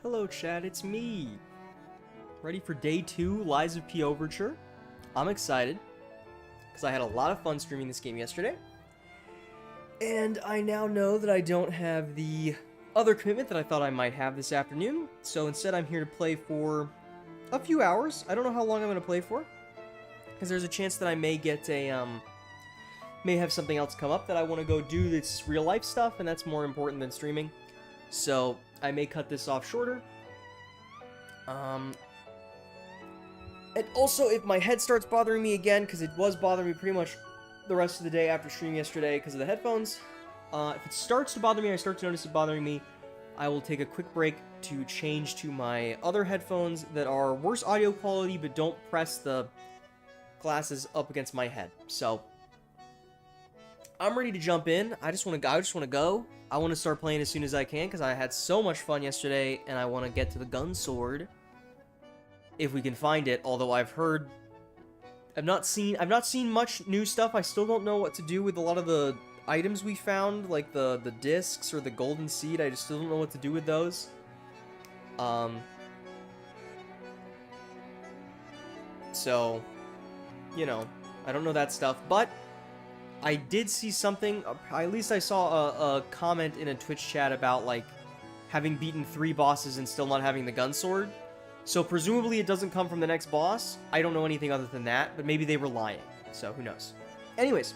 Hello chat, it's me! Ready for day 2, Lies of P Overture. I'm excited, because I had a lot of fun streaming this game yesterday. And I now know that I don't have the other commitment that I thought I might have this afternoon, so instead I'm here to play for a few hours. I don't know how long I'm going to play for, because there's a chance that I may get a, may have something else come up that I want to go do that's real life stuff, and that's more important than streaming. So I may cut this off shorter. And also, if my head starts bothering me again, because it was bothering me pretty much the rest of the day after streaming yesterday because of the headphones, if it starts to bother me, I start to notice it bothering me, I will take a quick break to change to my other headphones that are worse audio quality but don't press the glasses up against my head. So I'm ready to jump in. I just want to go. I want to start playing as soon as I can because I had so much fun yesterday, and I want to get to the gun sword if we can find it. Although I've not seen much new stuff. I still don't know what to do with a lot of the items we found, like the discs or the golden seed. I just still don't know what to do with those. So, you know, I don't know that stuff, but I did see something, at least I saw a comment in a Twitch chat about, like, having beaten 3 bosses and still not having the gun sword. So presumably it doesn't come from the next boss. I don't know anything other than that, but maybe they were lying. So who knows. Anyways,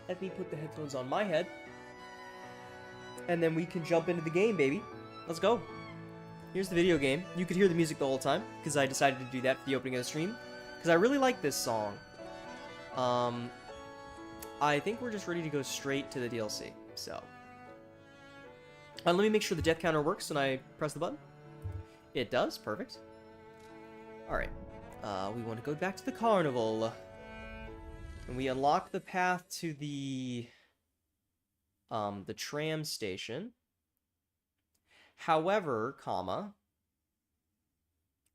let me put the headphones on my head, and then we can jump into the game, baby. Let's go. Here's the video game. You could hear the music the whole time, because I decided to do that for the opening of the stream, because I really like this song. I think we're just ready to go straight to the DLC, so. Let me make sure the death counter works, and I press the button. It does, perfect. Alright, we want to go back to the carnival. And we unlock the path to the tram station. However,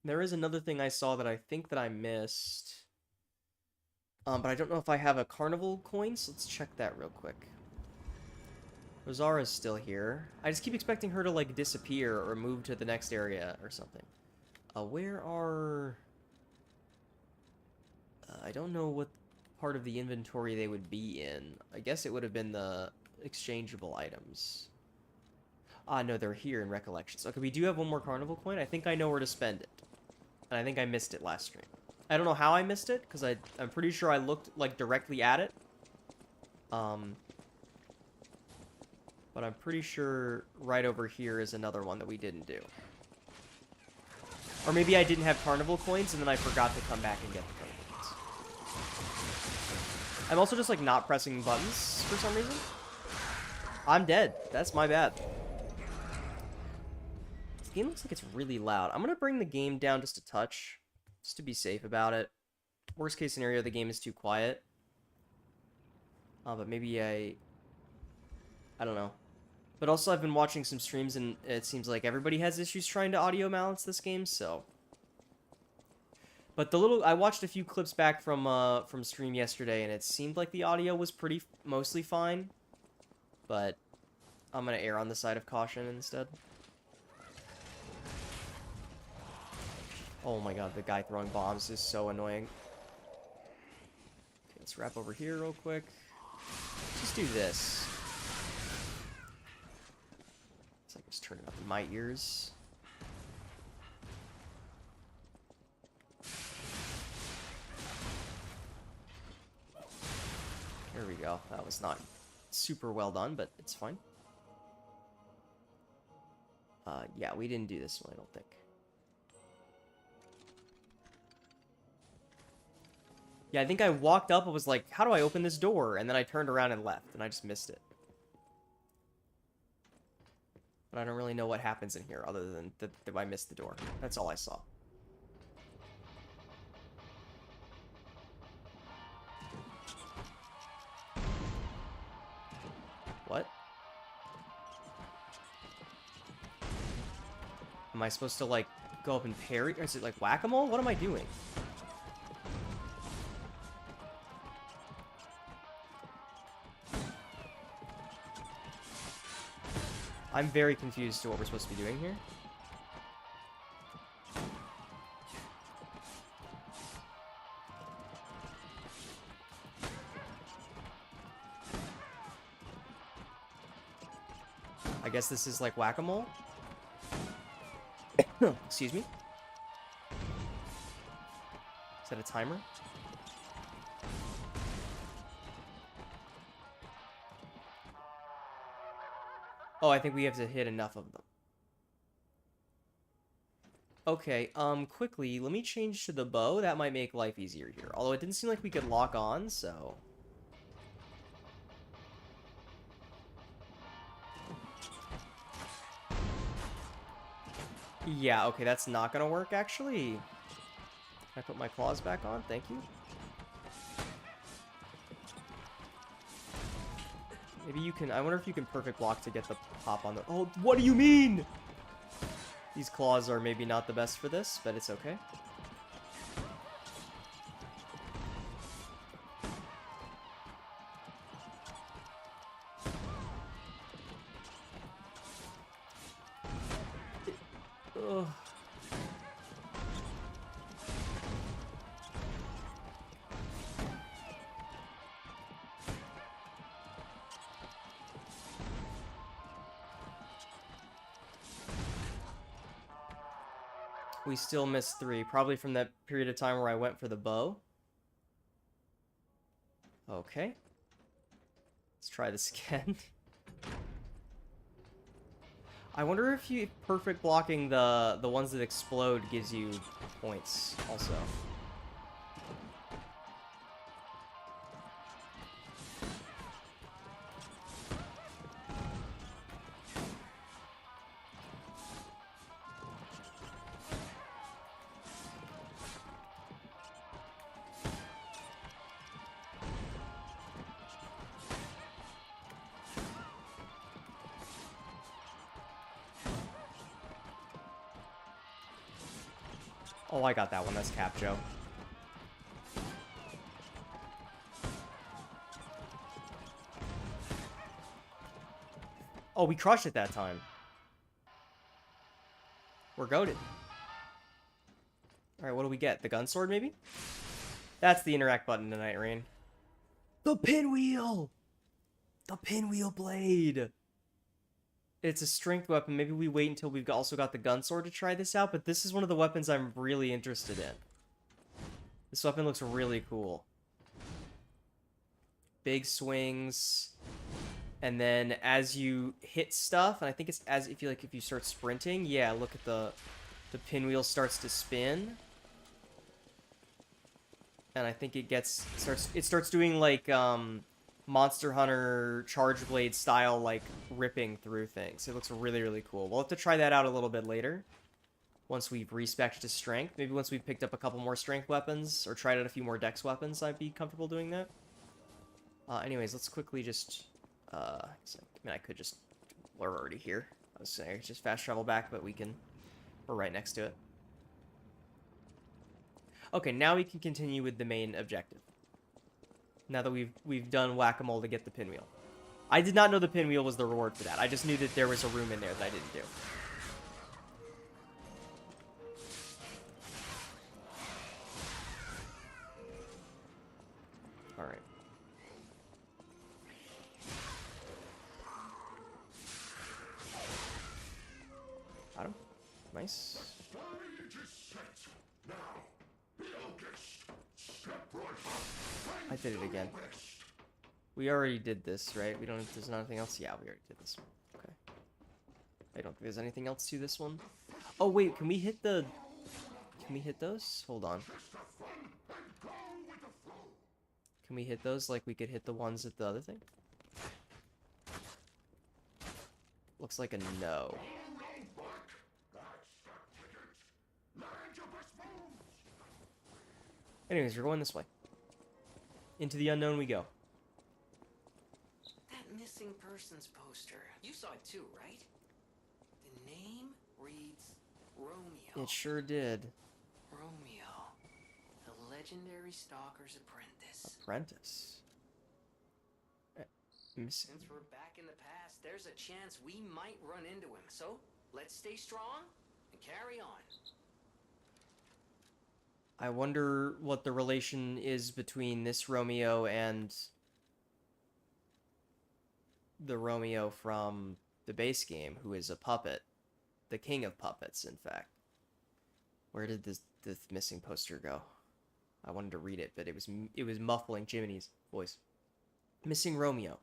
there is another thing I saw that I think that I missed. But I don't know if I have a carnival coin, so let's check that real quick. Rosara's still here. I just keep expecting her to, like, disappear or move to the next area or something. Where are... I don't know what part of the inventory they would be in. I guess it would have been the exchangeable items. No, they're here in Recollections. Okay, we do have one more carnival coin. I think I know where to spend it. And I think I missed it last stream. I don't know how I missed it, because I'm pretty sure I looked, like, directly at it. But I'm pretty sure right over here is another one that we didn't do. Or maybe I didn't have carnival coins, and then I forgot to come back and get the carnival coins. I'm also just, like, not pressing buttons for some reason. I'm dead. That's my bad. This game looks like it's really loud. I'm gonna bring the game down just a touch, just to be safe about it. Worst case scenario, the game is too quiet. But maybe I don't know. But also, I've been watching some streams, and it seems like everybody has issues trying to audio balance this game, so. But I watched a few clips back from stream yesterday, and it seemed like the audio was mostly fine. But I'm gonna err on the side of caution instead. Oh my god, the guy throwing bombs is so annoying. Okay, let's wrap over here real quick. Let's just do this. It's like just turning up in my ears. There we go. That was not super well done, but it's fine. Yeah, we didn't do this one, I don't think. Yeah, I think I walked up and was like, how do I open this door? And then I turned around and left, and I just missed it. But I don't really know what happens in here, other than that I missed the door. That's all I saw. What? Am I supposed to, like, go up and parry? Or is it, like, whack-a-mole? What am I doing? I'm very confused to what we're supposed to be doing here. I guess this is like whack-a-mole. Excuse me. Is that a timer? Oh, I think we have to hit enough of them. Okay, quickly, let me change to the bow. That might make life easier here. Although it didn't seem like we could lock on, so... Yeah, okay, that's not gonna work, actually. Can I put my claws back on? Thank you. Maybe you can... I wonder if you can perfect block to get the pop on the... Oh, what do you mean? These claws are maybe not the best for this, but it's okay. Ugh. We still missed 3, probably from that period of time where I went for the bow. Okay. Let's try this again. I wonder if you perfect blocking the ones that explode gives you points also. Oh, I got that one. That's Cap Joe. Oh, we crushed it that time. We're goated. Alright, what do we get? The gun sword, maybe? That's the interact button tonight, Rain. The pinwheel! The pinwheel blade! It's a strength weapon. Maybe we wait until we've also got the gun sword to try this out, but this is one of the weapons I'm really interested in. This weapon looks really cool. Big swings. And then as you hit stuff, and I think it's as if you start sprinting, yeah, look at the pinwheel starts to spin. And I think it starts doing like Monster Hunter Charge Blade style, like ripping through things. It looks really, really cool. We'll have to try that out a little bit later. Once we've respec'd to strength. Maybe once we've picked up a couple more strength weapons, or tried out a few more dex weapons, I'd be comfortable doing that. Anyways, let's quickly just... I mean, I could just... We're already here. I was saying, just fast travel back, but we're right next to it. Okay, now we can continue with the main objective. Now that we've done whack-a-mole to get the pinwheel. I did not know the pinwheel was the reward for that. I just knew that there was a room in there that I didn't do. Alright. Got him. Nice. I did it again. We already did this, right? We don't. There's nothing else. Yeah, we already did this. Okay. I don't think there's anything else to this one. Oh wait, can we hit the? Can we hit those? Hold on. Can we hit those like we could hit the ones at the other thing? Looks like a no. Anyways, we're going this way. Into the unknown we go. That missing persons poster. You saw it too, right? The name reads Romeo. It sure did. Romeo. The legendary stalker's apprentice. Apprentice. Since we're back in the past, there's a chance we might run into him. So, let's stay strong and carry on. I wonder what the relation is between this Romeo and the Romeo from the base game, who is a puppet. The king of puppets, in fact. Where did this missing poster go? I wanted to read it, but it was muffling Jiminy's voice. Missing Romeo.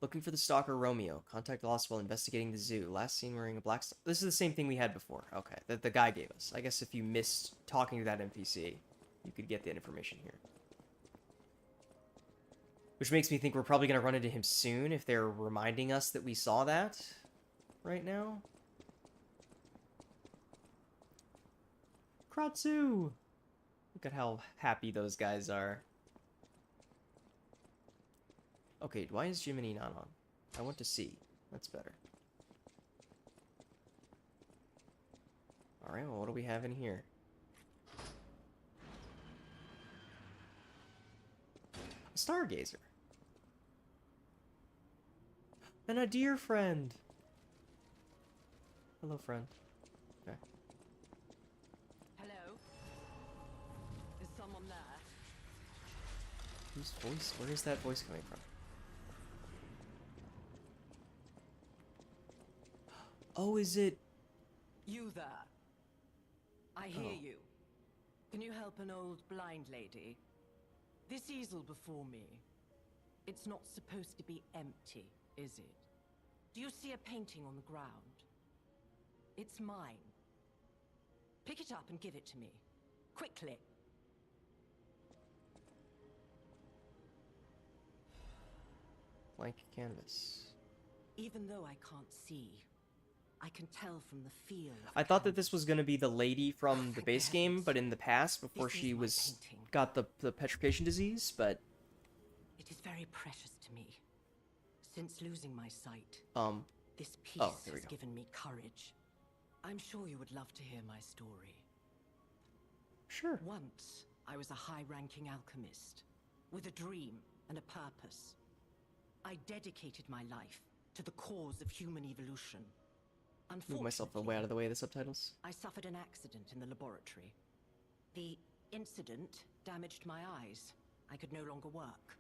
Looking for the stalker Romeo. Contact lost while investigating the zoo. Last seen wearing a black... This is the same thing we had before. Okay, that the guy gave us. I guess if you missed talking to that NPC, you could get that information here. Which makes me think we're probably going to run into him soon if they're reminding us that we saw that right now. Kratzu! Look at how happy those guys are. Okay, why is Jiminy not on? I want to see. That's better. Alright, well, what do we have in here? A stargazer. And a dear friend. Hello, friend. Okay. Hello? Is someone there? Whose voice? Where is that voice coming from? Oh, is it? You there? I hear Oh. you. Can you help an old blind lady? This easel before me. It's not supposed to be empty, is it? Do you see a painting on the ground? It's mine. Pick it up and give it to me. Quickly. Blank canvas. Even though I can't see, I can tell from the feel of I the thought that this was canvas. going to be the lady from the Thank base the game, heavens. but in the past, before This is she my was painting. got the petrification disease, but It is very precious to me. Since losing my sight, um this piece oh, there we has go. given me courage. I'm sure you would love to hear my story. Sure. Once, I was a high-ranking alchemist, with a dream and a purpose. I dedicated my life to the cause of human evolution. Move myself way out of the way of the subtitles. I suffered an accident in the laboratory. The incident damaged my eyes. I could no longer work.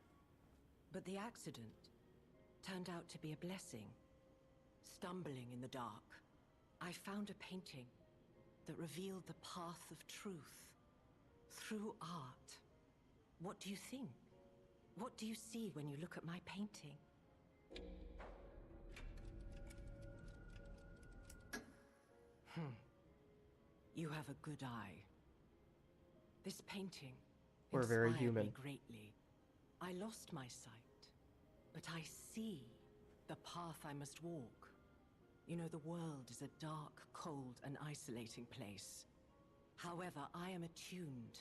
But the accident turned out to be a blessing. Stumbling in the dark, I found a painting that revealed the path of truth through art. What do you think? What do you see when you look at my painting? You have a good eye. This painting We're very inspired human. me greatly. I lost my sight, but I see the path I must walk. You know, the world is a dark, cold, and isolating place. However, I am attuned.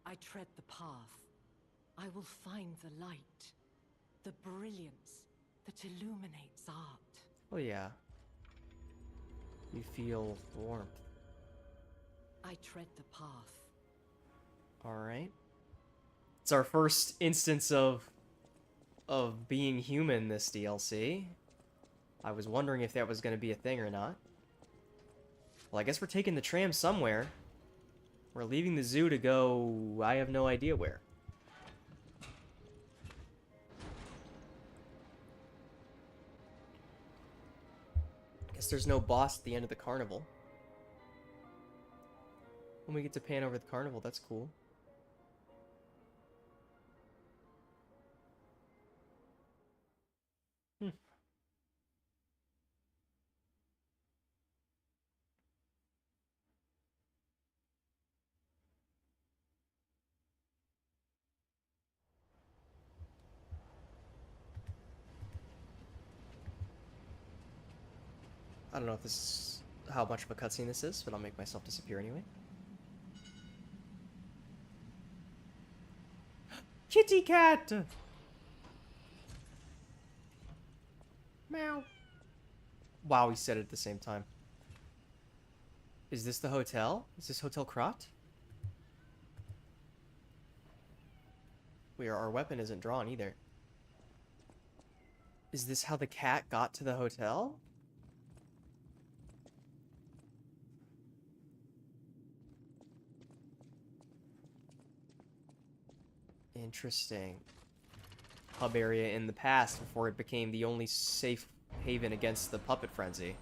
I tread the path. I will find the light, the brilliance that illuminates art. Oh yeah. You feel warmth. I tread the path. Alright. It's our first instance of being human this DLC. I was wondering if that was going to be a thing or not. Well, I guess we're taking the tram somewhere. We're leaving the zoo to go... I have no idea where. Guess there's no boss at the end of the carnival. When we get to pan over the carnival, that's cool. I don't know if this is how much of a cutscene this is, but I'll make myself disappear anyway. Kitty cat! Meow. Wow, we said it at the same time. Is this the hotel? Is this Hotel Krat? Our weapon isn't drawn either. Is this how the cat got to the hotel? Interesting. Hub area in the past before it became the only safe haven against the puppet frenzy.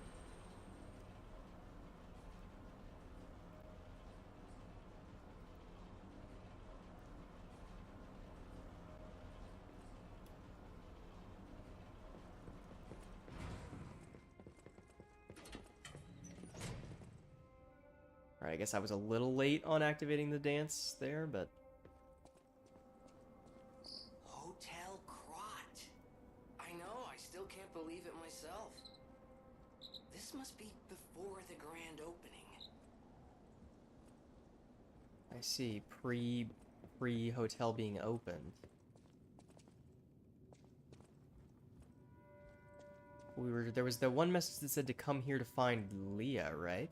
Alright, I guess I was a little late on activating the dance there, but... Hotel Crot. I know, I still can't believe it myself. This must be before the grand opening. I see. Pre-hotel being opened. There was the one message that said to come here to find Leah, right?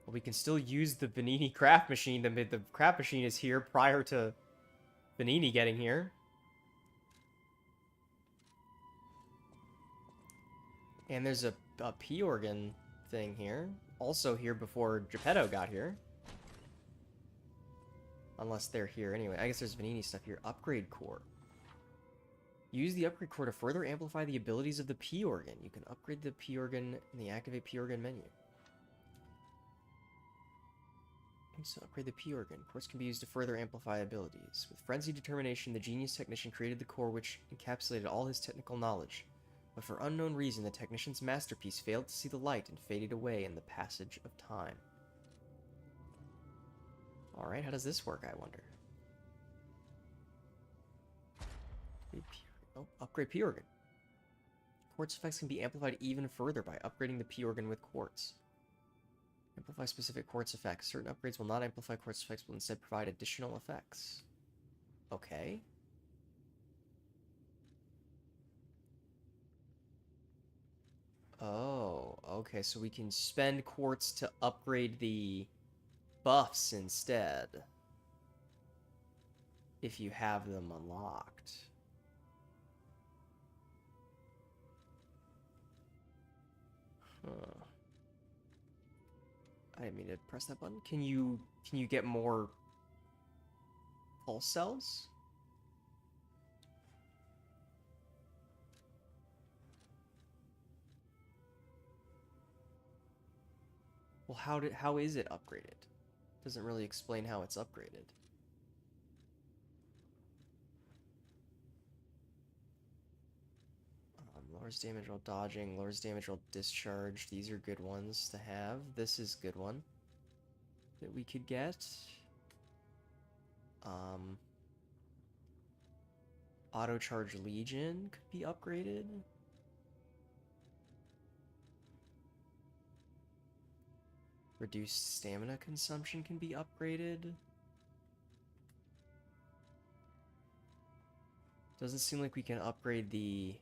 Well, we can still use the Vanini craft machine. The craft machine is here prior to Vanini getting here. And there's a P organ thing here. Also here before Geppetto got here. Unless they're here. Anyway, I guess there's Vanini stuff here. Upgrade core. Use the upgrade core to further amplify the abilities of the P organ. You can upgrade the P organ in the activate P organ menu. So upgrade the P organ. Quartz can be used to further amplify abilities. With frenzied determination, the genius technician created the core which encapsulated all his technical knowledge. But for unknown reason, the technician's masterpiece failed to see the light and faded away in the passage of time. Alright, how does this work, I wonder? Oh, upgrade P organ. Quartz effects can be amplified even further by upgrading the P organ with quartz. Amplify specific quartz effects. Certain upgrades will not amplify quartz effects, but instead provide additional effects. Okay. Oh, okay, so we can spend quartz to upgrade the buffs instead. If you have them unlocked. Huh. I didn't mean to press that button. Can you get more pulse cells? Well, how is it upgraded? Doesn't really explain how it's upgraded. Lowers damage while dodging, lowers damage while discharged. These are good ones to have. This is a good one that we could get. Auto Charge Legion could be upgraded. Reduced stamina consumption can be upgraded. Doesn't seem like we can upgrade the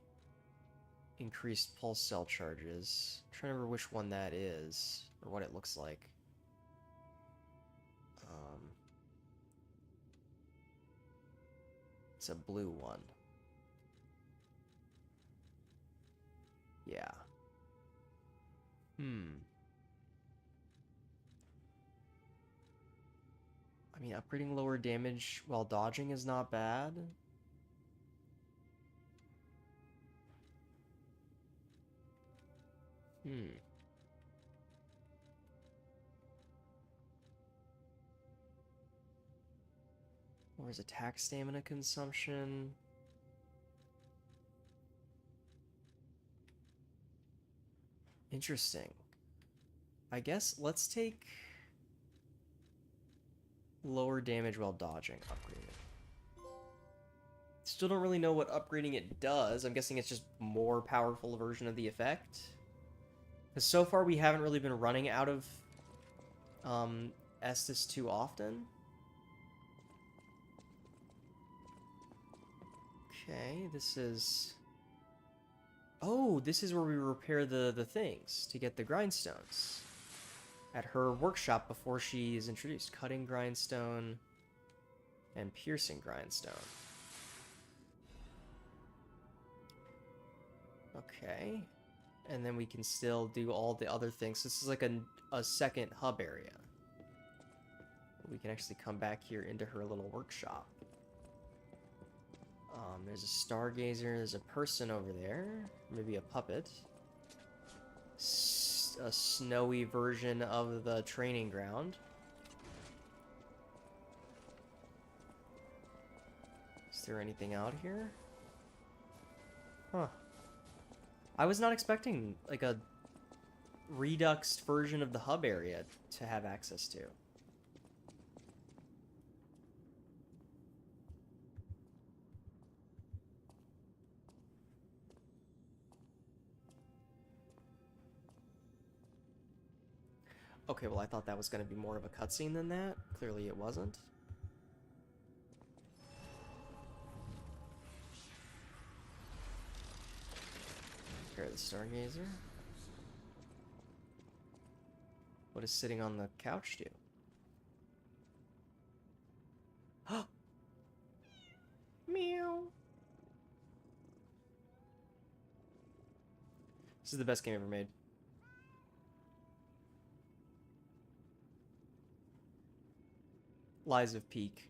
increased pulse cell charges. I'm trying to remember which one that is, or what it looks like. It's a blue one. Yeah. I mean, upgrading lower damage while dodging is not bad. Lowers attack stamina consumption. Interesting. I guess let's take lower damage while dodging upgraded. Still don't really know what upgrading it does. I'm guessing it's just more powerful version of the effect. Because so far we haven't really been running out of Estus too often. Okay, this is... Oh, this is where we repair the things to get the grindstones. At her workshop before she is introduced. Cutting grindstone and piercing grindstone. Okay. And then we can still do all the other things. This is like a second hub area. We can actually come back here into her little workshop. There's a stargazer. There's a person over there. Maybe a puppet. A snowy version of the training ground. Is there anything out here? Huh. I was not expecting, like, a reduxed version of the hub area to have access to. Okay, well, I thought that was going to be more of a cutscene than that. Clearly it wasn't. Prepare the stargazer. What does sitting on the couch do? Meow. This is the best game ever made. Lies of Peak.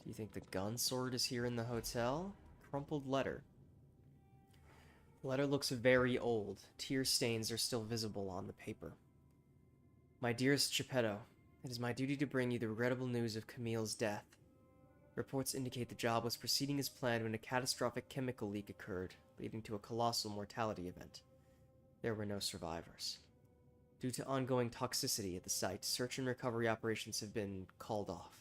Do you think the gun sword is here in the hotel? Crumpled letter. The letter looks very old. Tear stains are still visible on the paper. My dearest Geppetto, it is my duty to bring you the regrettable news of Camille's death. Reports indicate the job was proceeding as planned when a catastrophic chemical leak occurred, leading to a colossal mortality event. There were no survivors. Due to ongoing toxicity at the site, search and recovery operations have been called off.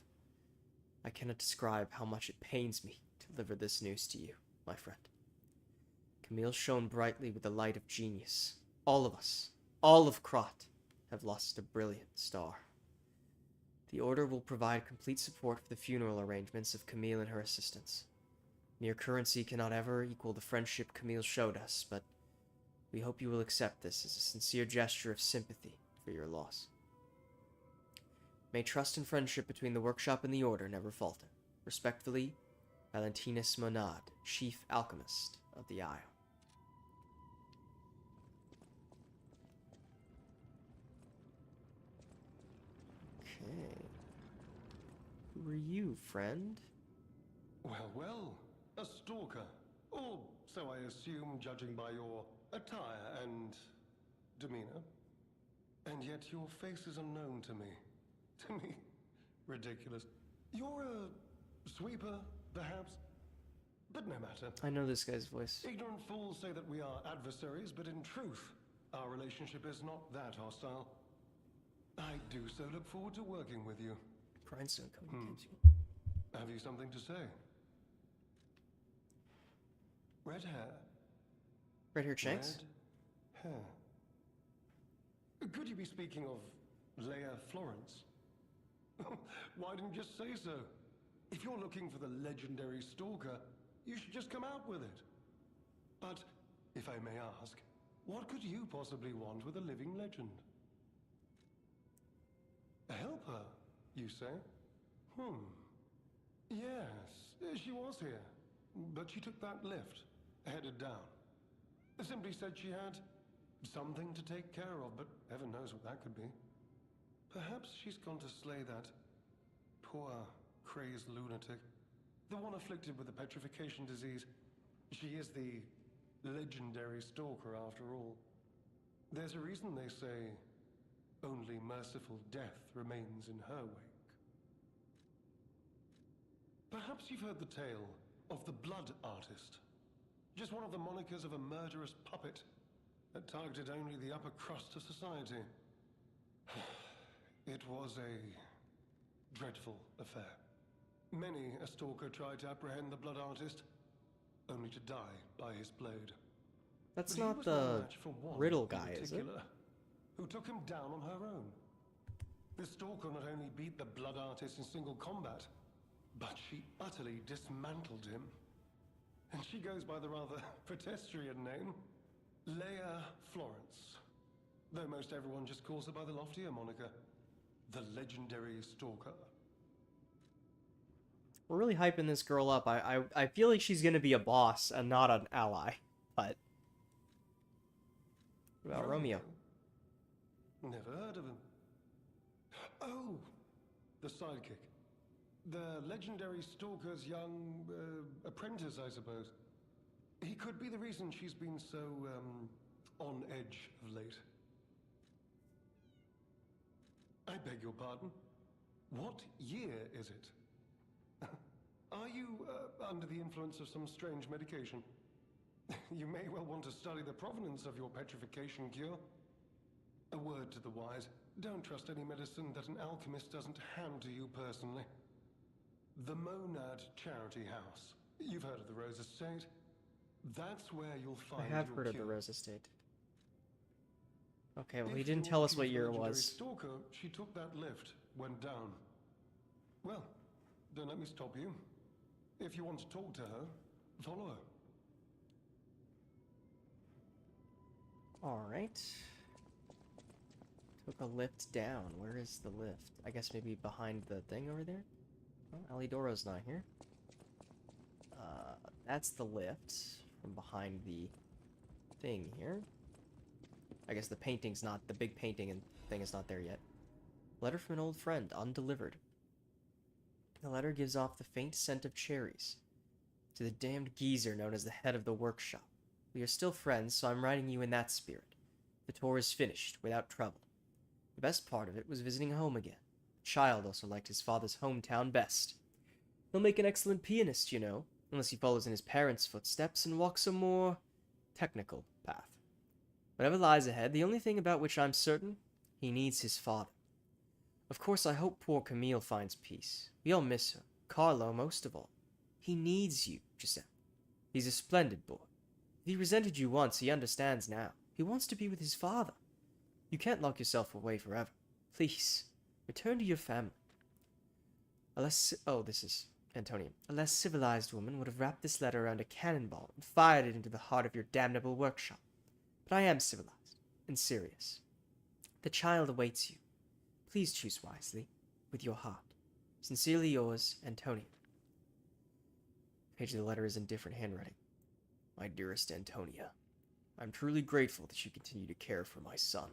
I cannot describe how much it pains me to deliver this news to you, my friend. Camille shone brightly with the light of genius. All of us, all of Krat, have lost a brilliant star. The Order will provide complete support for the funeral arrangements of Camille and her assistants. Mere currency cannot ever equal the friendship Camille showed us, but we hope you will accept this as a sincere gesture of sympathy for your loss. May trust and friendship between the workshop and the Order never falter. Respectfully, Valentinus Monad, Chief Alchemist of the Isle. Okay. Who are you, friend? Well, well, a stalker. Or so I assume, judging by your attire and demeanor. And yet your face is unknown to me. To me? Ridiculous. You're a sweeper, perhaps? But no matter. I know this guy's voice. Ignorant fools say that we are adversaries, but in truth, our relationship is not that hostile. I do so look forward to working with you. Grindstone coming against you. Have you something to say? Red hair. Red hair Shanks? Red hair. Could you be speaking of Leia Florence? Why didn't you just say so? If you're looking for the legendary stalker, you should just come out with it. But, if I may ask, what could you possibly want with a living legend? Help her, you say? Yes, she was here. But she took that lift, headed down. Simply said she had something to take care of, but heaven knows what that could be. Perhaps she's gone to slay that poor, crazed lunatic. The one afflicted with the petrification disease. She is the legendary stalker after all. There's a reason they say only merciful death remains in her wake. Perhaps you've heard the tale of the Blood Artist. Just one of the monikers of a murderous puppet that targeted only the upper crust of society. It was a dreadful affair. Many a stalker tried to apprehend the Blood Artist, only to die by his blade. That's But he not was no the match for one riddle in guy, is it? particular, who took him down on her own. The stalker not only beat the Blood Artist in single combat, but she utterly dismantled him. And she goes by the rather pedestrian name, Leia Florence. Though most everyone just calls her by the loftier moniker, the legendary stalker. We're really hyping this girl up. I feel like she's gonna be a boss and not an ally. But what about Romeo? Never heard of him. Oh, the sidekick. The legendary stalker's young apprentice, I suppose. He could be the reason she's been so, on edge of late. I beg your pardon? What year is it? Are you under the influence of some strange medication? You may well want to study the provenance of your petrification cure. A word to the wise. Don't trust any medicine that an alchemist doesn't hand to you personally. The Monad Charity House. You've heard of the Rose Estate? That's where you'll find I have your heard of the cure. Rose Estate. Okay, well, he If didn't your tell us what accused year it legendary was. Stalker, she took that lift, went down. Well, don't let me stop you. If you want to talk to her, follow her. Alright. Took a lift down. Where is the lift? I guess maybe behind the thing over there? Oh, Alidoro's not here. That's the lift from behind the thing here. I guess the painting's not, the big painting and thing is not there yet. Letter from an old friend, undelivered. The letter gives off the faint scent of cherries. To the damned geezer known as the head of the workshop. We are still friends, so I'm writing you in that spirit. The tour is finished, without trouble. The best part of it was visiting home again. The child also liked his father's hometown best. He'll make an excellent pianist, you know, unless he follows in his parents' footsteps and walks a more technical path. Whatever lies ahead, the only thing about which I'm certain, he needs his father. Of course, I hope poor Camille finds peace. We all miss her. Carlo, most of all. He needs you, Giuseppe. He's a splendid boy. If he resented you once, he understands now. He wants to be with his father. You can't lock yourself away forever. Please, return to your family. This is Antonia. A less civilized woman would have wrapped this letter around a cannonball and fired it into the heart of your damnable workshop. But I am civilized and serious. The child awaits you. Please choose wisely, with your heart. Sincerely yours, Antonia. Page of the letter is in different handwriting. My dearest Antonia, I'm truly grateful that you continue to care for my son.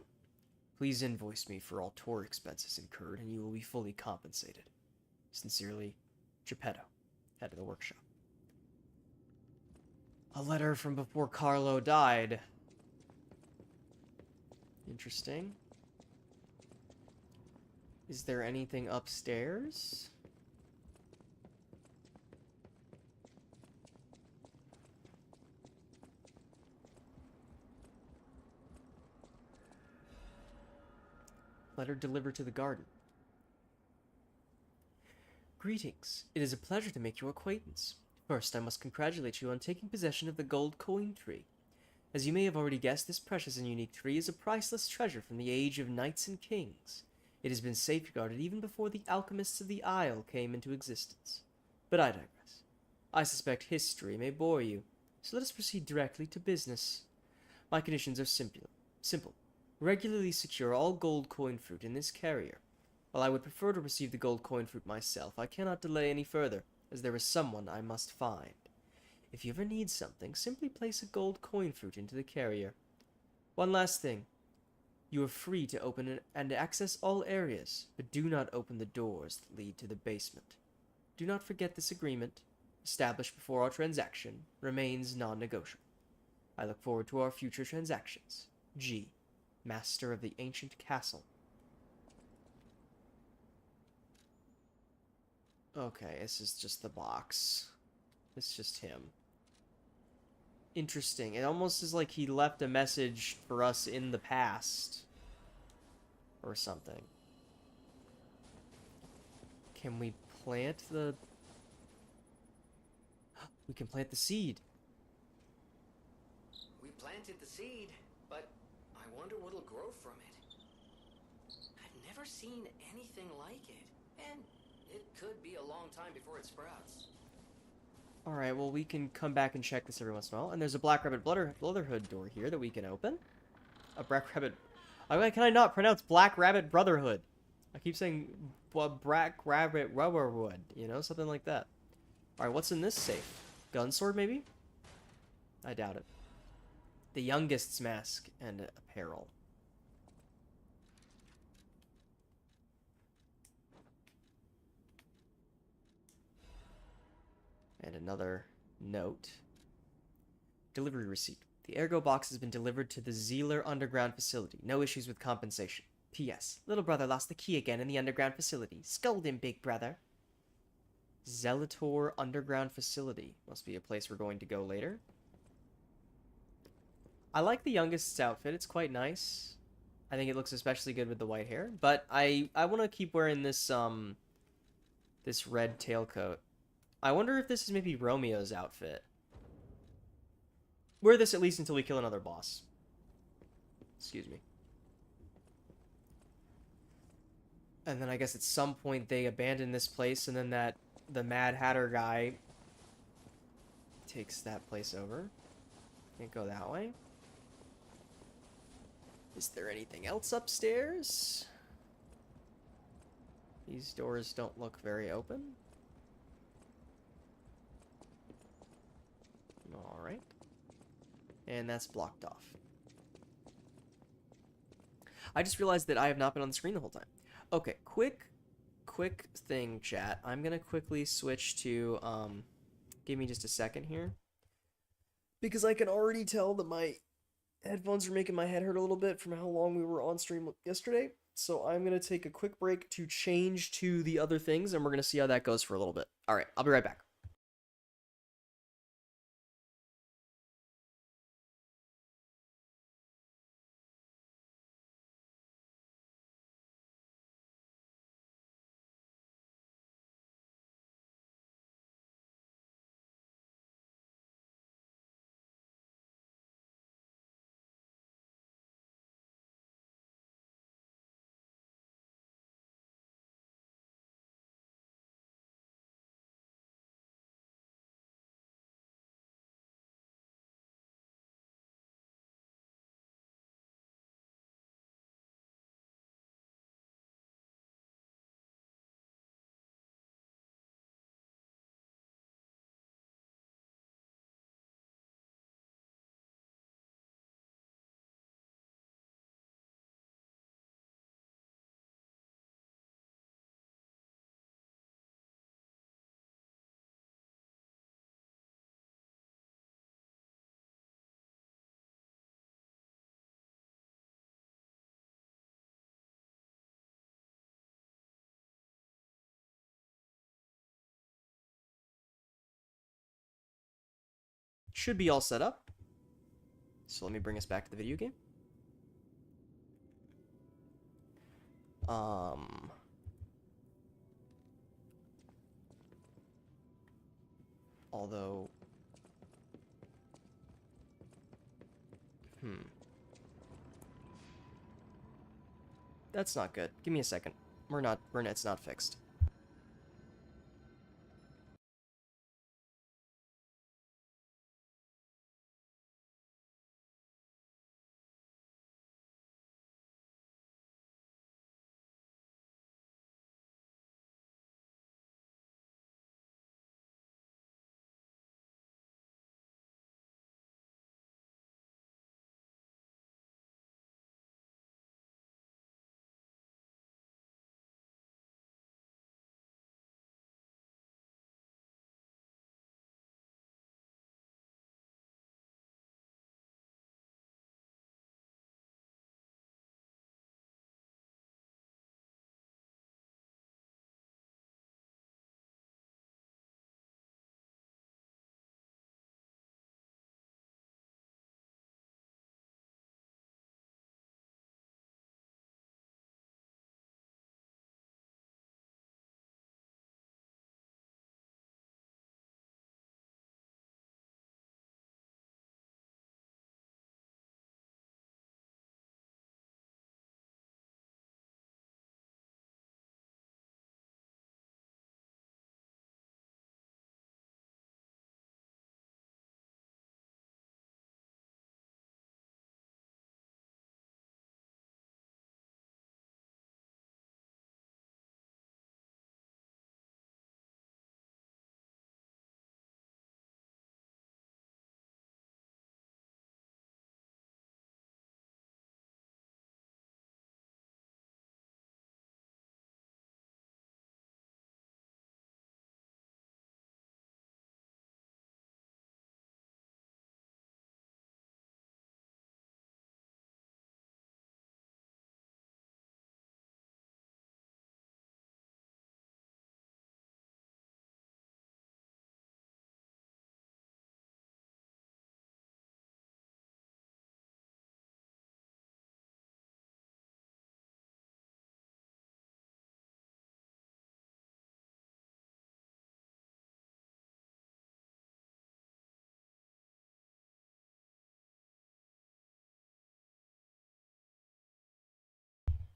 Please invoice me for all tour expenses incurred, and you will be fully compensated. Sincerely, Geppetto, head of the workshop. A letter from before Carlo died. Interesting. Is there anything upstairs? Letter delivered to the garden. Greetings. It is a pleasure to make your acquaintance. First, I must congratulate you on taking possession of the gold coin tree. As you may have already guessed, this precious and unique tree is a priceless treasure from the age of knights and kings. It has been safeguarded even before the alchemists of the Isle came into existence. But I digress. I suspect history may bore you, so let us proceed directly to business. My conditions are simple. Regularly secure all gold coin fruit in this carrier. While I would prefer to receive the gold coin fruit myself, I cannot delay any further, as there is someone I must find. If you ever need something, simply place a gold coin fruit into the carrier. One last thing. You are free to open and access all areas, but do not open the doors that lead to the basement. Do not forget this agreement, established before our transaction, remains non-negotiable. I look forward to our future transactions. G. Master of the Ancient Castle. Okay, this is just the box. It's just him. Interesting. It almost is like he left a message for us in the past. Or something. Can we plant the... We can plant the seed. We planted the seed, but I wonder what'll grow from it. I've never seen anything like it, and it could be a long time before it sprouts. Alright, well, we can come back and check this every once in a while. And there's a Black Rabbit Brotherhood door here that we can open. A Black Rabbit... Can I not pronounce Black Rabbit Brotherhood? I keep saying Black Rabbit Rubberwood, you know, something like that. Alright, what's in this safe? Gun sword, maybe? I doubt it. The youngest's mask and apparel. And another note. Delivery receipt. The ergo box has been delivered to the Zealer underground facility. No issues with compensation. P.S. Little brother lost the key again in the underground facility. Scold him, big brother. Zelator underground facility. Must be a place we're going to go later. I like the youngest's outfit. It's quite nice. I think it looks especially good with the white hair. But I want to keep wearing this this red tailcoat. I wonder if this is maybe Romeo's outfit. Wear this at least until we kill another boss. Excuse me. And then I guess at some point they abandon this place, and then the Mad Hatter guy takes that place over. Can't go that way. Is there anything else upstairs? These doors don't look very open. Alright. And that's blocked off. I just realized that I have not been on the screen the whole time. Okay, quick thing, chat. I'm gonna quickly switch to, give me just a second here. Because I can already tell that my headphones are making my head hurt a little bit from how long we were on stream yesterday. So I'm gonna take a quick break to change to the other things, and we're gonna see how that goes for a little bit. Alright, I'll be right back. Should be all set up. So let me bring us back to the video game. Although, that's not good. Give me a second. It's not fixed.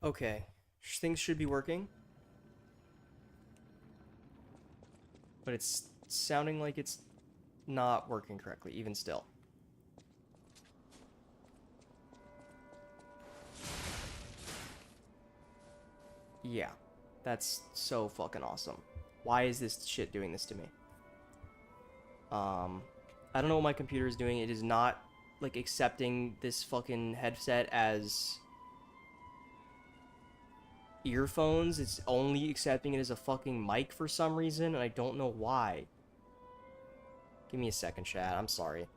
Okay. Things should be working. But it's sounding like it's not working correctly, even still. Yeah. That's so fucking awesome. Why is this shit doing this to me? I don't know what my computer is doing. It is not, like, accepting this fucking headset as earphones. It's only accepting it as a fucking mic for some reason, and I don't know why. Give me a second, chat. I'm sorry.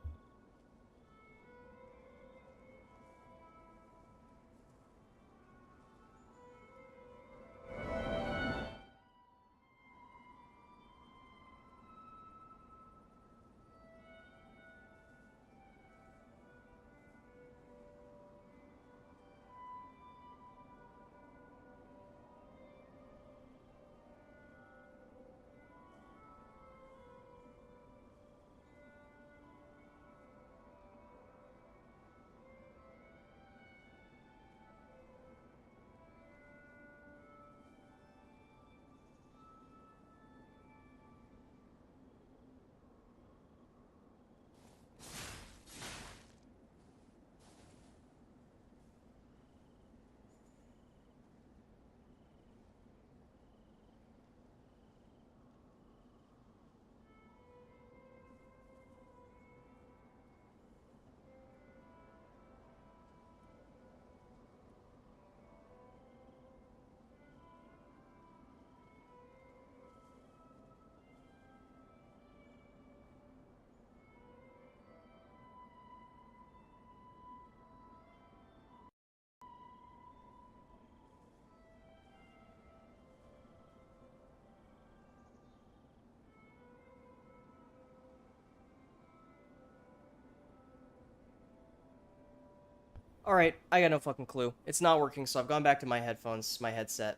Alright, I got no fucking clue. It's not working, so I've gone back to my headphones, my headset.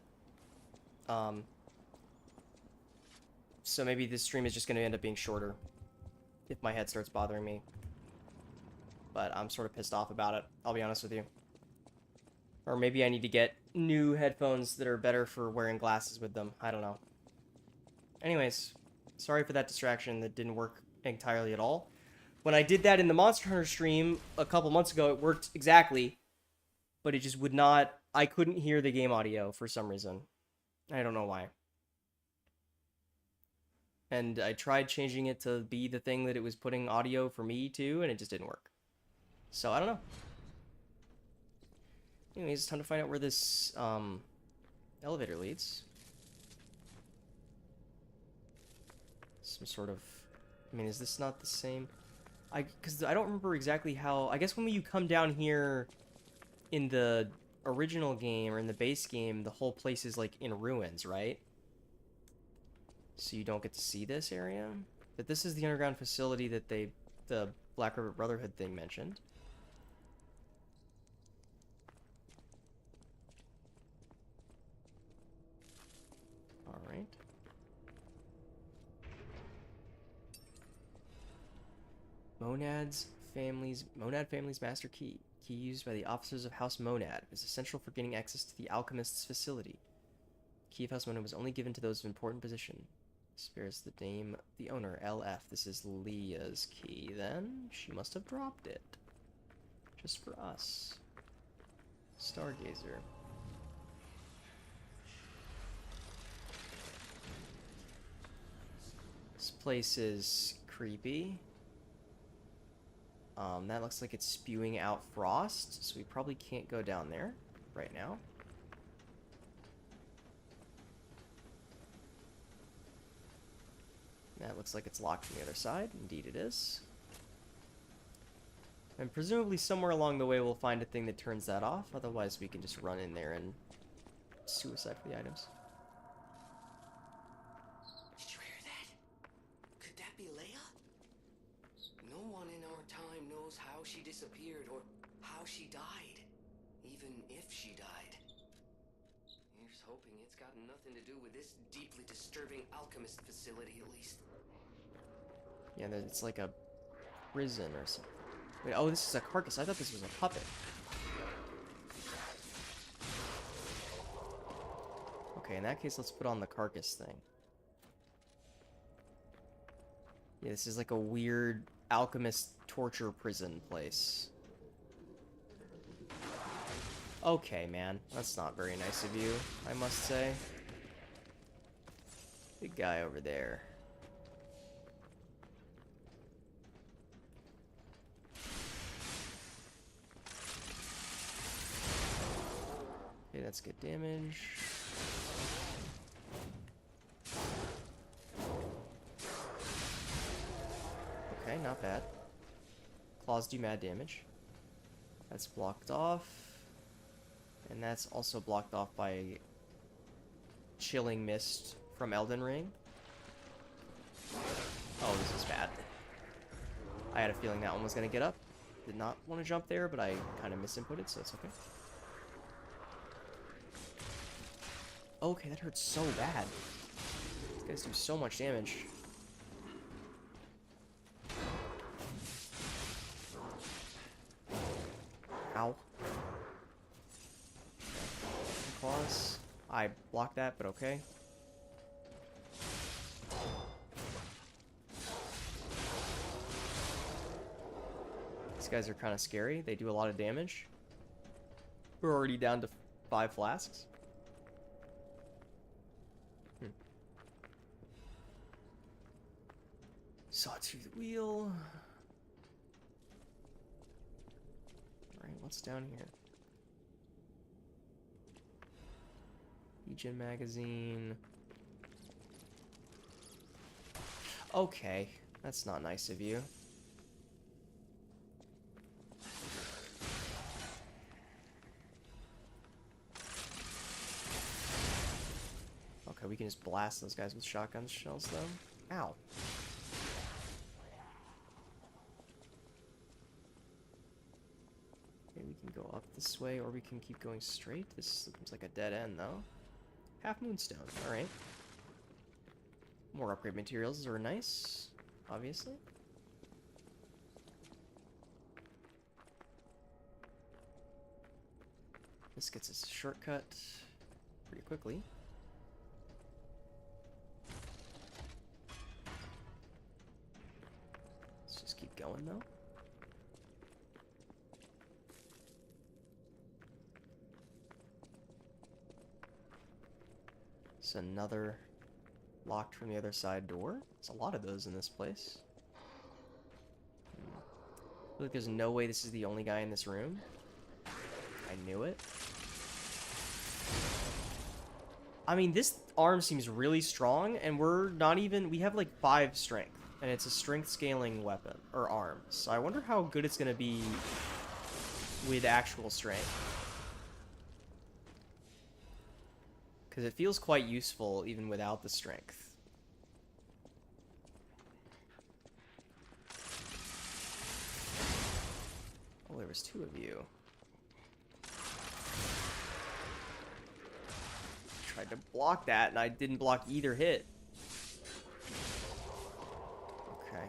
So maybe this stream is just going to end up being shorter if my head starts bothering me. But I'm sort of pissed off about it, I'll be honest with you. Or maybe I need to get new headphones that are better for wearing glasses with them. I don't know. Anyways, sorry for that distraction that didn't work entirely at all. When I did that in the Monster Hunter stream a couple months ago, it worked exactly. But it just would not... I couldn't hear the game audio for some reason. I don't know why. And I tried changing it to be the thing that it was putting audio for me to, and it just didn't work. So, I don't know. Anyways, it's time to find out where this elevator leads. Some sort of... I mean, is this not the same? Because I don't remember exactly how... I guess when you come down here in the original game, or in the base game, the whole place is, like, in ruins, right? So you don't get to see this area? But this is the underground facility that the Black River Brotherhood thing mentioned. Alright. Monad Family's Master Key. Key used by the officers of House Monad is essential for gaining access to the alchemist's facility. Key of House Monad was only given to those of important position. Spares the name the owner, LF. This is Leah's key, then. She must have dropped it. Just for us. Stargazer. This place is creepy. That looks like it's spewing out frost, so we probably can't go down there right now. That looks like it's locked from the other side. Indeed it is. And presumably somewhere along the way we'll find a thing that turns that off. Otherwise we can just run in there and suicide for the items. Did you hear that? Could that be Leia? No one in our time knows how she disappeared or how she died. Even if she died. Here's hoping it's got nothing to do with this deeply disturbing alchemist facility, at least. Yeah, it's like a prison or something. Wait, oh, this is a carcass. I thought this was a puppet. Okay, in that case, let's put on the carcass thing. Yeah, this is like a weird alchemist torture prison place. Okay, man. That's not very nice of you, I must say. Big guy over there. Okay, that's good damage. Okay, not bad. Claws do mad damage. That's blocked off. And that's also blocked off by Chilling Mist from Elden Ring. Oh, this is bad. I had a feeling that one was going to get up. Did not want to jump there, but I kind of misinputted, so it's okay. Okay, that hurts so bad. These guys do so much damage. Ow. Claws. I blocked that, but okay. These guys are kind of scary. They do a lot of damage. We're already down to 5 flasks. Sawtooth wheel. Alright, what's down here? Legion magazine. Okay, that's not nice of you. Okay, we can just blast those guys with shotgun shells, though. Ow. Okay, we can go up this way, or we can keep going straight. This seems like a dead end, though. Half Moonstone, alright. More upgrade materials are nice, obviously. This gets us a shortcut pretty quickly. Let's just keep going, though. It's another locked from the other side door. There's a lot of those in this place. I feel like there's no way this is the only guy in this room. I knew it. I mean, this arm seems really strong, and we're not even... We have like 5 strength, and it's a strength scaling weapon, or arm. So I wonder how good it's going to be with actual strength. Because it feels quite useful even without the strength. Oh, there was 2 of you. Tried to block that, and I didn't block either hit. Okay.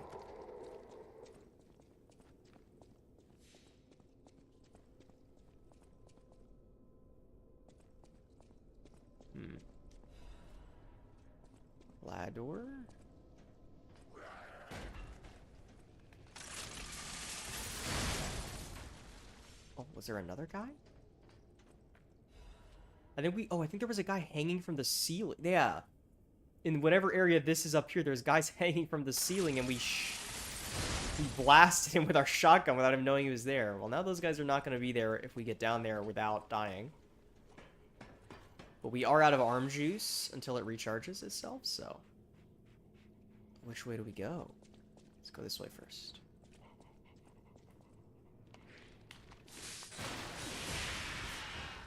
Lador? Oh, was there another guy? I think there was a guy hanging from the ceiling. Yeah. In whatever area this is up here, there's guys hanging from the ceiling, and we blasted him with our shotgun without him knowing he was there. Well, now those guys are not going to be there if we get down there without dying. But we are out of arm juice until it recharges itself, so... Which way do we go? Let's go this way first.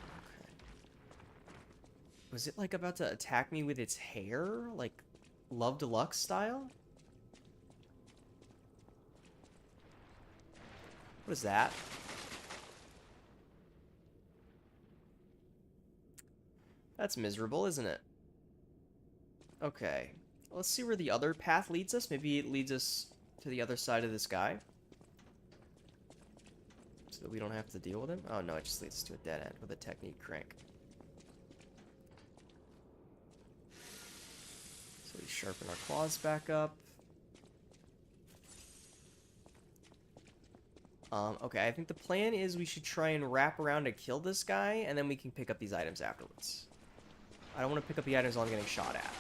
Okay. Was it, like, about to attack me with its hair? Like, Love Deluxe style? What is that? That's miserable, isn't it? Okay. Let's see where the other path leads us. Maybe it leads us to the other side of this guy. So that we don't have to deal with him. Oh no, it just leads us to a dead end with a technique crank. Really sharpen our claws back up. Okay, I think the plan is we should try and wrap around to kill this guy, and then we can pick up these items afterwards. I don't want to pick up the items while I'm getting shot at.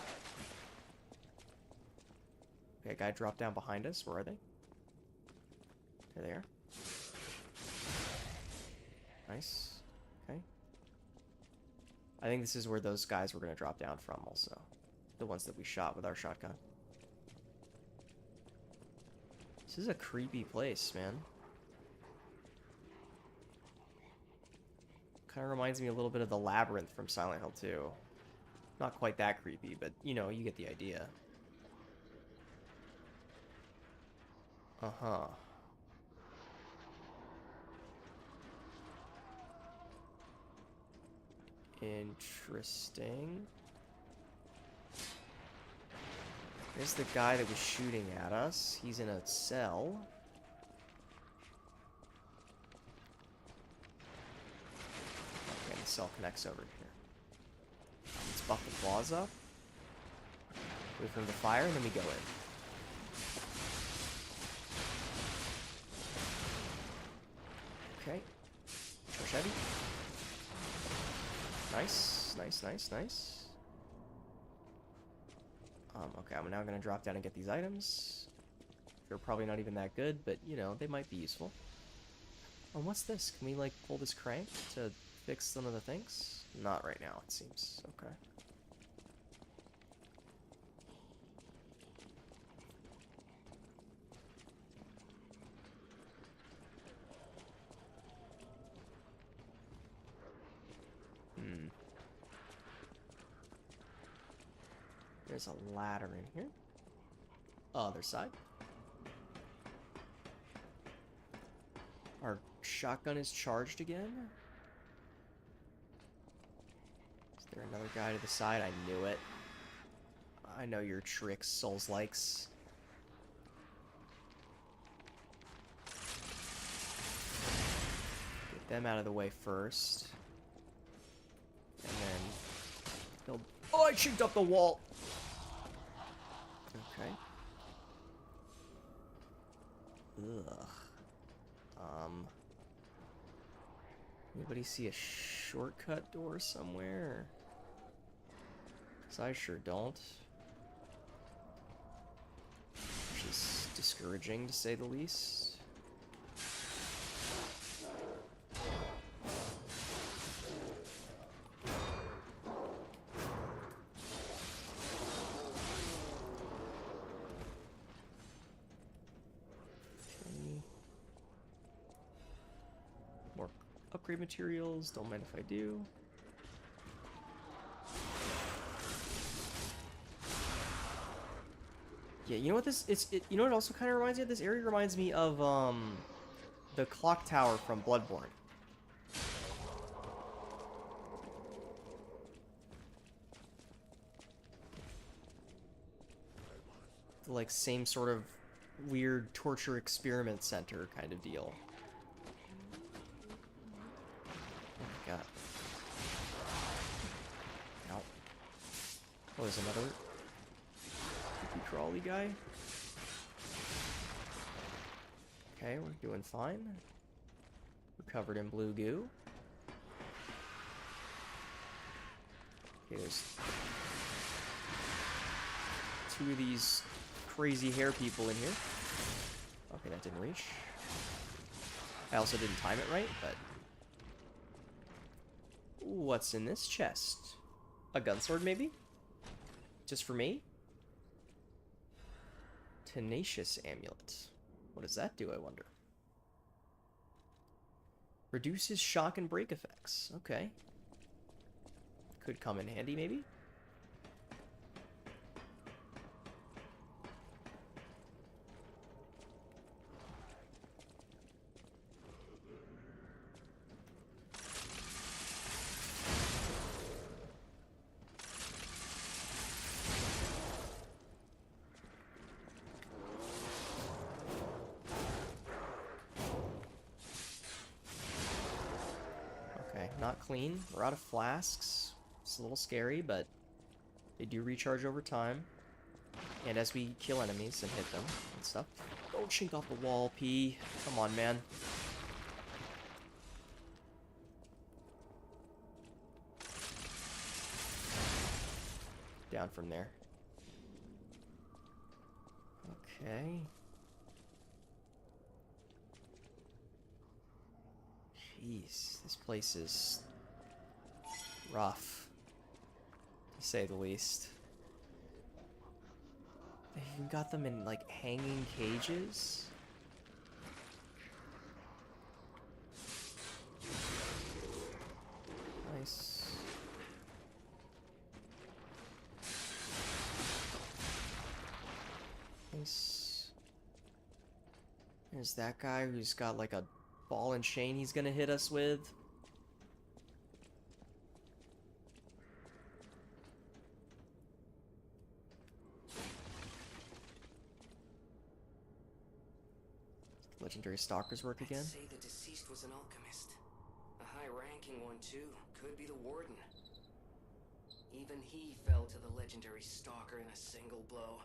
Okay, a guy dropped down behind us. Where are they? There they are. Nice. Okay. I think this is where those guys were going to drop down from also. The ones that we shot with our shotgun. This is a creepy place, man. Kind of reminds me a little bit of the Labyrinth from Silent Hill 2. Not quite that creepy, but, you know, you get the idea. Uh-huh. Interesting. There's the guy that was shooting at us. He's in a cell. Okay, the cell connects over here. Let's buff the claws up. Wait for him to fire, and then we go in. Okay. Push heavy. Nice, nice, nice, nice. Okay, I'm now gonna drop down and get these items. They're probably not even that good, but, you know, they might be useful. Oh, what's this? Can we, like, pull this crank to fix some of the things? Not right now, it seems. Okay. There's a ladder in here. Other side. Our shotgun is charged again. Is there another guy to the side? I knew it. I know your tricks, Souls-likes. Get them out of the way first. And then... they'll... Oh, I chinked up the wall! Okay. Ugh. Anybody see a shortcut door somewhere? 'Cause I sure don't. Which is discouraging, to say the least. Upgrade materials, don't mind if I do. Yeah, you know what this you know what it also kind of reminds me of? This area reminds me of the clock tower from Bloodborne. The, like, same sort of weird torture experiment center kind of deal. God. Ow. Oh, there's another creepy crawly guy. Okay, we're doing fine. We're covered in blue goo. Okay, there's two of these crazy hair people in here. Okay, that didn't reach. I also didn't time it right, but... What's in this chest? A gunsword, maybe? Just for me? Tenacious amulet. What does that do, I wonder? Reduces shock and break effects. Okay. Could come in handy, maybe? Not clean. We're out of flasks. It's a little scary, but they do recharge over time. And as we kill enemies and hit them and stuff. Don't chink off the wall, P. Come on, man. Down from there. Okay. Jeez, this place is rough, to say the least. They even got them in, like, hanging cages? Nice. Nice. There's that guy who's got, like, a ball and chain he's gonna hit us with. Legendary stalkers work again. I'd say the deceased was an alchemist. A high-ranking one, too. Could be the warden. Even he fell to the legendary stalker in a single blow.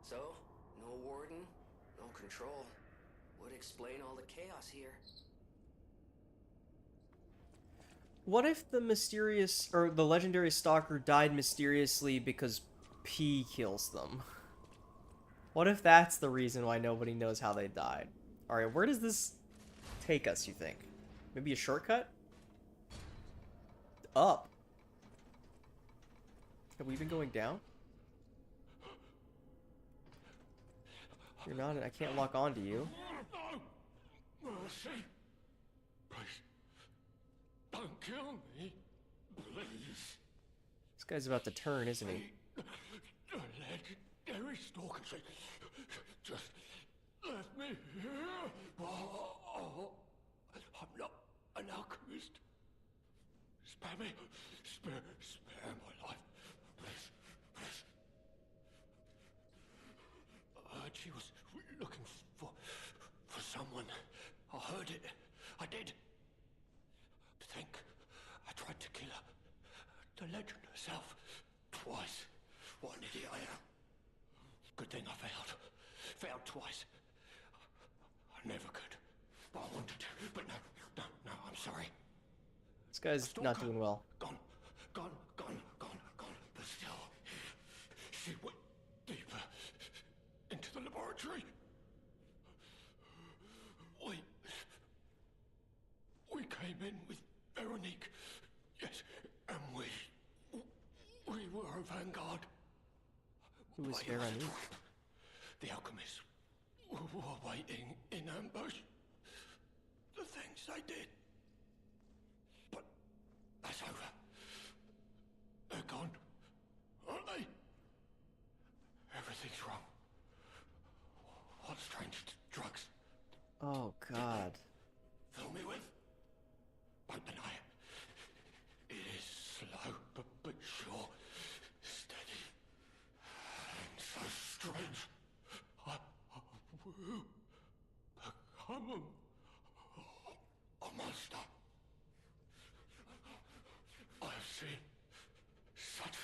So, no warden, no control. Would explain all the chaos here. What if the mysterious, or the legendary stalker died mysteriously because P kills them? What if that's the reason why nobody knows how they died? Alright, where does this take us, you think? Maybe a shortcut? Up. Have we been going down? You're not, I can't lock onto you. No! Mercy! Please, don't kill me. Please. This guy's about to turn, isn't he? The legendary stalker said, just let me here. Oh, I'm not an alchemist. Spare me. Spare my life. Please, please. I heard she was looking for someone. I heard it. I did. Think I tried to kill her. The legend herself. Twice. What an idiot I am. Good thing I failed. Failed twice. I never could. But I wanted to. But no, I'm sorry. This guy's not doing well. Gone. But still, she went deeper into the laboratory. We came in with Veronique. Yes, and we were a vanguard. Who was But it was a Veronique? trap. The alchemists were waiting in ambush. The things they did. But that's over. They're gone, aren't they? Everything's wrong. What strange drugs Oh, God. fill me with? Don't deny it. It is slow, but sure. Steady. And so strange. I will become a monster. I have seen such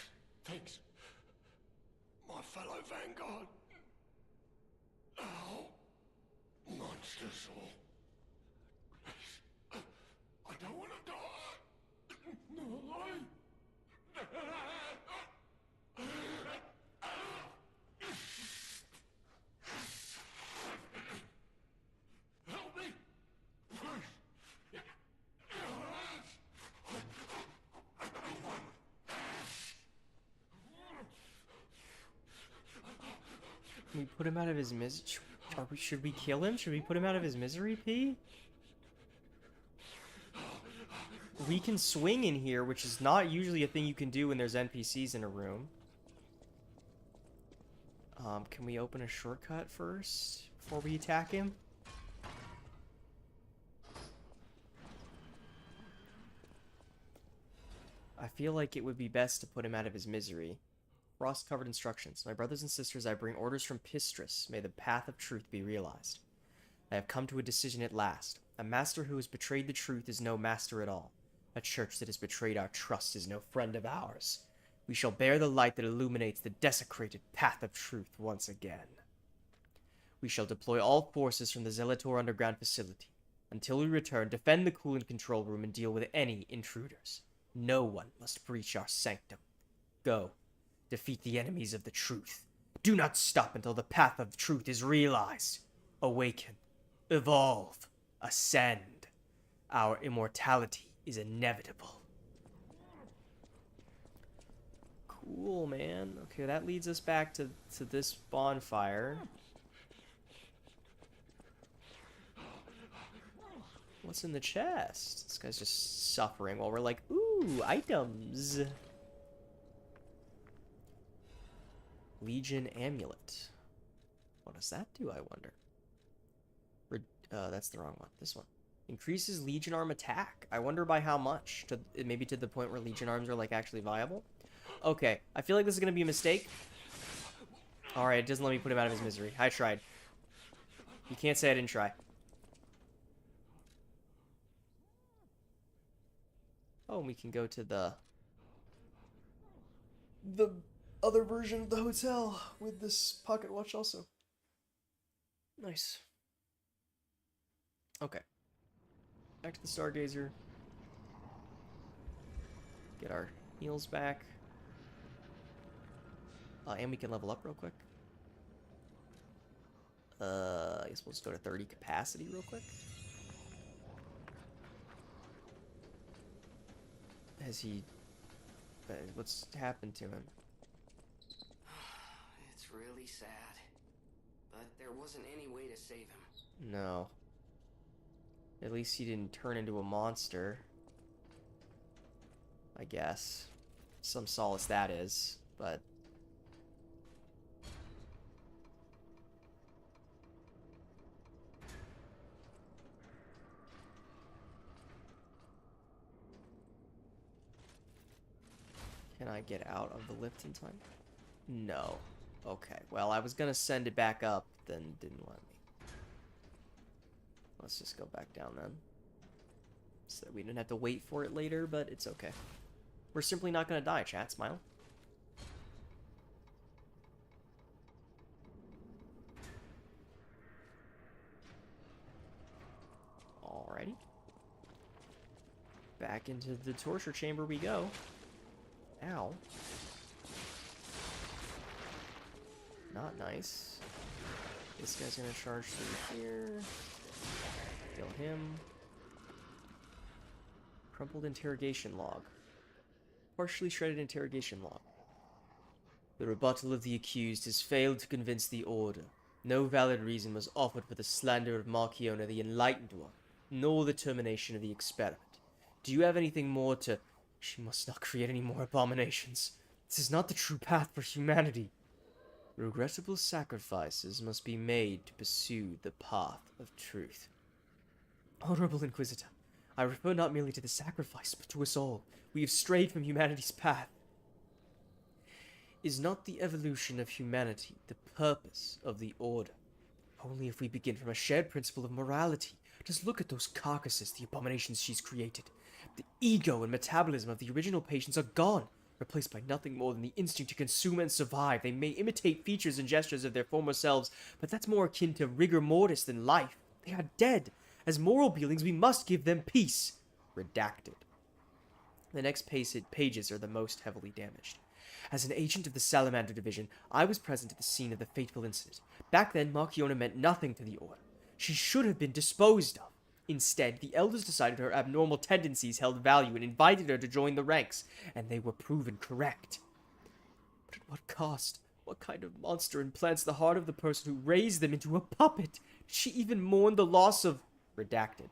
things. My fellow vanguard. Now, monsters all. Please, I don't want to die. No, help me, please. Can we put him out of his misery? Should we kill him? Should we put him out of his misery, P? We can swing in here, which is not usually a thing you can do when there's NPCs in a room. Can we open a shortcut first before we attack him? I feel like it would be best to put him out of his misery. Frost-covered instructions. My brothers and sisters, I bring orders from Pistris. May the path of truth be realized. I have come to a decision at last. A master who has betrayed the truth is no master at all. A church that has betrayed our trust is no friend of ours. We shall bear the light that illuminates the desecrated path of truth once again. We shall deploy all forces from the Zelator underground facility. Until we return, defend the coolant control room and deal with any intruders. No one must breach our sanctum. Go. Defeat the enemies of the truth. Do not stop until the path of truth is realized. Awaken. Evolve. Ascend. Our immortality is inevitable. Cool, man. Okay, that leads us back to this bonfire. What's in the chest? This guy's just suffering while we're like, ooh, items. Legion Amulet. What does that do, I wonder? That's the wrong one. This one. Increases Legion Arm attack. I wonder by how much. Maybe to the point where Legion Arms are, like, actually viable? Okay, I feel like this is going to be a mistake. Alright, it doesn't let me put him out of his misery. I tried. You can't say I didn't try. Oh, and we can go to the other version of the hotel with this pocket watch also. Nice. Okay. Back to the Stargazer. Get our heals back. And we can level up real quick. I guess we'll just go to 30 capacity real quick. Has he... what's happened to him? It's really sad. But there wasn't any way to save him. No. At least he didn't turn into a monster. I guess. Some solace that is, but... Can I get out of the lift in time? No. Okay, well, I was gonna send it back up, then didn't let me. Let's just go back down then. So that we didn't have to wait for it later, but it's okay. We're simply not gonna die, chat. Smile. Alrighty. Back into the torture chamber we go. Ow. Not nice. This guy's gonna charge through here. Kill him. Crumpled interrogation log. Partially shredded interrogation log. The rebuttal of the accused has failed to convince the Order. No valid reason was offered for the slander of Marchiona the Enlightened One, nor the termination of the experiment. Do you have anything more to... She must not create any more abominations. This is not the true path for humanity. Regrettable sacrifices must be made to pursue the path of truth. Honorable Inquisitor, I refer not merely to the sacrifice, but to us all. We have strayed from humanity's path. Is not the evolution of humanity the purpose of the Order? Only if we begin from a shared principle of morality. Just look at those carcasses, the abominations she's created. The ego and metabolism of the original patients are gone, replaced by nothing more than the instinct to consume and survive. They may imitate features and gestures of their former selves, but that's more akin to rigor mortis than life. They are dead. As moral beings, we must give them peace. Redacted. The next pages are the most heavily damaged. As an agent of the Salamander Division, I was present at the scene of the fateful incident. Back then, Marchiona meant nothing to the Order. She should have been disposed of. Instead, the Elders decided her abnormal tendencies held value and invited her to join the ranks, and they were proven correct. But at what cost? What kind of monster implants the heart of the person who raised them into a puppet? Did she even mourn the loss of... Redacted.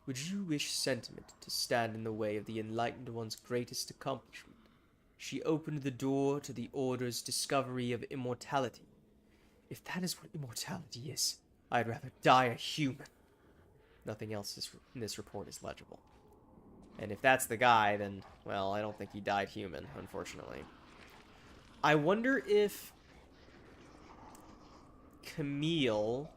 Would you wish sentiment to stand in the way of the Enlightened One's greatest accomplishment? She opened the door to the Order's discovery of immortality. If that is what immortality is, I'd rather die a human. Nothing else in this report is legible. And if that's the guy, then, well, I don't think he died human, unfortunately. I wonder if Camille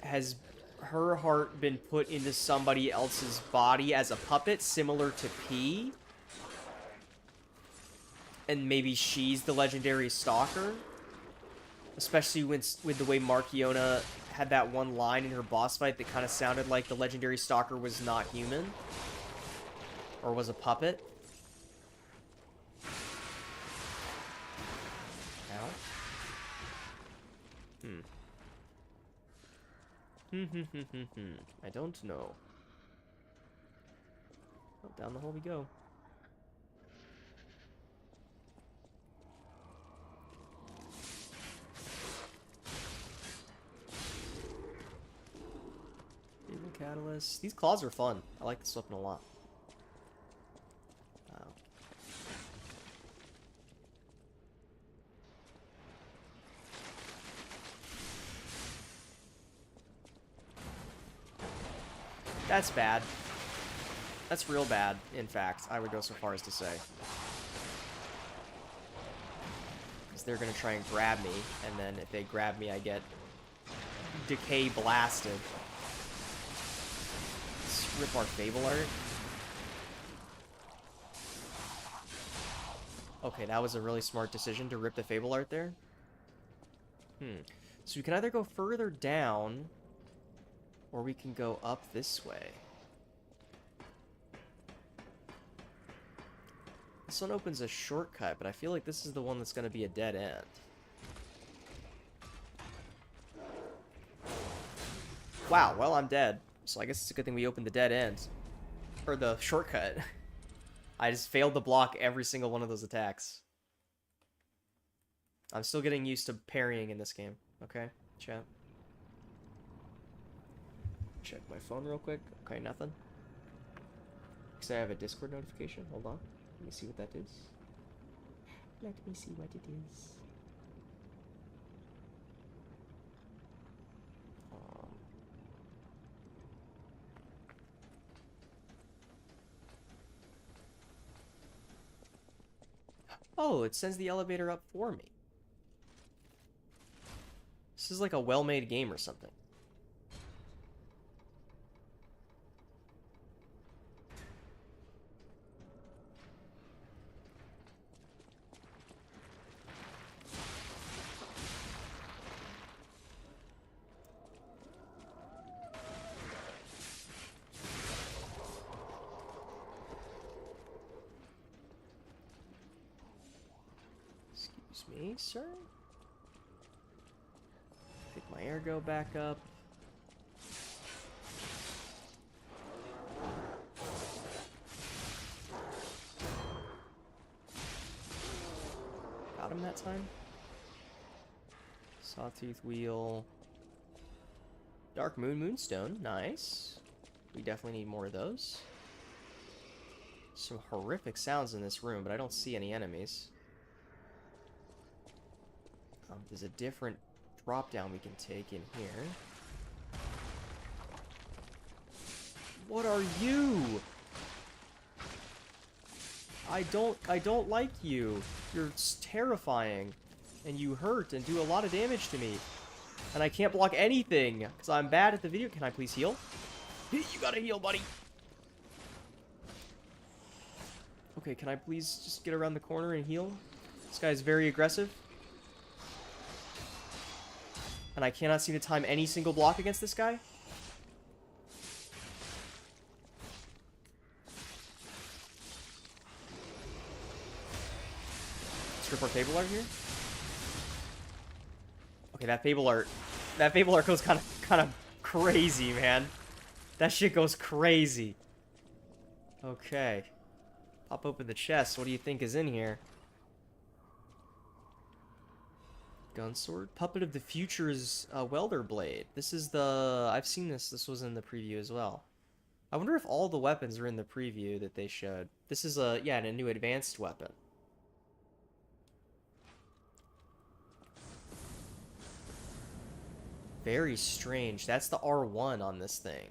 has her heart been put into somebody else's body as a puppet, similar to P? And maybe she's the legendary stalker? Especially with the way Markiona had that one line in her boss fight that kind of sounded like the legendary stalker was not human. Or was a puppet. Ow. I don't know. Oh, down the hole we go. Naval Catalyst. These claws are fun. I like this weapon a lot. Wow. That's bad. That's real bad, in fact, I would go so far as to say. Because they're going to try and grab me, and then if they grab me, I get decay blasted. Let's rip our Fable Art. Okay, that was a really smart decision to rip the Fable Art there. So we can either go further down, or we can go up this way. This one opens a shortcut, but I feel like this is the one that's going to be a dead end. Wow, well, I'm dead. So I guess it's a good thing we opened the dead end. Or the shortcut. I just failed to block every single one of those attacks. I'm still getting used to parrying in this game. Okay, chat. Check my phone real quick. Okay, nothing. Because I have a Discord notification. Hold on. Let me see what that is. Let me see what it is. Oh, it sends the elevator up for me. This is like a well-made game or something. Excuse me, sir? Pick my ergo back up. Got him that time? Sawtooth wheel. Dark Moon Moonstone, nice. We definitely need more of those. Some horrific sounds in this room, but I don't see any enemies. There's a different drop down we can take in here. What are you? I don't like you. You're terrifying. And you hurt and do a lot of damage to me. And I can't block anything, because I'm bad at the video. Can I please heal? You gotta heal, buddy. Okay, can I please just get around the corner and heal? This guy is very aggressive. And I cannot seem to time any single block against this guy. Strip our Fable Art here. Okay, that Fable Art goes kind of crazy, man. That shit goes crazy. Okay. Pop open the chest. What do you think is in here? Gunsword? Puppet of the Future's welder blade. This is the... I've seen this. This was in the preview as well. I wonder if all the weapons are in the preview that they showed. This is a... yeah, a new advanced weapon. Very strange. That's the R1 on this thing.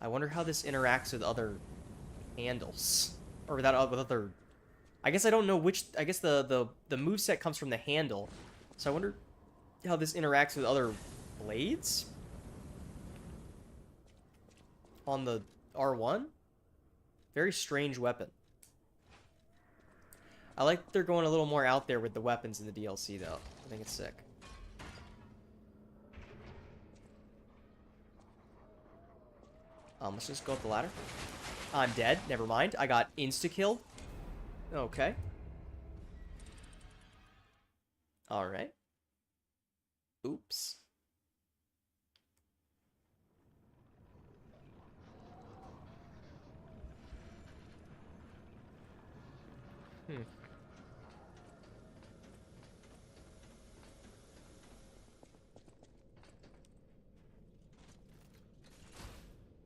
I wonder how this interacts with other handles. Or with other... I guess I don't know which... I guess the moveset comes from the handle. So I wonder how this interacts with other blades? On the R1? Very strange weapon. I like that they're going a little more out there with the weapons in the DLC, though. I think it's sick. Let's just go up the ladder. I'm dead. Never mind. I got insta-killed. Okay. Alright. Oops.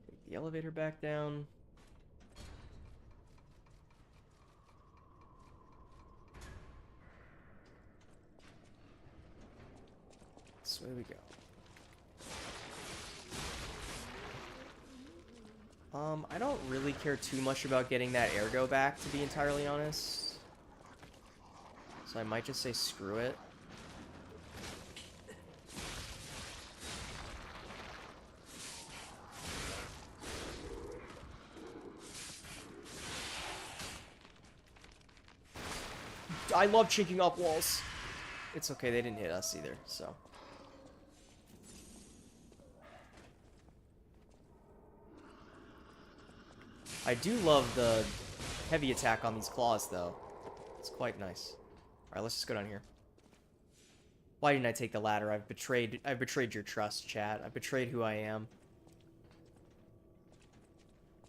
Take the elevator back down. This way we go. I don't really care too much about getting that ergo back, to be entirely honest. So I might just say screw it. I love chinking off walls. It's okay, they didn't hit us either, so. I do love the heavy attack on these claws, though. It's quite nice. Alright, let's just go down here. Why didn't I take the ladder? I've betrayed your trust, chat. I've betrayed who I am.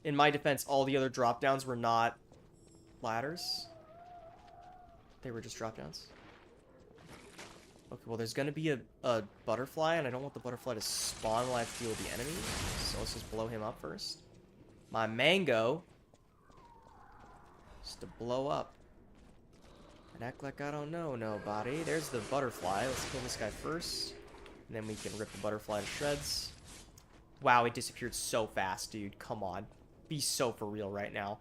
In my defense, all the other drop-downs were not ladders. They were just drop-downs. Okay, well, there's gonna be a butterfly, and I don't want the butterfly to spawn while I have to deal with the enemy. So let's just blow him up first. My mango. Just to blow up. And act like I don't know nobody. There's the butterfly. Let's kill this guy first. And then we can rip the butterfly to shreds. Wow, it disappeared so fast, dude. Come on. Be so for real right now.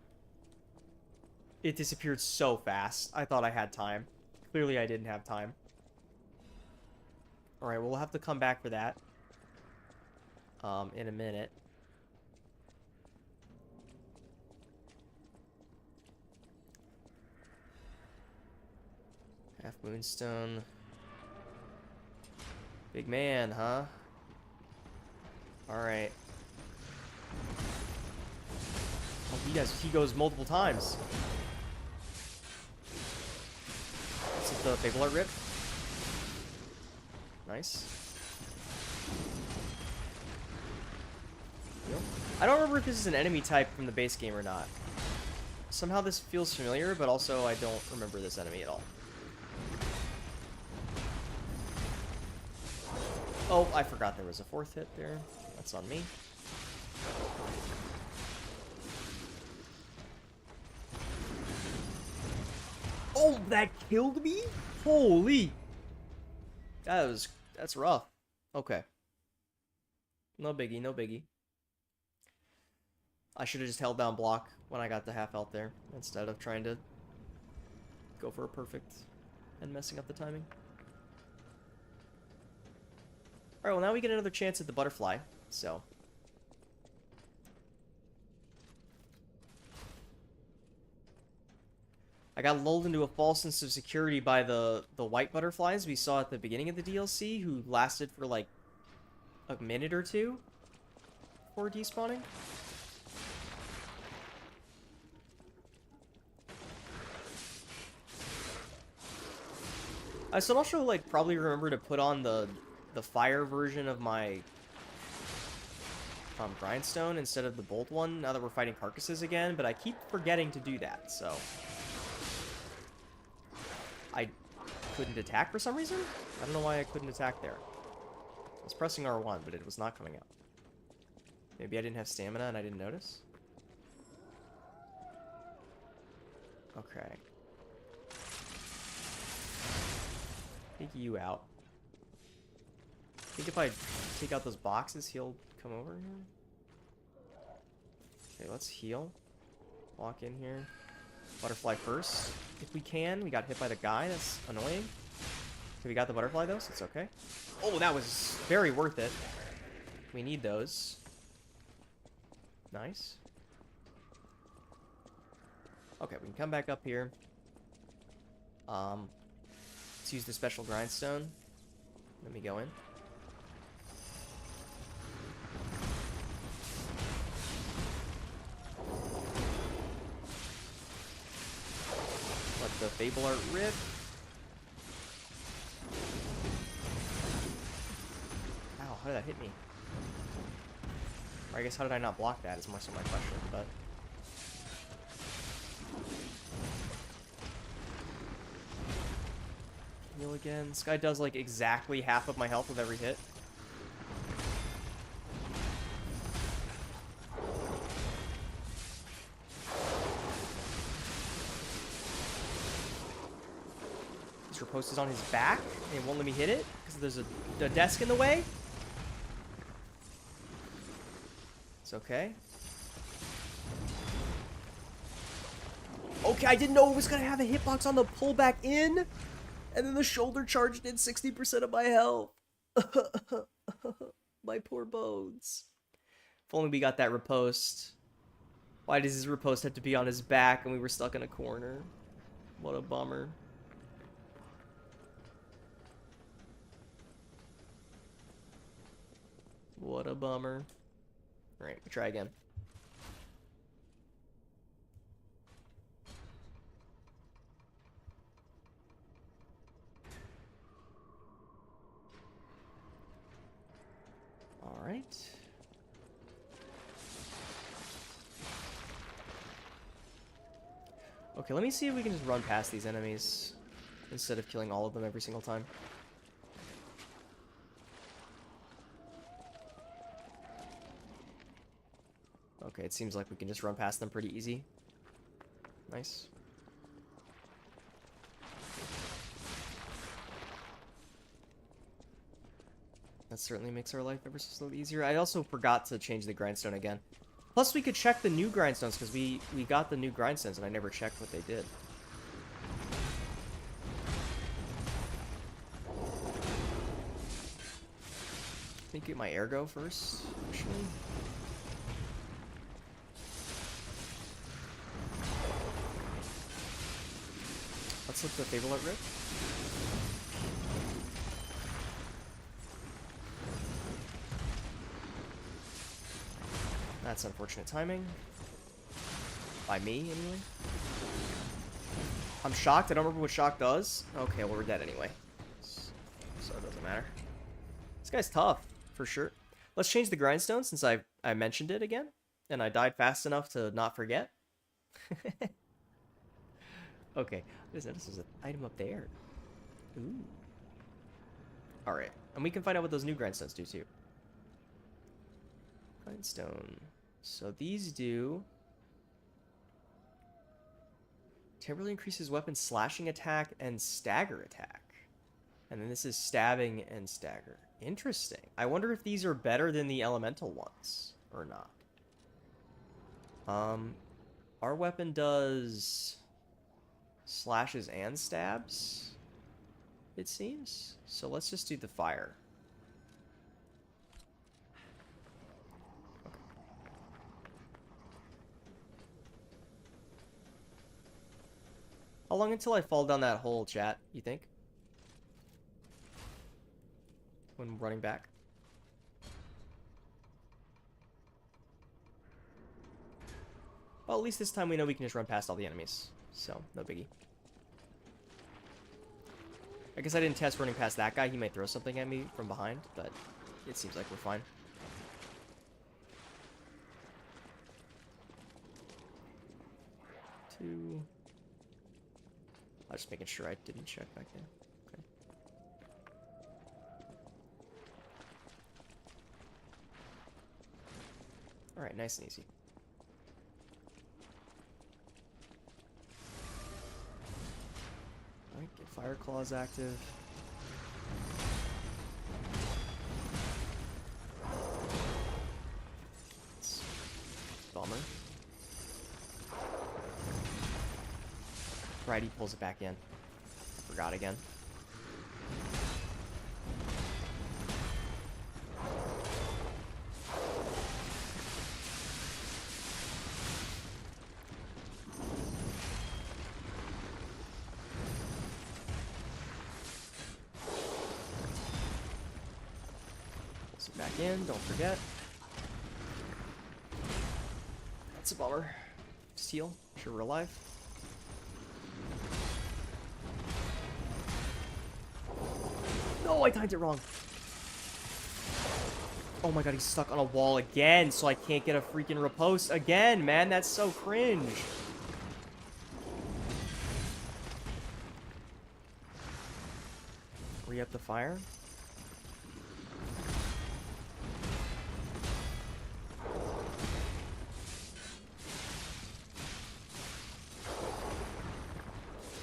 It disappeared so fast. I thought I had time. Clearly I didn't have time. Alright, well, we'll have to come back for that. In a minute. Half moonstone. Big man, huh? Alright. Oh, he goes multiple times. Let's hit the big alert rip. Nice. I don't remember if this is an enemy type from the base game or not. Somehow this feels familiar, but also I don't remember this enemy at all. Oh, I forgot there was a fourth hit there. That's on me. Oh, that killed me? Holy! That's rough. Okay. No biggie, no biggie. I should have just held down block when I got the half health there, instead of trying to go for a perfect and messing up the timing. Alright, well now we get another chance at the butterfly, so. I got lulled into a false sense of security by the white butterflies we saw at the beginning of the DLC, who lasted for like a minute or two before despawning. I should also like probably remember to put on the fire version of my grindstone instead of the bolt one now that we're fighting carcasses again, but I keep forgetting to do that, so I couldn't attack for some reason? I don't know why I couldn't attack there. I was pressing R1, but it was not coming out. Maybe I didn't have stamina and I didn't notice? Okay. Take you out. I think if I take out those boxes, he'll come over here. Okay, let's heal. Walk in here. Butterfly first, if we can. We got hit by the guy. That's annoying. Okay, we got the butterfly, though, so it's okay. Oh, that was very worth it. We need those. Nice. Okay, we can come back up here. Let's use the special grindstone. Let me go in. Let the Fable Art rip. Ow, how did that hit me? Or I guess how did I not block that is more so my question, but... Heal again. This guy does like exactly half of my health with every hit. This riposte is on his back and it won't let me hit it because there's a desk in the way. It's okay. Okay, I didn't know it was gonna have a hitbox on the pullback in. And then the shoulder charge did 60% of my health. My poor bones. If only we got that riposte. Why does his riposte have to be on his back and we were stuck in a corner? What a bummer. What a bummer. Alright, we try again. Alright. Okay, let me see if we can just run past these enemies instead of killing all of them every single time. Okay, it seems like we can just run past them pretty easy. Nice. That certainly makes our life ever so slightly easier. I also forgot to change the grindstone again. Plus, we could check the new grindstones, because we got the new grindstones, and I never checked what they did. I think get my ergo first, actually. Let's let the Fable Art rip. That's unfortunate timing. By me, anyway. I'm shocked. I don't remember what shock does. Okay, well, we're dead anyway. So it doesn't matter. This guy's tough, for sure. Let's change the grindstone since I mentioned it again. And I died fast enough to not forget. Okay. I just noticed there's an item up there. Ooh. Alright. And we can find out what those new grindstones do, too. Grindstone. So these do... temporarily increases weapon slashing attack and stagger attack. And then this is stabbing and stagger. Interesting. I wonder if these are better than the elemental ones or not. Our weapon does slashes and stabs, it seems. So let's just do the fire. Okay. How long until I fall down that hole, chat, you think? When running back? Well, at least this time we know we can just run past all the enemies. So, no biggie. I guess I didn't test running past that guy. He might throw something at me from behind, but it seems like we're fine. Two. I was just making sure I didn't check back there. Okay. Alright, nice and easy. Alright, get Fire Claws active. It's bummer. Right, he pulls it back in. Forgot again. Sit back in, don't forget. That's a bummer. Just heal. Sure we're alive. No, I timed it wrong. Oh my god, he's stuck on a wall again, so I can't get a freaking riposte again, man. That's so cringe. Re-up the fire.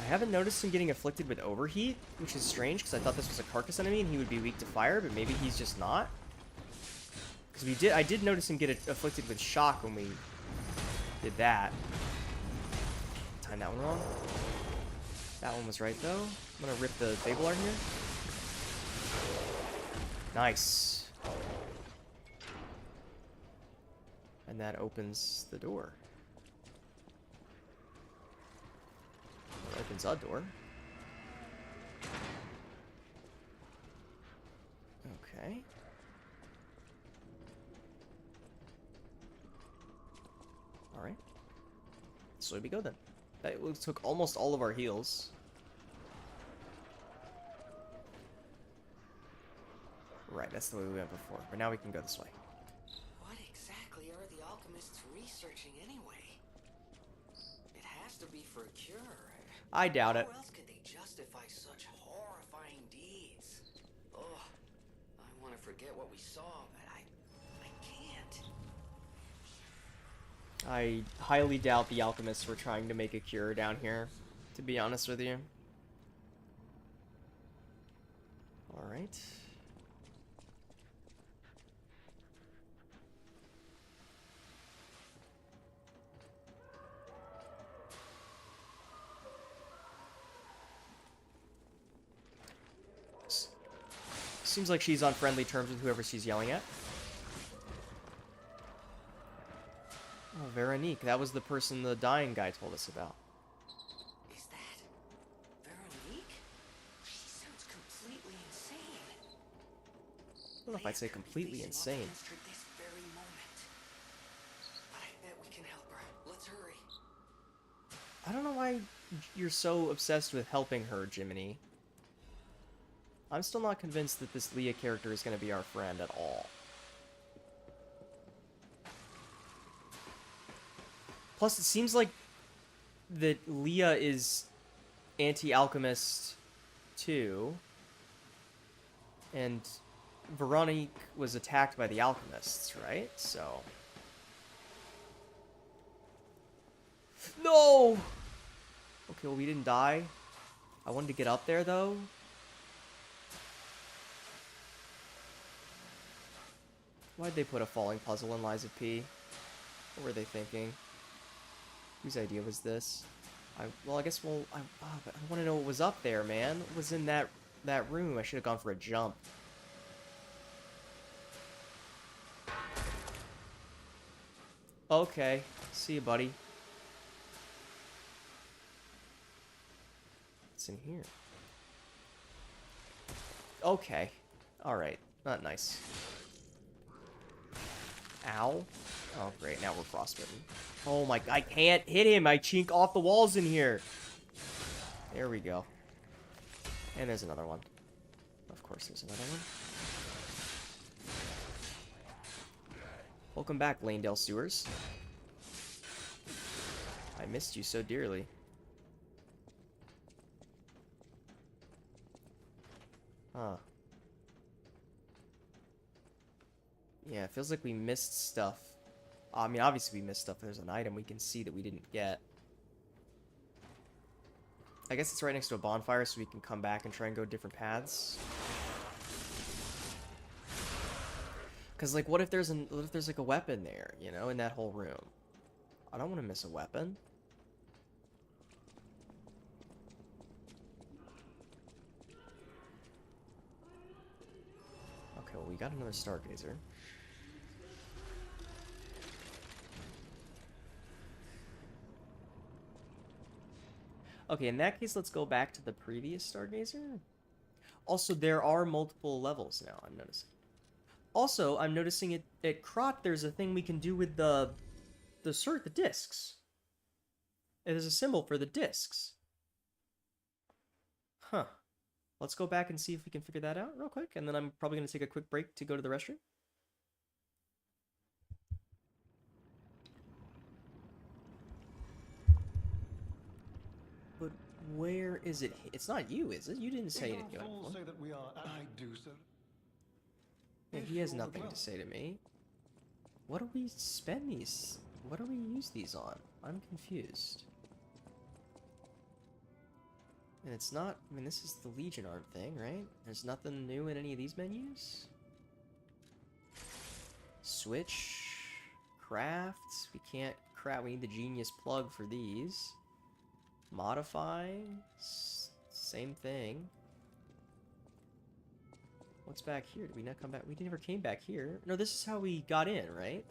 I haven't noticed him getting afflicted with overheat, which is strange because I thought this was a carcass enemy and he would be weak to fire, but maybe he's just not. Because I did notice him get afflicted with shock when we did that. Timed that one wrong. That one was right though. I'm gonna rip the Fable Art here. Nice. And that opens the door. It opens a door. Okay. Alright. So we go then. That took almost all of our heals. Right, that's the way we went before. But now we can go this way. What exactly are the alchemists researching anyway? It has to be for a cure. I doubt it. How else could they justify such horrifying deeds? Oh, I want to forget what we saw, but I can't. I highly doubt the alchemists were trying to make a cure down here, to be honest with you. Alright. Seems like she's on friendly terms with whoever she's yelling at. Oh, Veronique. That was the person the dying guy told us about. Is that Veronique? She sounds completely insane. I don't know if I'd say completely insane. This very moment. But I bet we can help her. Let's hurry. I don't know why you're so obsessed with helping her, Jiminy. I'm still not convinced that this Leah character is going to be our friend at all. Plus, it seems like that Leah is anti-alchemist too. And Veronique was attacked by the alchemists, right? So... No! Okay, well, we didn't die. I wanted to get up there, though. Why'd they put a falling puzzle in Lies of P? What were they thinking? Whose idea was this? Well, I guess I want to know what was up there, man. What was in that room? I should have gone for a jump. Okay. See you, buddy. What's in here? Okay. Alright. Not nice. Ow. Oh, great. Now we're frostbitten. Oh my... I can't hit him! I chink off the walls in here! There we go. And there's another one. Of course there's another one. Welcome back, Lanedale Sewers. I missed you so dearly. Huh. Yeah, it feels like we missed stuff. I mean, obviously we missed stuff. There's an item we can see that we didn't get. I guess it's right next to a bonfire, so we can come back and try and go different paths. Because, like, what if there's like a weapon there, you know, in that whole room? I don't want to miss a weapon. Okay, well, we got another Stargazer. Okay, in that case, let's go back to the previous Stargazer. Also, there are multiple levels now, I'm noticing. Also, I'm noticing it at Krot, there's a thing we can do with the discs. There's a symbol for the discs. Huh. Let's go back and see if we can figure that out real quick, and then I'm probably going to take a quick break to go to the restroom. But where is it? It's not you, is it? You didn't say anything about it. Say that we are. I do, sir. Yeah, he has nothing to say to me. What do we spend these? What do we use these on? I'm confused. And it's not, I mean, this is the Legion art thing, right? There's nothing new in any of these menus? Switch, crafts, we can't craft, we need the genius plug for these. Modify, same thing. What's back here? Did we not come back? We never came back here. No, this is how we got in, right?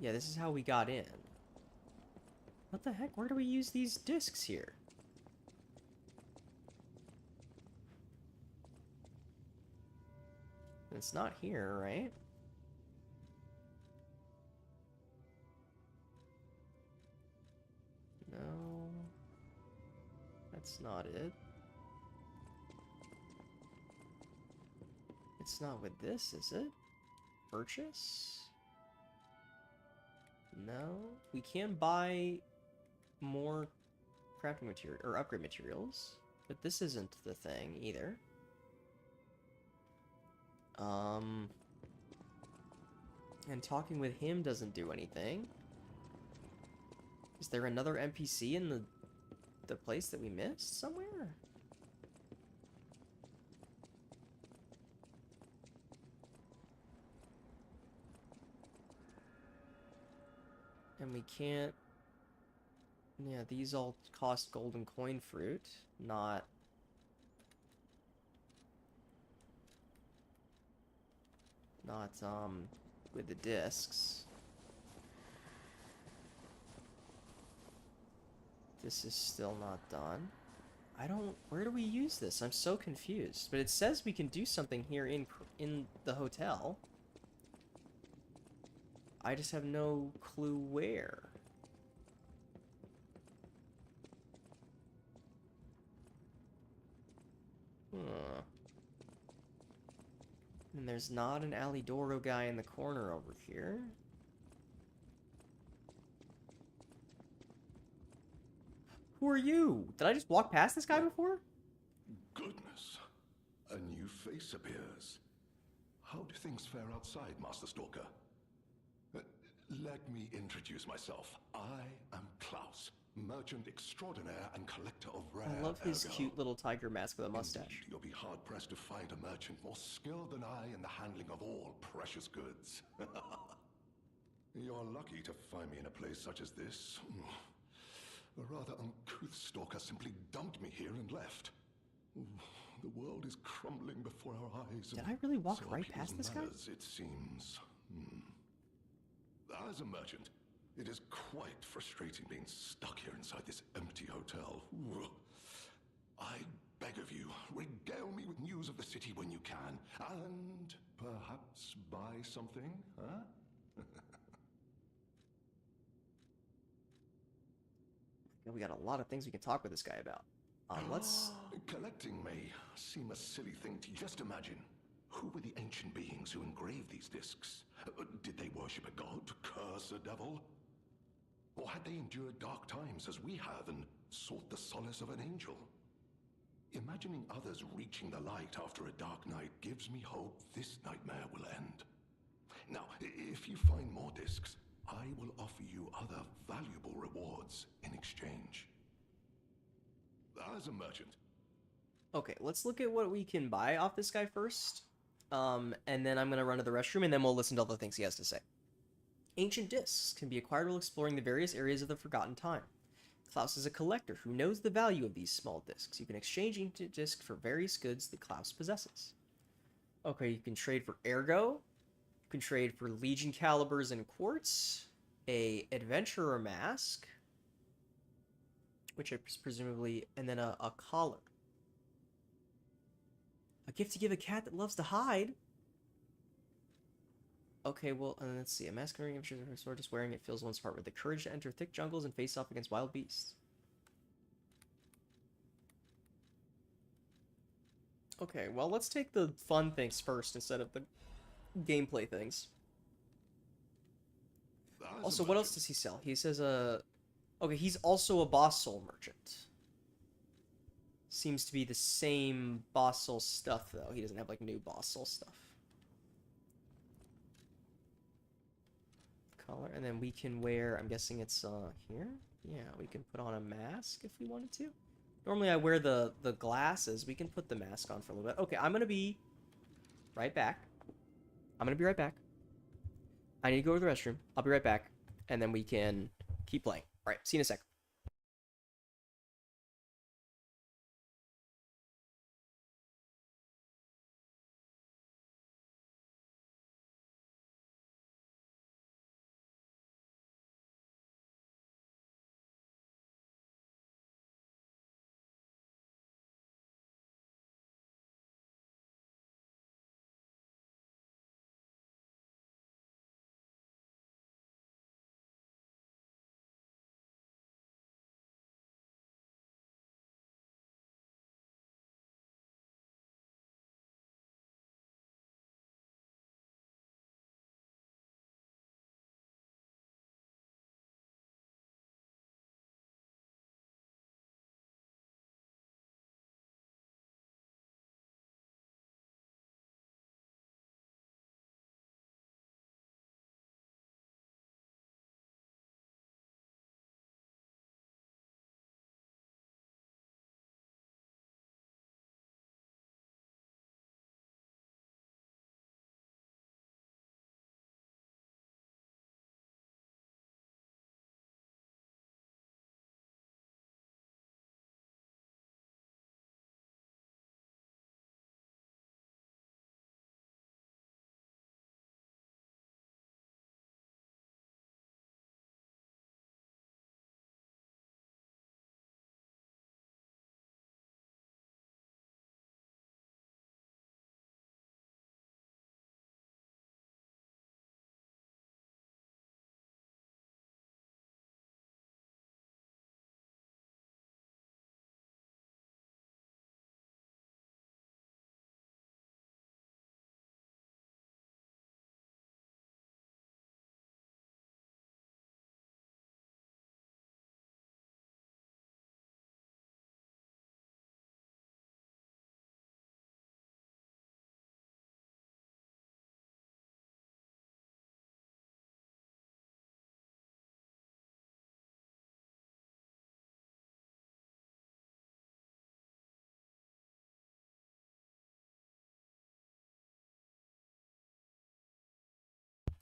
Yeah, this is how we got in. What the heck? Where do we use these discs here? It's not here, right? No. That's not it. It's not with this, is it? Purchase? No. We can buy more crafting material or upgrade materials, but this isn't the thing either. And talking with him doesn't do anything. Is there another NPC in the place that we missed somewhere? And we can't... Yeah, these all cost golden coin fruit, not... with the discs. This is still not done. I don't... Where do we use this? I'm so confused. But it says we can do something here in the hotel. I just have no clue where. Huh. And there's not an Alidoro guy in the corner over here. Who are you? Did I just walk past this guy before? Goodness. A new face appears. How do things fare outside, Master Stalker? Let me introduce myself. I am Klaus, merchant extraordinaire and collector of rare I love his ergo. cute little tiger mask with a mustache. Indeed, you'll be hard-pressed to find a merchant more skilled than I in the handling of all precious goods. You're lucky to find me in a place such as this. A rather uncouth stalker simply dumped me here and left. The world is crumbling before our eyes. Did I really walk so are right past people's this guy? manners, it seems. As a merchant, it is quite frustrating being stuck here inside this empty hotel. I beg of you, regale me with news of the city when you can, and perhaps buy something, huh? Yeah, we got a lot of things we can talk with this guy about. Let's... Collecting may seem a silly thing to just imagine. Who were the ancient beings who engraved these discs? Did they worship a god to curse a devil? Or had they endured dark times as we have and sought the solace of an angel? Imagining others reaching the light after a dark night gives me hope this nightmare will end. Now, if you find more discs, I will offer you other valuable rewards in exchange. As a merchant. Okay, let's look at what we can buy off this guy first. And then I'm going to run to the restroom, and then we'll listen to all the things he has to say. Ancient discs can be acquired while exploring the various areas of the Forgotten Time. Klaus is a collector who knows the value of these small discs. You can exchange ancient discs for various goods that Klaus possesses. Okay, you can trade for ergo. You can trade for Legion calibers and quartz. A adventurer mask. Which is presumably... And then a collar. A gift to give a cat that loves to hide? Okay, well, let's see. A mask wearing of her sword, just wearing it fills one's heart with the courage to enter thick jungles and face off against wild beasts. Okay, well, let's take the fun things first instead of the gameplay things. Also, what else does he sell? He says, okay, he's also a boss soul merchant. Seems to be the same boss soul stuff, though. He doesn't have, like, new boss soul stuff. Color, and then we can wear, I'm guessing it's, here? Yeah, we can put on a mask if we wanted to. Normally I wear the glasses. We can put the mask on for a little bit. Okay, I'm gonna be right back. I'm gonna be right back. I need to go to the restroom. I'll be right back. And then we can keep playing. Alright, see you in a sec.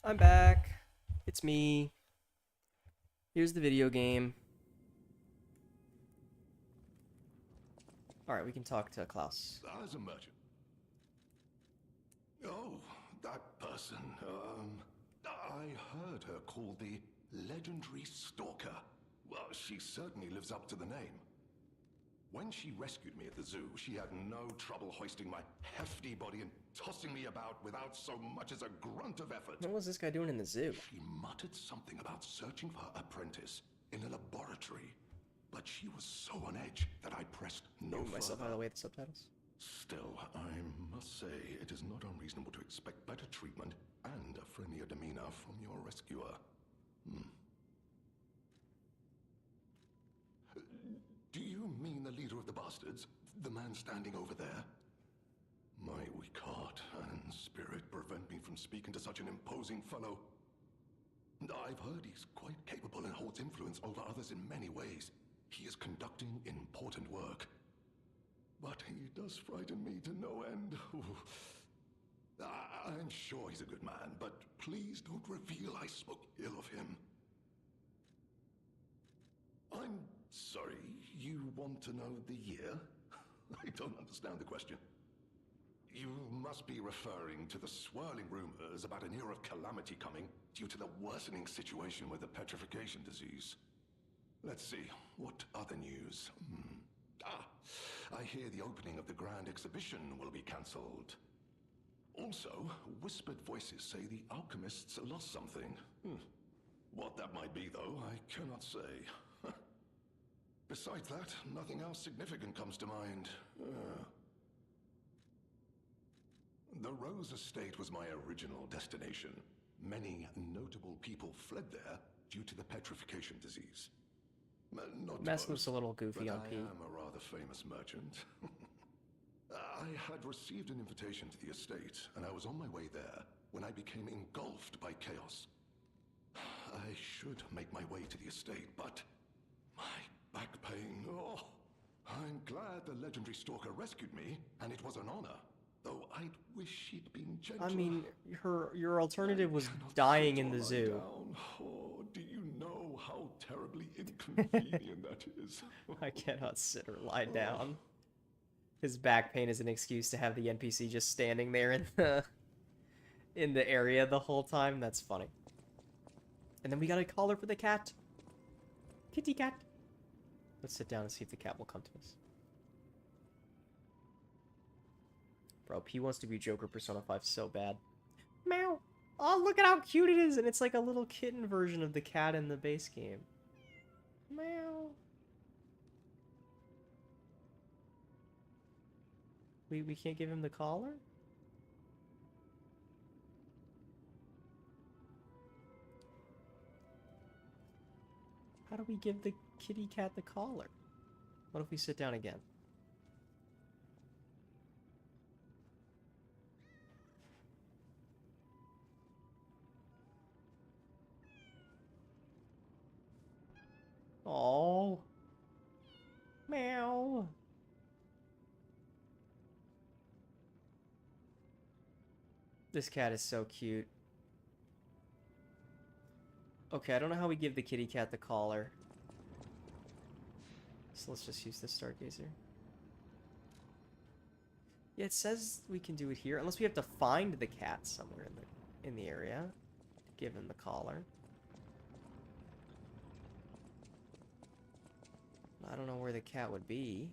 I'm back. It's me. Here's the video game. Alright, we can talk to Klaus. As a merchant. Oh, that person. I heard her called the legendary Stalker. Well, she certainly lives up to the name. When she rescued me at the zoo, she had no trouble hoisting my hefty body and tossing me about without so much as a grunt of effort. What was this guy doing in the zoo? She muttered something about searching for her apprentice in a laboratory, but she was so on edge that I pressed no further. Myself out of the way of the subtitles. Still, I must say it is not unreasonable to expect better treatment and a friendlier demeanor from your rescuer. Do you mean the leader of the bastards? The man standing over there? My weak heart and spirit prevent me from speaking to such an imposing fellow. I've heard he's quite capable and holds influence over others in many ways. He is conducting important work. But he does frighten me to no end. I'm sure he's a good man, but please don't reveal I spoke ill of him. I'm sorry, you want to know the year? I don't understand the question. You must be referring to the swirling rumors about an era of calamity coming due to the worsening situation with the petrification disease. Let's see, what other news? I hear the opening of the Grand Exhibition will be cancelled. Also, whispered voices say the alchemists lost something. What that might be, though, I cannot say. Besides that, nothing else significant comes to mind. The Rose Estate was my original destination. Many notable people fled there due to the petrification disease. Not Mess most, looks a little goofy but on I P. am a rather famous merchant. I had received an invitation to the estate, and I was on my way there when I became engulfed by chaos. I should make my way to the estate, but my back pain, oh. I'm glad the legendary stalker rescued me, and it was an honor. Though I'd wish she'd been gentler. I mean, your alternative was Cannot dying sit in or the lie zoo. down. Oh, do you know how terribly inconvenient that is? I cannot sit or lie down. His back pain is an excuse to have the NPC just standing there in the area the whole time. That's funny. And then we got a collar for the cat. Kitty cat. Let's sit down and see if the cat will come to us. Bro, P wants to be Joker Persona 5 so bad. Meow. Oh, look at how cute it is. And it's like a little kitten version of the cat in the base game. Meow. We can't give him the collar? How do we give the kitty cat the collar? What if we sit down again? Oh. Meow. This cat is so cute. Okay, I don't know how we give the kitty cat the collar. So let's just use this Stargazer. Yeah, it says we can do it here, unless we have to find the cat somewhere in the area to give him the collar. I don't know where the cat would be.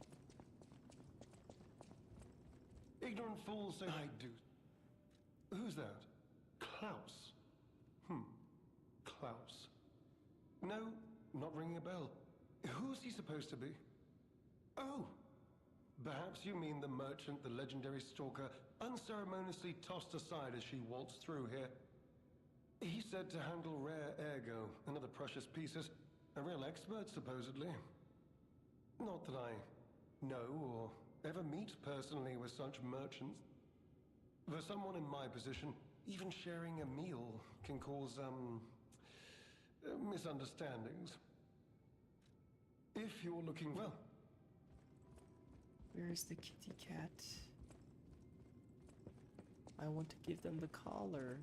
Ignorant fools say I do. Who's that? Klaus. Klaus. No, not ringing a bell. Who's he supposed to be? Oh, perhaps you mean the merchant the legendary stalker unceremoniously tossed aside as she waltzed through here. He's said to handle rare ergo and other precious pieces. A real expert, supposedly. Not that I know or ever meet personally with such merchants. For someone in my position, even sharing a meal can cause, misunderstandings. If you're looking well. Where is the kitty cat? I want to give them the collar.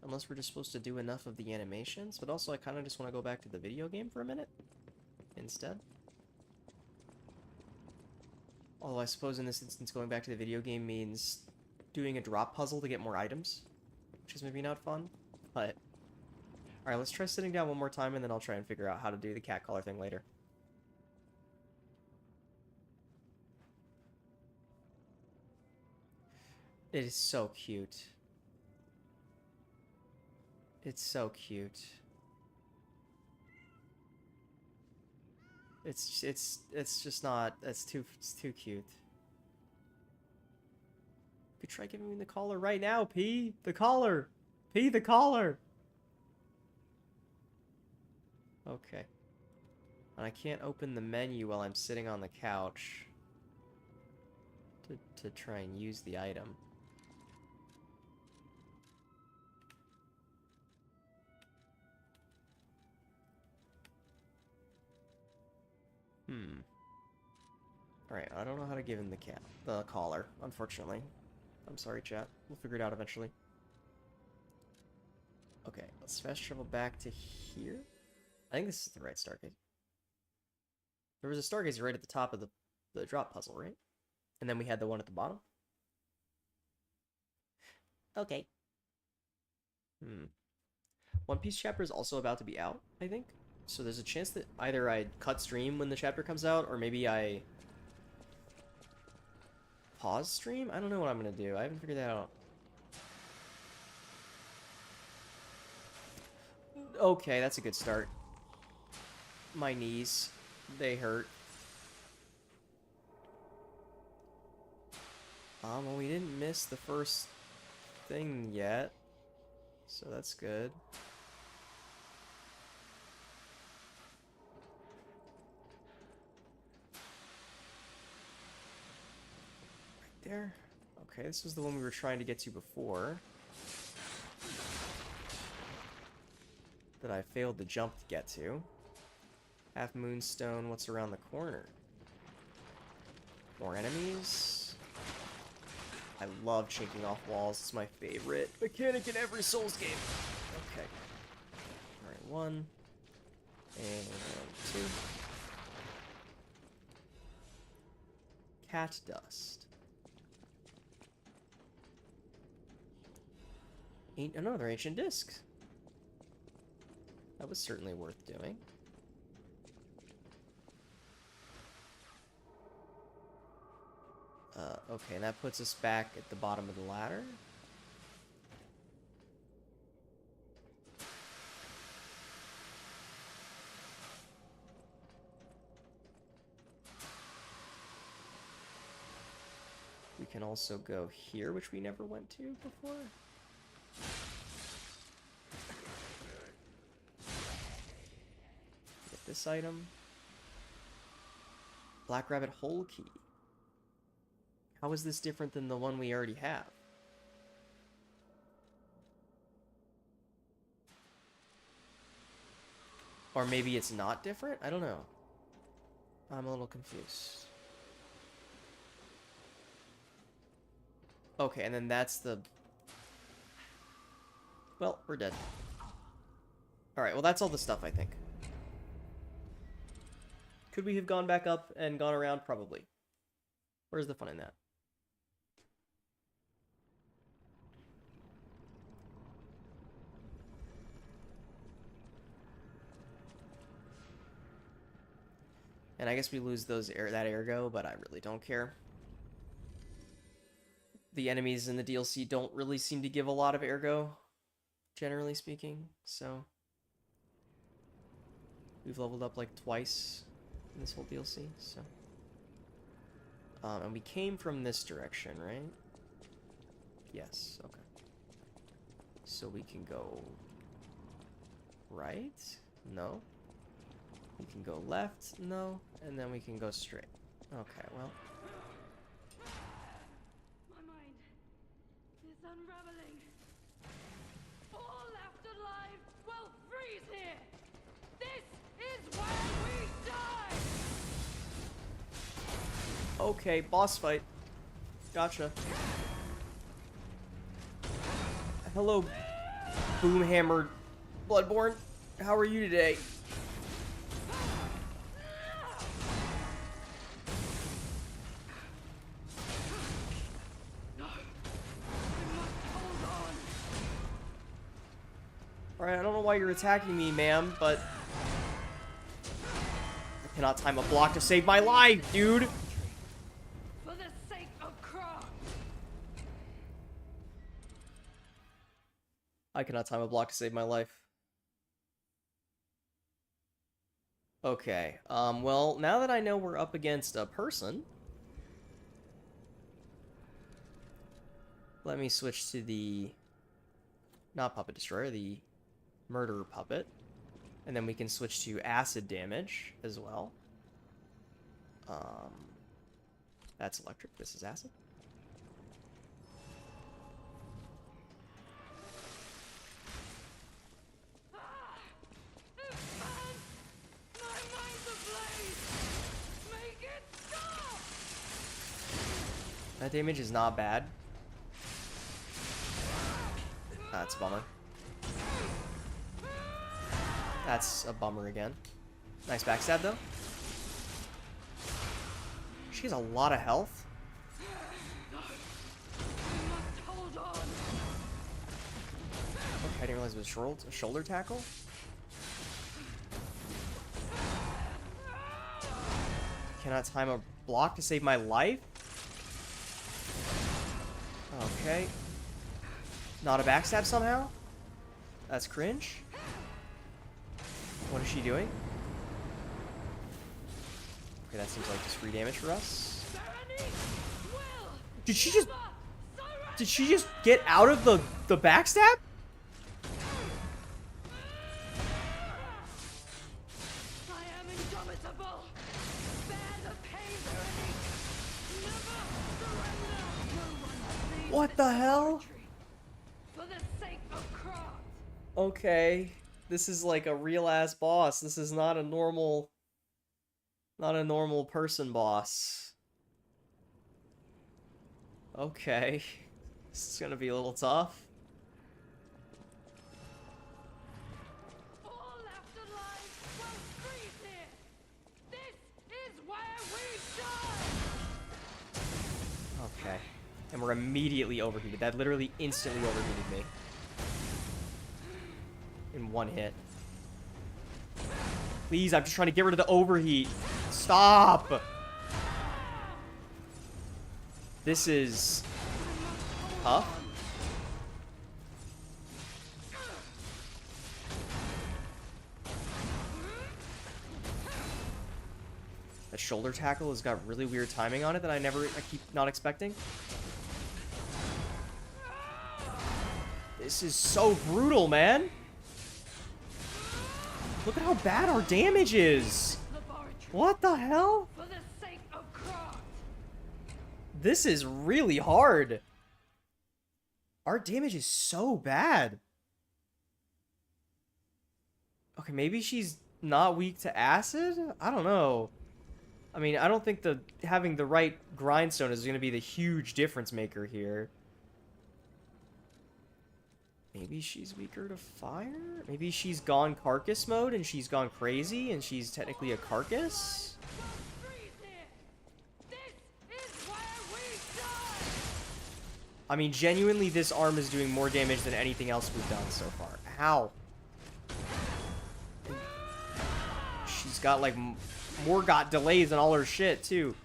Unless we're just supposed to do enough of the animations, but also I kind of just want to go back to the video game for a minute instead. Although I suppose in this instance going back to the video game means doing a drop puzzle to get more items, which is maybe not fun, but... Alright, let's try sitting down one more time and then I'll try and figure out how to do the cat collar thing later. It is so cute. It's so cute. It's just not, it's too cute. You could try giving me the collar right now, P! The collar! P, the collar! Okay. And I can't open the menu while I'm sitting on the couch to try and use the item. Alright, I don't know how to give him the collar, unfortunately. I'm sorry, chat. We'll figure it out eventually. Okay, let's fast travel back to here. I think this is the right Stargazer. There was a Stargazer right at the top of the drop puzzle, right? And then we had the one at the bottom? Okay. One Piece chapter is also about to be out, I think. So there's a chance that either I cut stream when the chapter comes out, or maybe I pause stream? I don't know what I'm gonna do. I haven't figured that out. Okay, that's a good start. My knees, they hurt. Well, we didn't miss the first thing yet, so that's good. Right there. Okay, this was the one we were trying to get to before. That I failed to jump to get to. Half Moonstone, what's around the corner? More enemies. I love chinking off walls, it's my favorite mechanic in every Souls game. Okay. Alright, 1. And 2. Cat dust. Another ancient disc. That was certainly worth doing. Okay, and that puts us back at the bottom of the ladder. We can also go here, which we never went to before. Get this item. Black Rabbit Hole Key. How is this different than the one we already have? Or maybe it's not different? I don't know. I'm a little confused. Okay, and then that's the... Well, we're dead. Alright, well that's all the stuff, I think. Could we have gone back up and gone around? Probably. Where's the fun in that? And I guess we lose that ergo, but I really don't care. The enemies in the DLC don't really seem to give a lot of ergo, generally speaking, so... We've leveled up like twice in this whole DLC, so... and we came from this direction, right? Yes, okay. So we can go... right? No. We can go left, no, and then we can go straight. Okay, well. My mind is unraveling. All left alive will freeze here. This is where we die. Okay, boss fight. Gotcha. Hello, Boomhammer Bloodborne. How are you today? Alright, I don't know why you're attacking me, ma'am, but... I cannot time a block to save my life, dude! For the sake of Kra. I cannot time a block to save my life. Okay, well, now that I know we're up against a person... Let me switch to the... Not Puppet Destroyer, the... Murder Puppet. And then we can switch to acid damage as well. That's electric. This is acid. My mind's ablaze. Make it stop. That damage is not bad. That's a bummer. That's a bummer again. Nice backstab, though. She has a lot of health. We must hold on. I didn't realize it was a shoulder tackle. Cannot time a block to save my life. Okay. Not a backstab somehow? That's cringe. What is she doing? Okay, that seems like just free damage for us. Did she just... Did she just get out of the backstab? I am indomitable. Bear the pain, Serenity. Never surrender. No one leaves What the hell? for the sake of craft. Okay. This is like a real ass boss. This is not a normal person boss. Okay. This is gonna be a little tough. All left alive will freeze here. This is where we die. Okay. And we're immediately overheated. That literally instantly overheated me. In one hit. Please, I'm just trying to get rid of the overheat. Stop! This is tough. That shoulder tackle has got really weird timing on it that I keep not expecting. This is so brutal, man. Look at how bad our damage is. What the hell? For the sake of craft. This is really hard. Our damage is so bad. Okay, maybe she's not weak to acid? I don't know. I mean, I don't think having the right grindstone is going to be the huge difference maker here. Maybe she's weaker to fire? Maybe she's gone carcass mode and she's gone crazy and she's technically a carcass? I mean, genuinely, this arm is doing more damage than anything else we've done so far. Ow. She's got, like, more got delays on all her shit, too.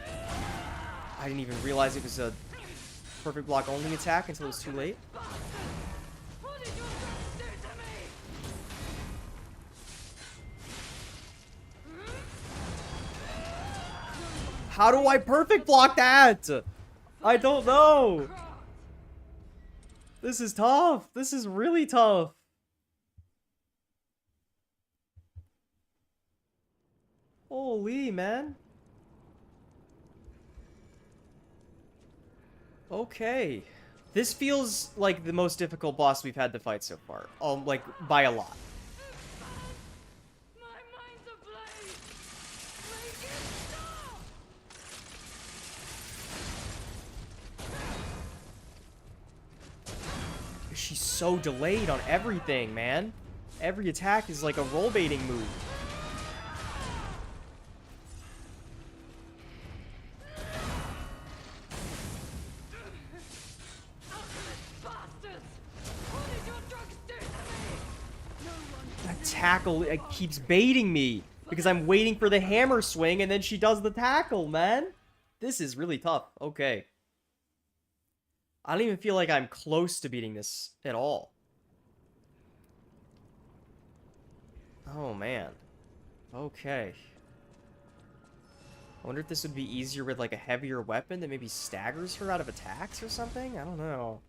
I didn't even realize it was a perfect block only attack until it was too late. How do I perfect block that? I don't know. This is tough. This is really tough. Holy, man. Okay. This feels like the most difficult boss we've had to fight so far. Like, by a lot. My mind's ablaze. Make it stop. She's so delayed on everything, man. Every attack is like a roll baiting move. That tackle, it keeps baiting me because I'm waiting for the hammer swing and then she does the tackle, man. This is really tough. Okay. I don't even feel like I'm close to beating this at all. Oh, man. Okay. I wonder if this would be easier with, like, a heavier weapon that maybe staggers her out of attacks or something? I don't know.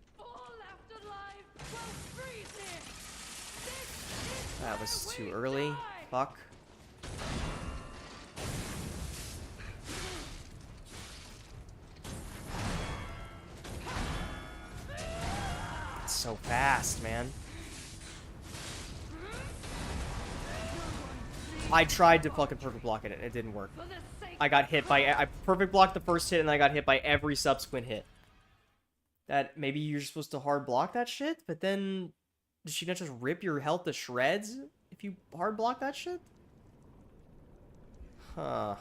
That was too early. Fuck. It's so fast, man. I tried to fucking perfect block it and it didn't work. I got hit by... I perfect blocked the first hit and I got hit by every subsequent hit. That maybe you're supposed to hard block that shit, but then... Does she not just rip your health to shreds if you hard block that shit? Huh.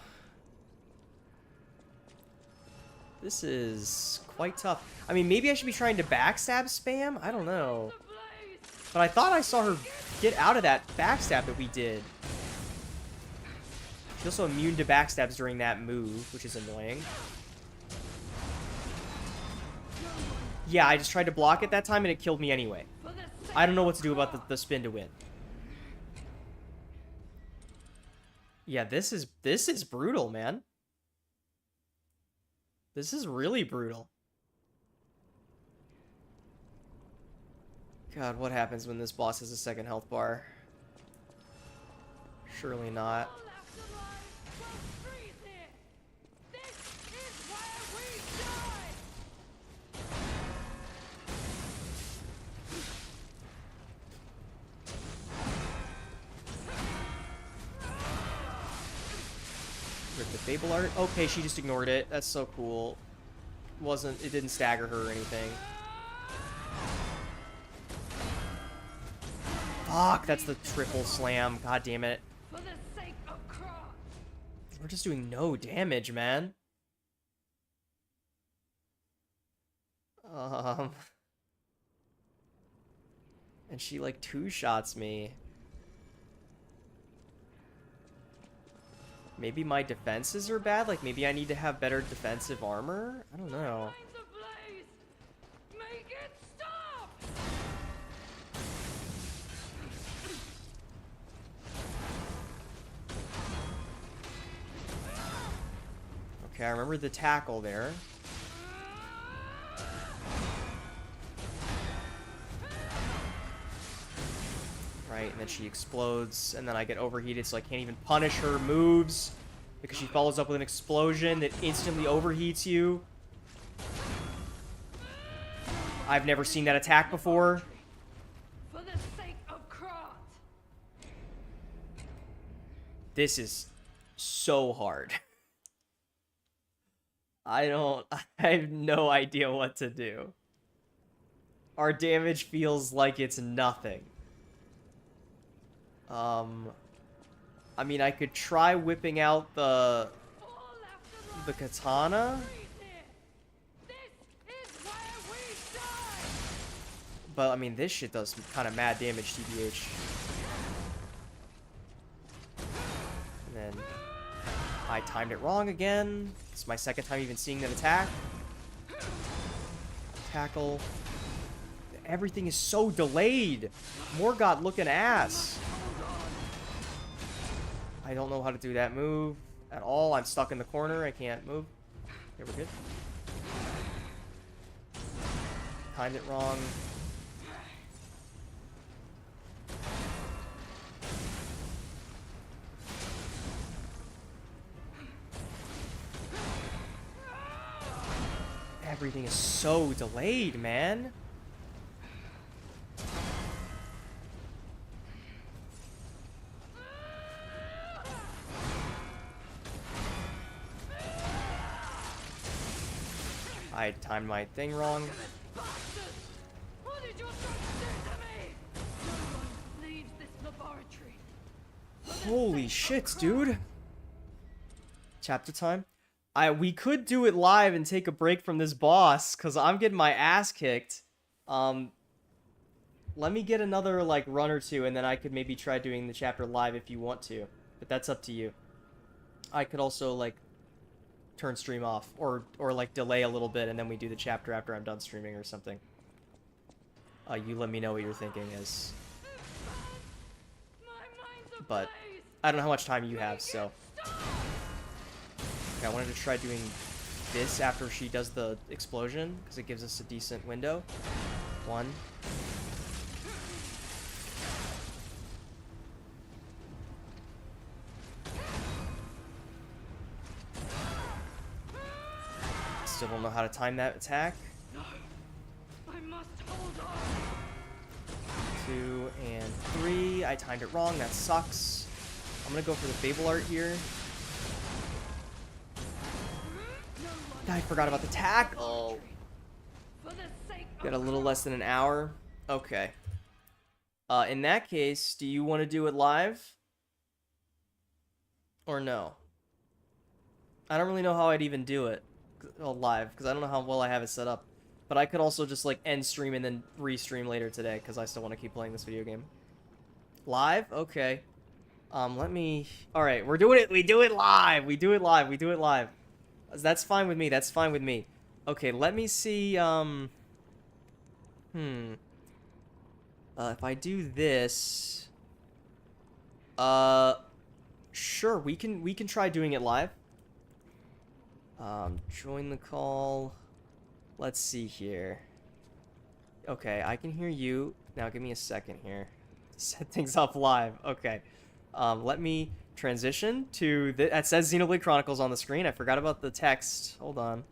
This is quite tough. I mean, maybe I should be trying to backstab spam? I don't know. But I thought I saw her get out of that backstab that we did. She's also immune to backstabs during that move, which is annoying. Yeah, I just tried to block it that time and it killed me anyway. I don't know what to do about the spin to win. Yeah, this is brutal, man. This is really brutal. God, what happens when this boss has a second health bar? Surely not. Rip the Fable Art. Okay, she just ignored it. That's so cool. It didn't stagger her or anything. Fuck, that's the triple slam. God damn it. For the sake of Krat. We're just doing no damage, man. And she like two-shots me. Maybe my defenses are bad? Like, maybe I need to have better defensive armor? I don't know. Make it stop! Okay, I remember the tackle there. Right, and then she explodes, and then I get overheated, so I can't even punish her moves because she follows up with an explosion that instantly overheats you. I've never seen that attack before. For the sake of Krat. This is so hard. I have no idea what to do. Our damage feels like it's nothing. I mean, I could try whipping out the katana. But, I mean, this shit does kind of mad damage, TBH. And then I timed it wrong again. It's my second time even seeing that attack. Tackle. Everything is so delayed. Morgott looking ass. I don't know how to do that move at all. I'm stuck in the corner. I can't move. Okay, we're good. Timed it wrong. Everything is so delayed, man. I timed my thing wrong. What did your son do to me? No one leaves this laboratory. Holy shit, dude. Chapter time. We could do it live and take a break from this boss, because I'm getting my ass kicked. Let me get another, like, run or two, and then I could maybe try doing the chapter live if you want to. But that's up to you. I could also, like, turn stream off, or like, delay a little bit, and then we do the chapter after I'm done streaming or something. You let me know what you're thinking is. But I don't know how much time you have, so. Okay, I wanted to try doing this after she does the explosion, because it gives us a decent window. 1. Still don't know how to time that attack. No, I must hold on. 2 and 3. I timed it wrong. That sucks. I'm gonna go for the Fable Art here. I forgot about the tackle. Got a little less than an hour. Okay. In that case, do you want to do it live? Or no? I don't really know how I'd even do it. well, live, because I don't know how well I have it set up. But I could also just like end stream and then restream later today, because I still want to keep playing this video game. Live? Okay. Let me... Alright, we're doing it. We do it live. We do it live. We do it live. That's fine with me. That's fine with me. Okay, let me see, if I do this... Sure, we can try doing it live. Join the call. Let's see here. Okay, I can hear you. Now give me a second here. Set things up live. Okay. Let me transition to that says Xenoblade Chronicles on the screen. I forgot about the text. Hold on.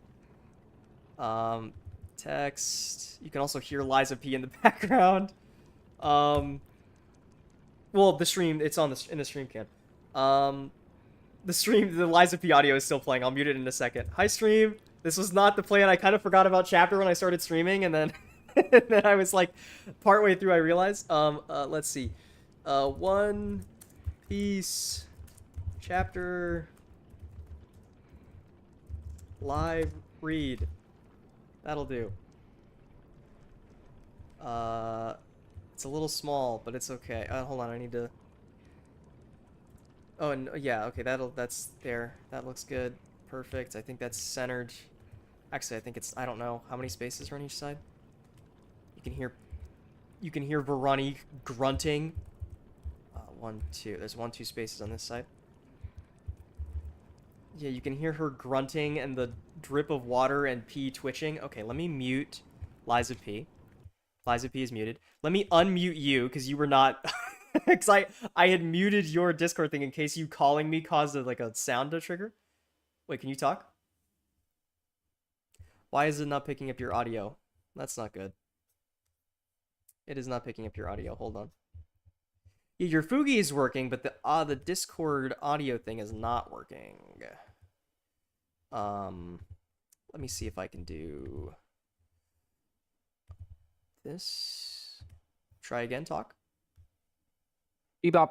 Text. You can also hear Liza P in the background. Well, the stream, it's on in the stream cam. The Liza P audio is still playing. I'll mute it in a second. Hi, stream. This was not the plan. I kind of forgot about chapter when I started streaming, and then, and then I was like, partway through, I realized. Let's see. One Piece chapter live read. That'll do. It's a little small, but it's okay. Hold on, I need to... Oh, and yeah, okay, that's there. That looks good. Perfect. I think that's centered. Actually, I think it's... I don't know. How many spaces are on each side? You can hear Verani grunting. 1, 2. There's 1, 2 spaces on this side. Yeah, you can hear her grunting and the drip of water and P twitching. Okay, let me mute Liza P. Liza P is muted. Let me unmute you, because you were not... Because I had muted your Discord thing in case you calling me caused like a sound to trigger. Wait, can you talk? Why is it not picking up your audio? That's not good. It is not picking up your audio. Hold on. Yeah, your Fugi is working, but the Discord audio thing is not working. Let me see if I can do this. Try again, talk. There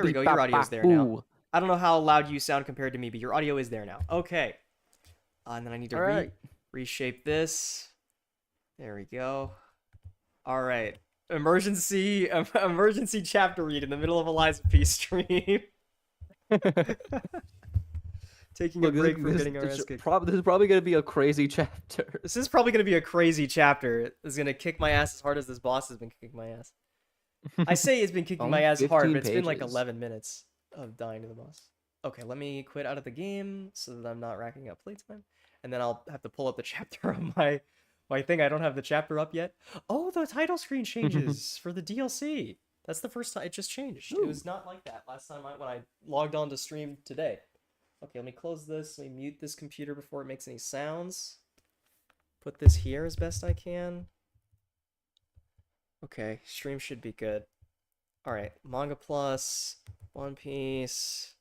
we go, your audio's there now. I don't know how loud you sound compared to me, but your audio is there now. Okay. And then I need to reshape this. There we go. All right. Emergency chapter read in the middle of a Liza P stream. Taking a break from getting our ass kicked. This is probably going to be a crazy chapter. This is probably going to be a crazy chapter. It's going to kick my ass as hard as this boss has been kicking my ass. I say it's been kicking my ass hard, but it's been like 11 minutes of dying to the boss. Okay, let me quit out of the game so that I'm not racking up playtime. And then I'll have to pull up the chapter on my thing. I don't have the chapter up yet. Oh, the title screen changes for the DLC. That's the first time. It just changed. Ooh. It was not like that last time when I logged on to stream today. Okay, let me close this. Let me mute this computer before it makes any sounds. Put this here as best I can. Okay, stream should be good. Alright, Manga Plus, One Piece.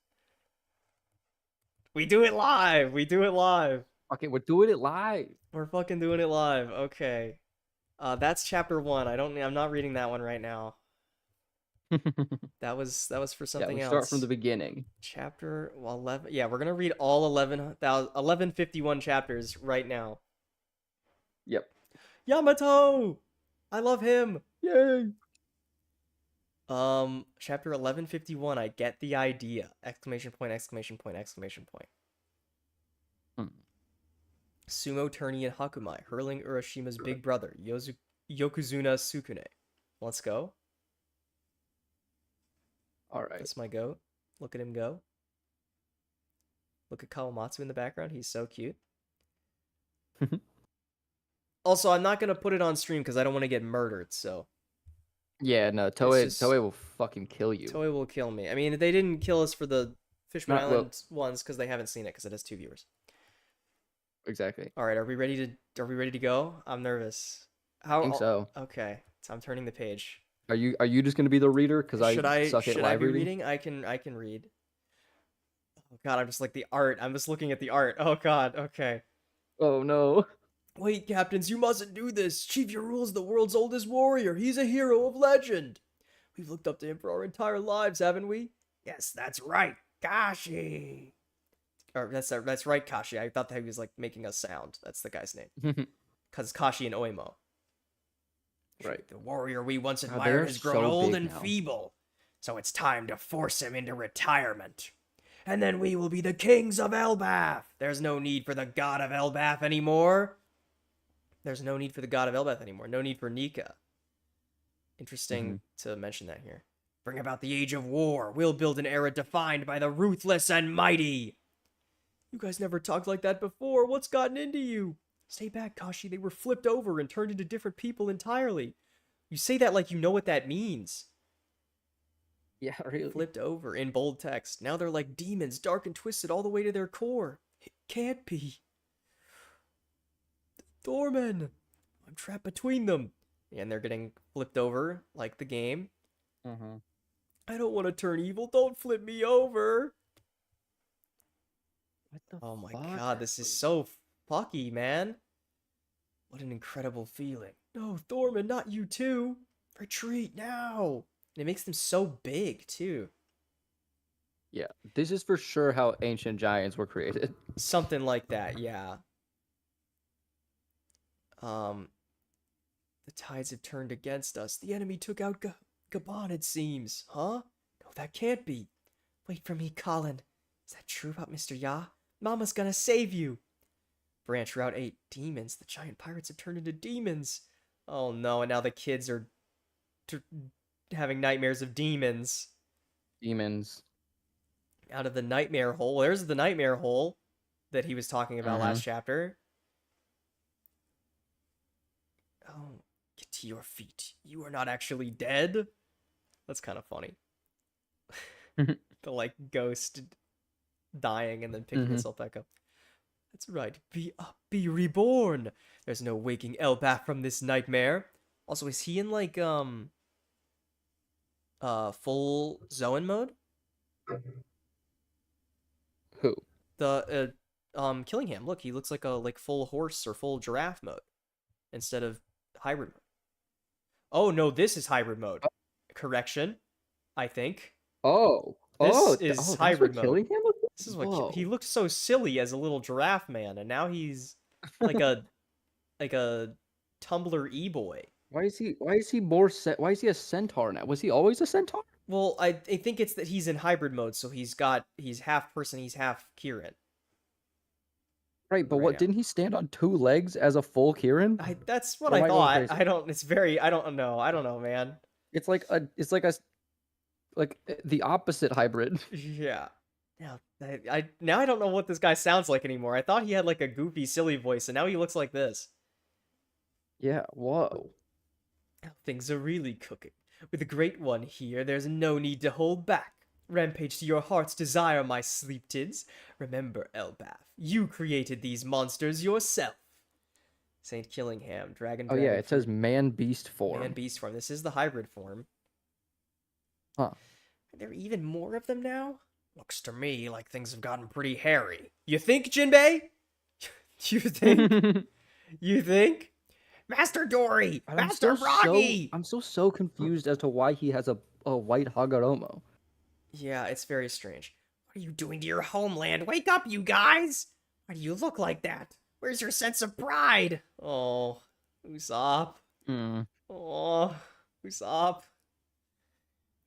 We do it live! We do it live! Okay, we're doing it live. We're fucking doing it live. Okay. That's chapter 1. I'm not reading that one right now. That was for something else. Start from the beginning. Chapter 11. Yeah, we're gonna read all 1151 chapters right now. Yep. Yamato! I love him! Yay! Chapter 1151. I get the idea! Exclamation point! Exclamation point! Exclamation point! Sumo tourney in Hakumai, hurling Urashima's big brother, Yokozuna Sukune. Let's go. Alright. That's my goat. Look at him go. Look at Kawamatsu in the background. He's so cute. Also, I'm not going to put it on stream because I don't want to get murdered, so... Yeah, no, Toei will fucking kill you. Toei will kill me. I mean, they didn't kill us for the Fishman Island ones because they haven't seen it because it has 2 viewers. Exactly. All right, are we ready to go? I'm nervous. I think so. Okay, so I'm turning the page. Are you just gonna be the reader? Because I suck at live reading. I can read. Oh god, I'm just like the art. I'm just looking at the art. Oh god. Okay. Oh no. Wait, captains, you mustn't do this. Chief Yrule is the world's oldest warrior. He's a hero of legend. We've looked up to him for our entire lives, haven't we? Yes, that's right. Gashi. Or that's right, Kashi. I thought that he was like making a sound. That's the guy's name. Because Kashi and Oimo. Right. The warrior we once God, admired they're has grown so old big and now. feeble, so it's time to force him into retirement. And then we will be the kings of Elbath. There's no need for the god of Elbath anymore. There's no need for the god of Elbath anymore. No need for Nika. Interesting to mention that here. Bring about the age of war. We'll build an era defined by the ruthless and mighty. You guys never talked like that before. What's gotten into you? Stay back, Kashi. They were flipped over and turned into different people entirely. You say that like you know what that means. Yeah, really. Flipped over in bold text. Now they're like demons, dark and twisted all the way to their core. It can't be. Thorman! I'm trapped between them. And they're getting flipped over like the game. I don't want to turn evil. Don't flip me over. What the Oh my fuck? god, this is so fucky, man. What an incredible feeling. No, Thorman, not you too. Retreat now. And it makes them so big, too. Yeah, this is for sure how ancient giants were created. Something like that, yeah. The tides have turned against us. The enemy took out Gabon, it seems. Huh? No, that can't be. Wait for me, Colin. Is that true about Mr. Ya? Mama's gonna save you. Branch Route 8. Demons. The giant pirates have turned into demons. Oh no, and now the kids are having nightmares of demons. Demons. Out of the nightmare hole. There's the nightmare hole that he was talking about last chapter. Oh, get to your feet. You are not actually dead. That's kind of funny. The like ghost dying and then picking itself back up. That's right. Be up, be reborn. There's no waking Elbath from this nightmare. Also, is he in like full Zoan mode? Who? The Killingham. Look, he looks like a full horse or full giraffe mode instead of hybrid mode. Oh no, this is hybrid mode. Correction, I think. This is that's hybrid what mode. killing him? This is what he looked so silly as a little giraffe man, and now he's like a Tumblr e-boy. Why is he why is he a centaur now? Was he always a centaur? Well, I think it's that he's in hybrid mode, so he's half person, he's half Kieran. Right, but what didn't he stand on 2 legs as a full Kieran? That's what I thought. I don't know, man. It's like the opposite hybrid. Yeah. Now I don't know what this guy sounds like anymore. I thought he had like a goofy, silly voice, and now he looks like this. Yeah, whoa. Now things are really cooking. With the Great One here, there's no need to hold back. Rampage to your heart's desire, my sleep tids. Remember, Elbath, you created these monsters yourself. Saint Killingham, Dragon. Oh yeah, it says man-beast form. Man-beast form. This is the hybrid form. Huh. Are there even more of them now? Looks to me like things have gotten pretty hairy. You think, Jinbei? You think? You think? Master Dory! Master Froggy! I'm so confused as to why he has a white Hagoromo. Yeah, it's very strange. What are you doing to your homeland? Wake up, you guys! Why do you look like that? Where's your sense of pride? Oh, Usopp. Oh, Usopp.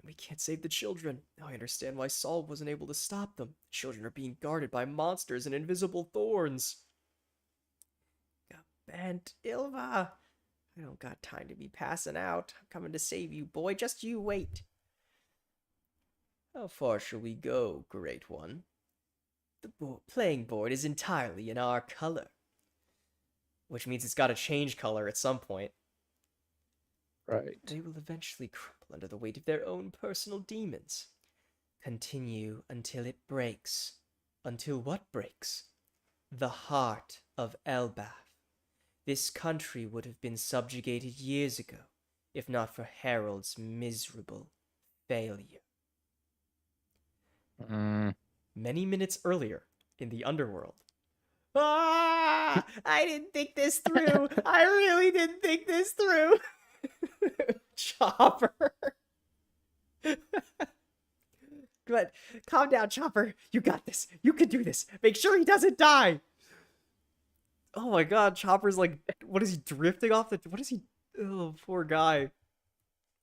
We can't save the children. Now I understand why Saul wasn't able to stop them. The children are being guarded by monsters and invisible thorns. Bent, Ilva. I don't got time to be passing out. I'm coming to save you, boy. Just you wait. How far shall we go, Great One? The playing board is entirely in our color. Which means it's got to change color at some point. Right. They will eventually crumble under the weight of their own personal demons. Continue until it breaks. Until what breaks? The heart of Elbath. This country would have been subjugated years ago, if not for Harold's miserable failure. Many minutes earlier, in the underworld. Ah! I didn't think this through! I really didn't think this through! Chopper! But calm down, Chopper. You got this. You can do this. Make sure he doesn't die. Oh my god, Chopper's like, what is he, drifting off the... What is he... Oh, poor guy.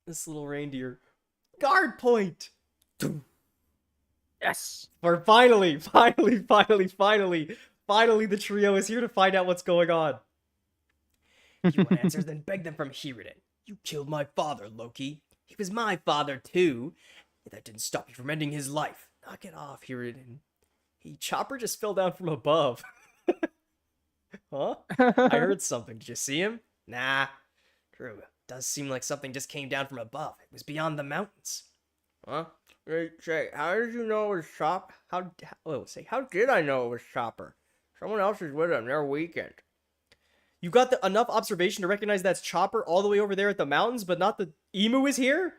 This little reindeer. Guard point! Yes. Or finally, finally, the trio is here to find out what's going on. If you want answers, then beg them from Hiriden. You killed my father, Loki. He was my father, too. That didn't stop you from ending his life. Knock it off, Hiriden. Chopper just fell down from above. Huh? I heard something. Did you see him? Nah. True. Does seem like something just came down from above. It was beyond the mountains. Huh? Hey, say, how did you know it was Chopper? How did I know it was Chopper? Someone else is with him. They're weakened. You got enough observation to recognize that's Chopper all the way over there at the mountains, but not the emu is here?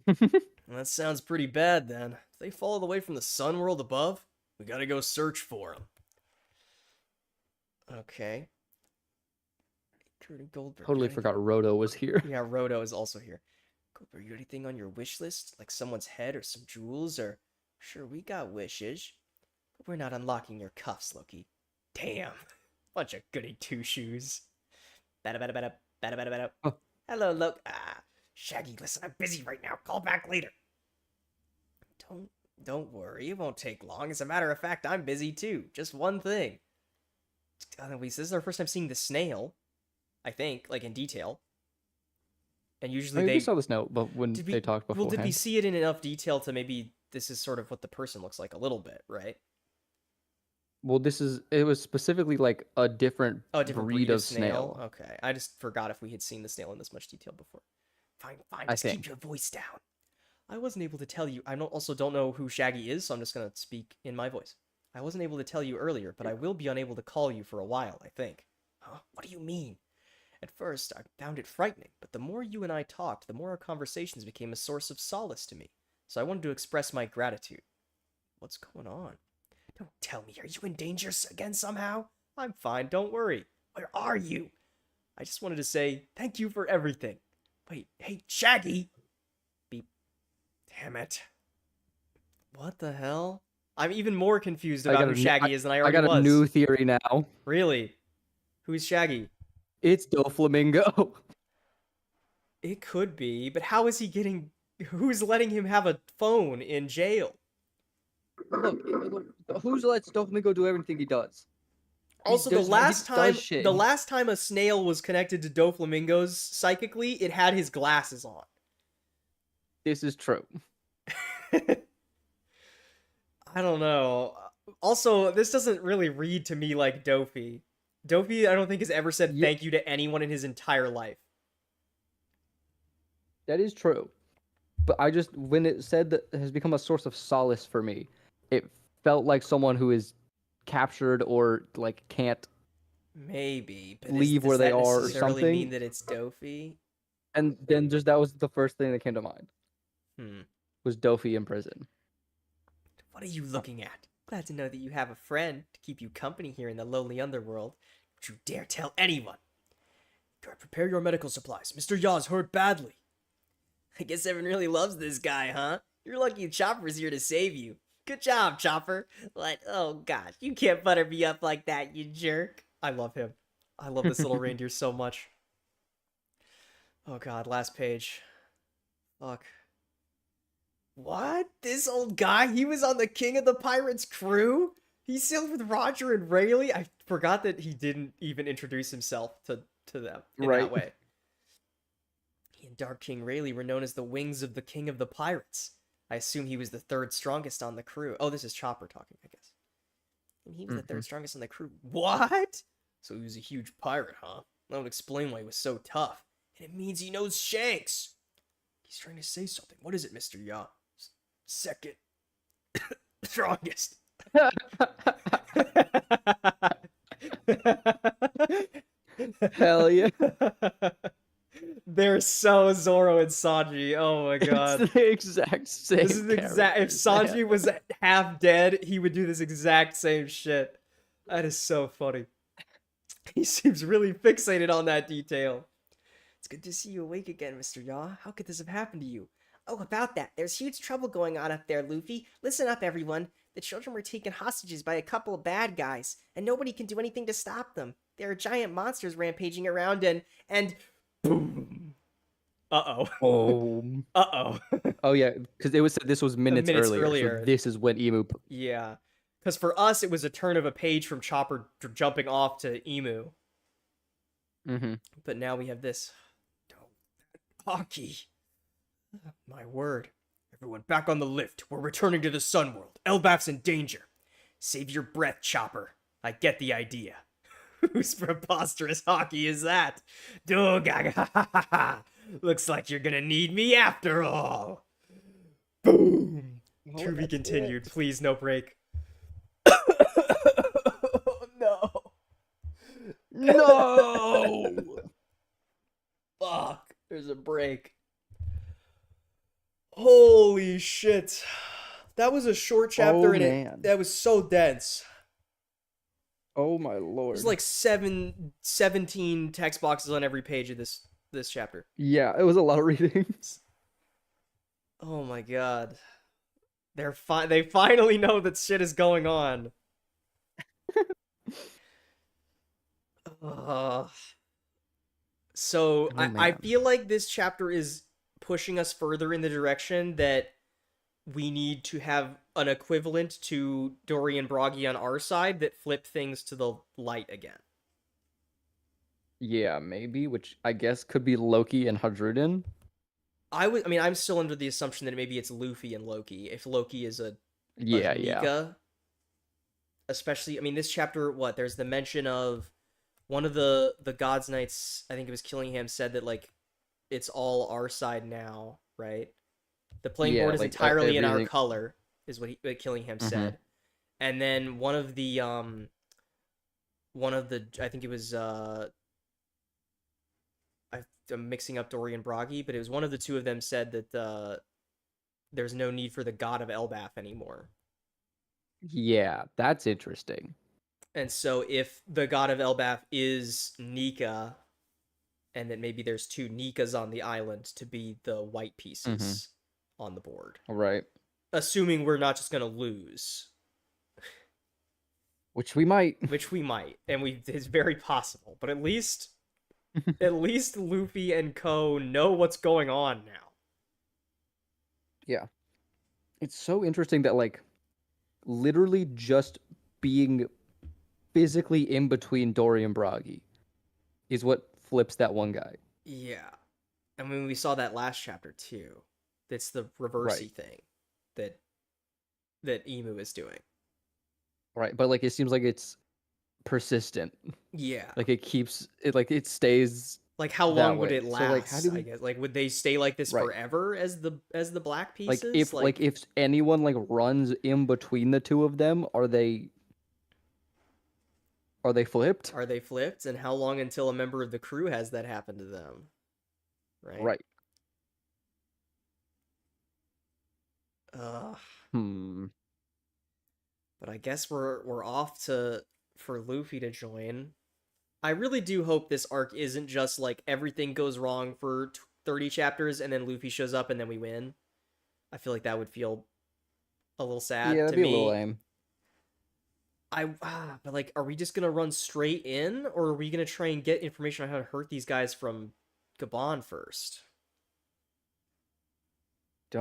That sounds pretty bad, then. If they fall all the way from the sun world above, we gotta go search for them. Okay. Goldberg. Totally forgot Roto was here. Yeah, Roto is also here. Goldberg, you got anything on your wish list? Like someone's head or some jewels or... Sure, we got wishes. But we're not unlocking your cuffs, Loki. Damn. Bunch of goody two-shoes. Bada. Oh. Hello, Loki. Shaggy, listen, I'm busy right now. Call back later. Don't worry, it won't take long. As a matter of fact, I'm busy too. Just one thing. This is our first time seeing the snail, I think, like in detail. And usually We saw the snail, but when they talked beforehand. Well, did we see it in enough detail to maybe this is sort of what the person looks like a little bit, right? Well, it was specifically like a different breed of snail. Okay, I just forgot if we had seen the snail in this much detail before. Fine, I just think. keep your voice down. I wasn't able to tell you. I also don't know who Shaggy is, so I'm just going to speak in my voice. I wasn't able to tell you earlier, but I will be unable to call you for a while, I think. Huh? What do you mean? At first, I found it frightening, but the more you and I talked, the more our conversations became a source of solace to me. So I wanted to express my gratitude. What's going on? Don't tell me, are you in danger again somehow? I'm fine, don't worry. Where are you? I just wanted to say thank you for everything. Wait, hey, Shaggy! Beep. Damn it. What the hell? I'm even more confused about who Shaggy is than I already was. I got a new theory now. Really? Who's Shaggy? It's Doflamingo. It could be, but how is he getting... Who's letting him have a phone in jail? Look, who lets Doflamingo do everything he does? Also, the last time a snail was connected to Doflamingo's psychically, it had his glasses on. This is true. I don't know. Also, this doesn't really read to me like Dofi. Dofi, I don't think, has ever said thank you to anyone in his entire life. That is true. But when it said that it has become a source of solace for me, it felt like someone who is captured or like can't leave where they are or something. something. Mean that it's Dofi? And then that was the first thing that came to mind. Was Dofi in prison. What are you looking at? Glad to know that you have a friend to keep you company here in the lonely underworld. Don't you dare tell anyone. Prepare your medical supplies. Mr. Yaw's hurt badly. I guess everyone really loves this guy, huh? You're lucky Chopper's here to save you. Good job, Chopper. What? Oh, gosh. You can't butter me up like that, you jerk. I love him. I love this little reindeer so much. Oh, God. Last page. Fuck. What? This old guy? He was on the King of the Pirates crew? He sailed with Roger and Rayleigh? I forgot that he didn't even introduce himself to them in that way. He and Dark King Rayleigh were known as the Wings of the King of the Pirates. I assume he was the third strongest on the crew. Oh, this is Chopper talking, I guess. And he was the third strongest on the crew. What? So he was a huge pirate, huh? That would explain why he was so tough. And it means he knows Shanks. He's trying to say something. What is it, Mr. Yaw? Second strongest. Hell yeah. They're so Zoro and Sanji. Oh my god. It's the exact same. This is if Sanji was half dead, he would do this exact same shit. That is so funny. He seems really fixated on that detail. It's good to see you awake again, Mr. Yaw. How could this have happened to you? Oh, about that. There's huge trouble going on up there, Luffy. Listen up, everyone. The children were taken hostages by a couple of bad guys, and nobody can do anything to stop them. There are giant monsters rampaging around and boom. Uh-oh. Oh. Uh-oh. Oh yeah, because it was said this was minutes, Minutes earlier, earlier. so this is when Emu. Yeah. Because for us, it was a turn of a page from Chopper jumping off to Emu. Mm-hmm. But now we have this. Oh, hockey. My word. Everyone back on the lift. We're returning to the Sun World. Elbaf's in danger. Save your breath, Chopper. I get the idea. Whose preposterous hockey is that? Gaga. Looks like you're gonna need me after all. Boom. To be continued. Please, no break. No. No. Fuck. There's a break. Holy shit. That was a short chapter Oh, and man. that was so dense. Oh my lord. There's like 17 text boxes on every page of this chapter. Yeah, it was a lot of readings. Oh my god. They finally know that shit is going on. So Oh, I man. feel like this chapter is pushing us further in the direction that we need to have an equivalent to Dory and Broggy on our side that flip things to the light again. Yeah, maybe, which I guess could be Loki and Hadrudin. I'm still under the assumption that maybe it's Luffy and Loki. If Loki is a Yeah, Nika, especially, this chapter, there's the mention of one of the God's Knights, I think it was Killingham, said that, like, it's all our side now, right? The playing board is like, entirely in our everything. color, is what Killingham said. And then one of the, I think it was, I'm mixing up Dory and Broggy, but it was one of the two of them said that there's no need for the god of Elbaf anymore. Yeah, that's interesting. And so if the god of Elbaf is Nika, and then maybe there's two Nikas on the island to be the white pieces on the board. Right. Assuming we're not just going to lose. Which we might. And it's very possible. But at least Luffy and Co know what's going on now. Yeah. It's so interesting that, like, literally just being physically in between Dory and Broggy is what flips that one guy. Yeah. We saw that last chapter too. It's the reversey thing that Emu is doing. Right, but, like, it seems like it's persistent. Yeah. Like, it stays. Like, how long would way. it last? So, like, how do we... I guess. Like, would they stay like this forever as the black pieces? Like, if anyone, like, runs in between the two of them, are they flipped? Are they flipped? And how long until a member of the crew has that happen to them? Right. Right. But I guess we're off for Luffy to join. I really do hope this arc isn't just like everything goes wrong for 30 chapters and then Luffy shows up and then we win. I feel like that would feel a little sad yeah, to that'd be me. a little lame. But like, are we just gonna run straight in, or are we gonna try and get information on how to hurt these guys from Gabon first? It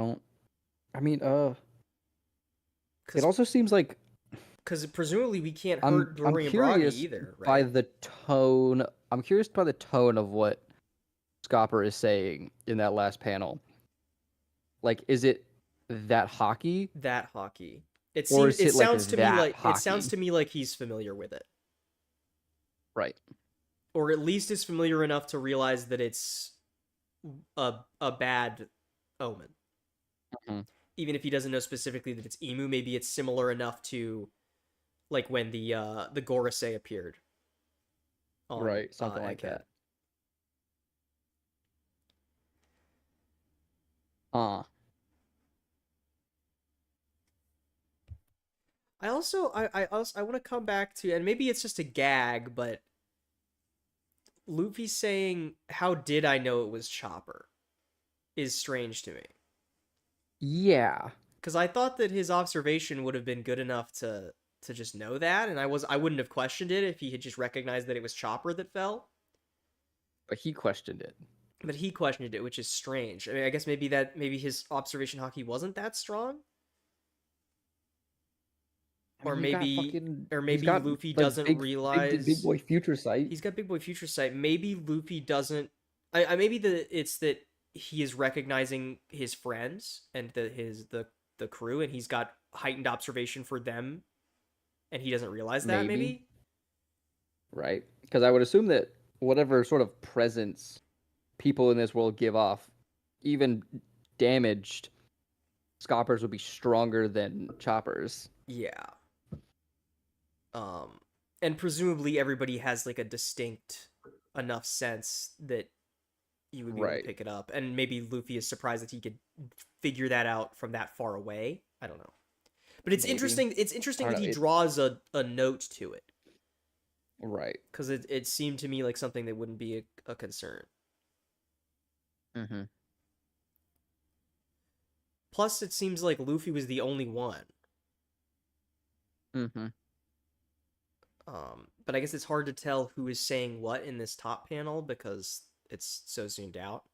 also seems like, because presumably we can't hurt Dory and Broggy curious either, right? by the tone. I'm curious by the tone of what Scopper is saying in that last panel. Like, is it that hockey? That hockey. It sounds to me like he's familiar with it. Right. Or at least is familiar enough to realize that it's a bad omen. Even if he doesn't know specifically that it's Emu, maybe it's similar enough to like when the Gorosei appeared. Right, something like that. I want to come back to, and maybe it's just a gag, but Luffy saying, "How did I know it was Chopper?" is strange to me. Yeah. Because I thought that his observation would have been good enough to just know that, and I wouldn't have questioned it if he had just recognized that it was Chopper that fell. But he questioned it. But he questioned it, which is strange. I mean, I guess maybe his observation hockey wasn't that strong, I or mean, he's got maybe fucking. or He's maybe got Luffy like doesn't big realize boy future sight. he's got big boy future sight. Maybe Luffy doesn't. I maybe it's that he is recognizing his friends and the crew, and he's got heightened observation for them, and he doesn't realize that. Maybe. Maybe. Right? Because I would assume that whatever sort of presence people in this world give off, even damaged, Scoppers would be stronger than Choppers. Yeah. Um, and presumably everybody has like a distinct enough sense that you would be able to Right. pick it up, and maybe Luffy is surprised that he could figure that out from that far away. I don't know, but it's Maybe. interesting. It's interesting I that don't he know, draws a note to it, Right. because it seemed to me like something that wouldn't be a concern. Mm-hmm. Plus, it seems like Luffy was the only one. Mm-hmm. But I guess it's hard to tell who is saying what in this top panel because it's so zoomed out.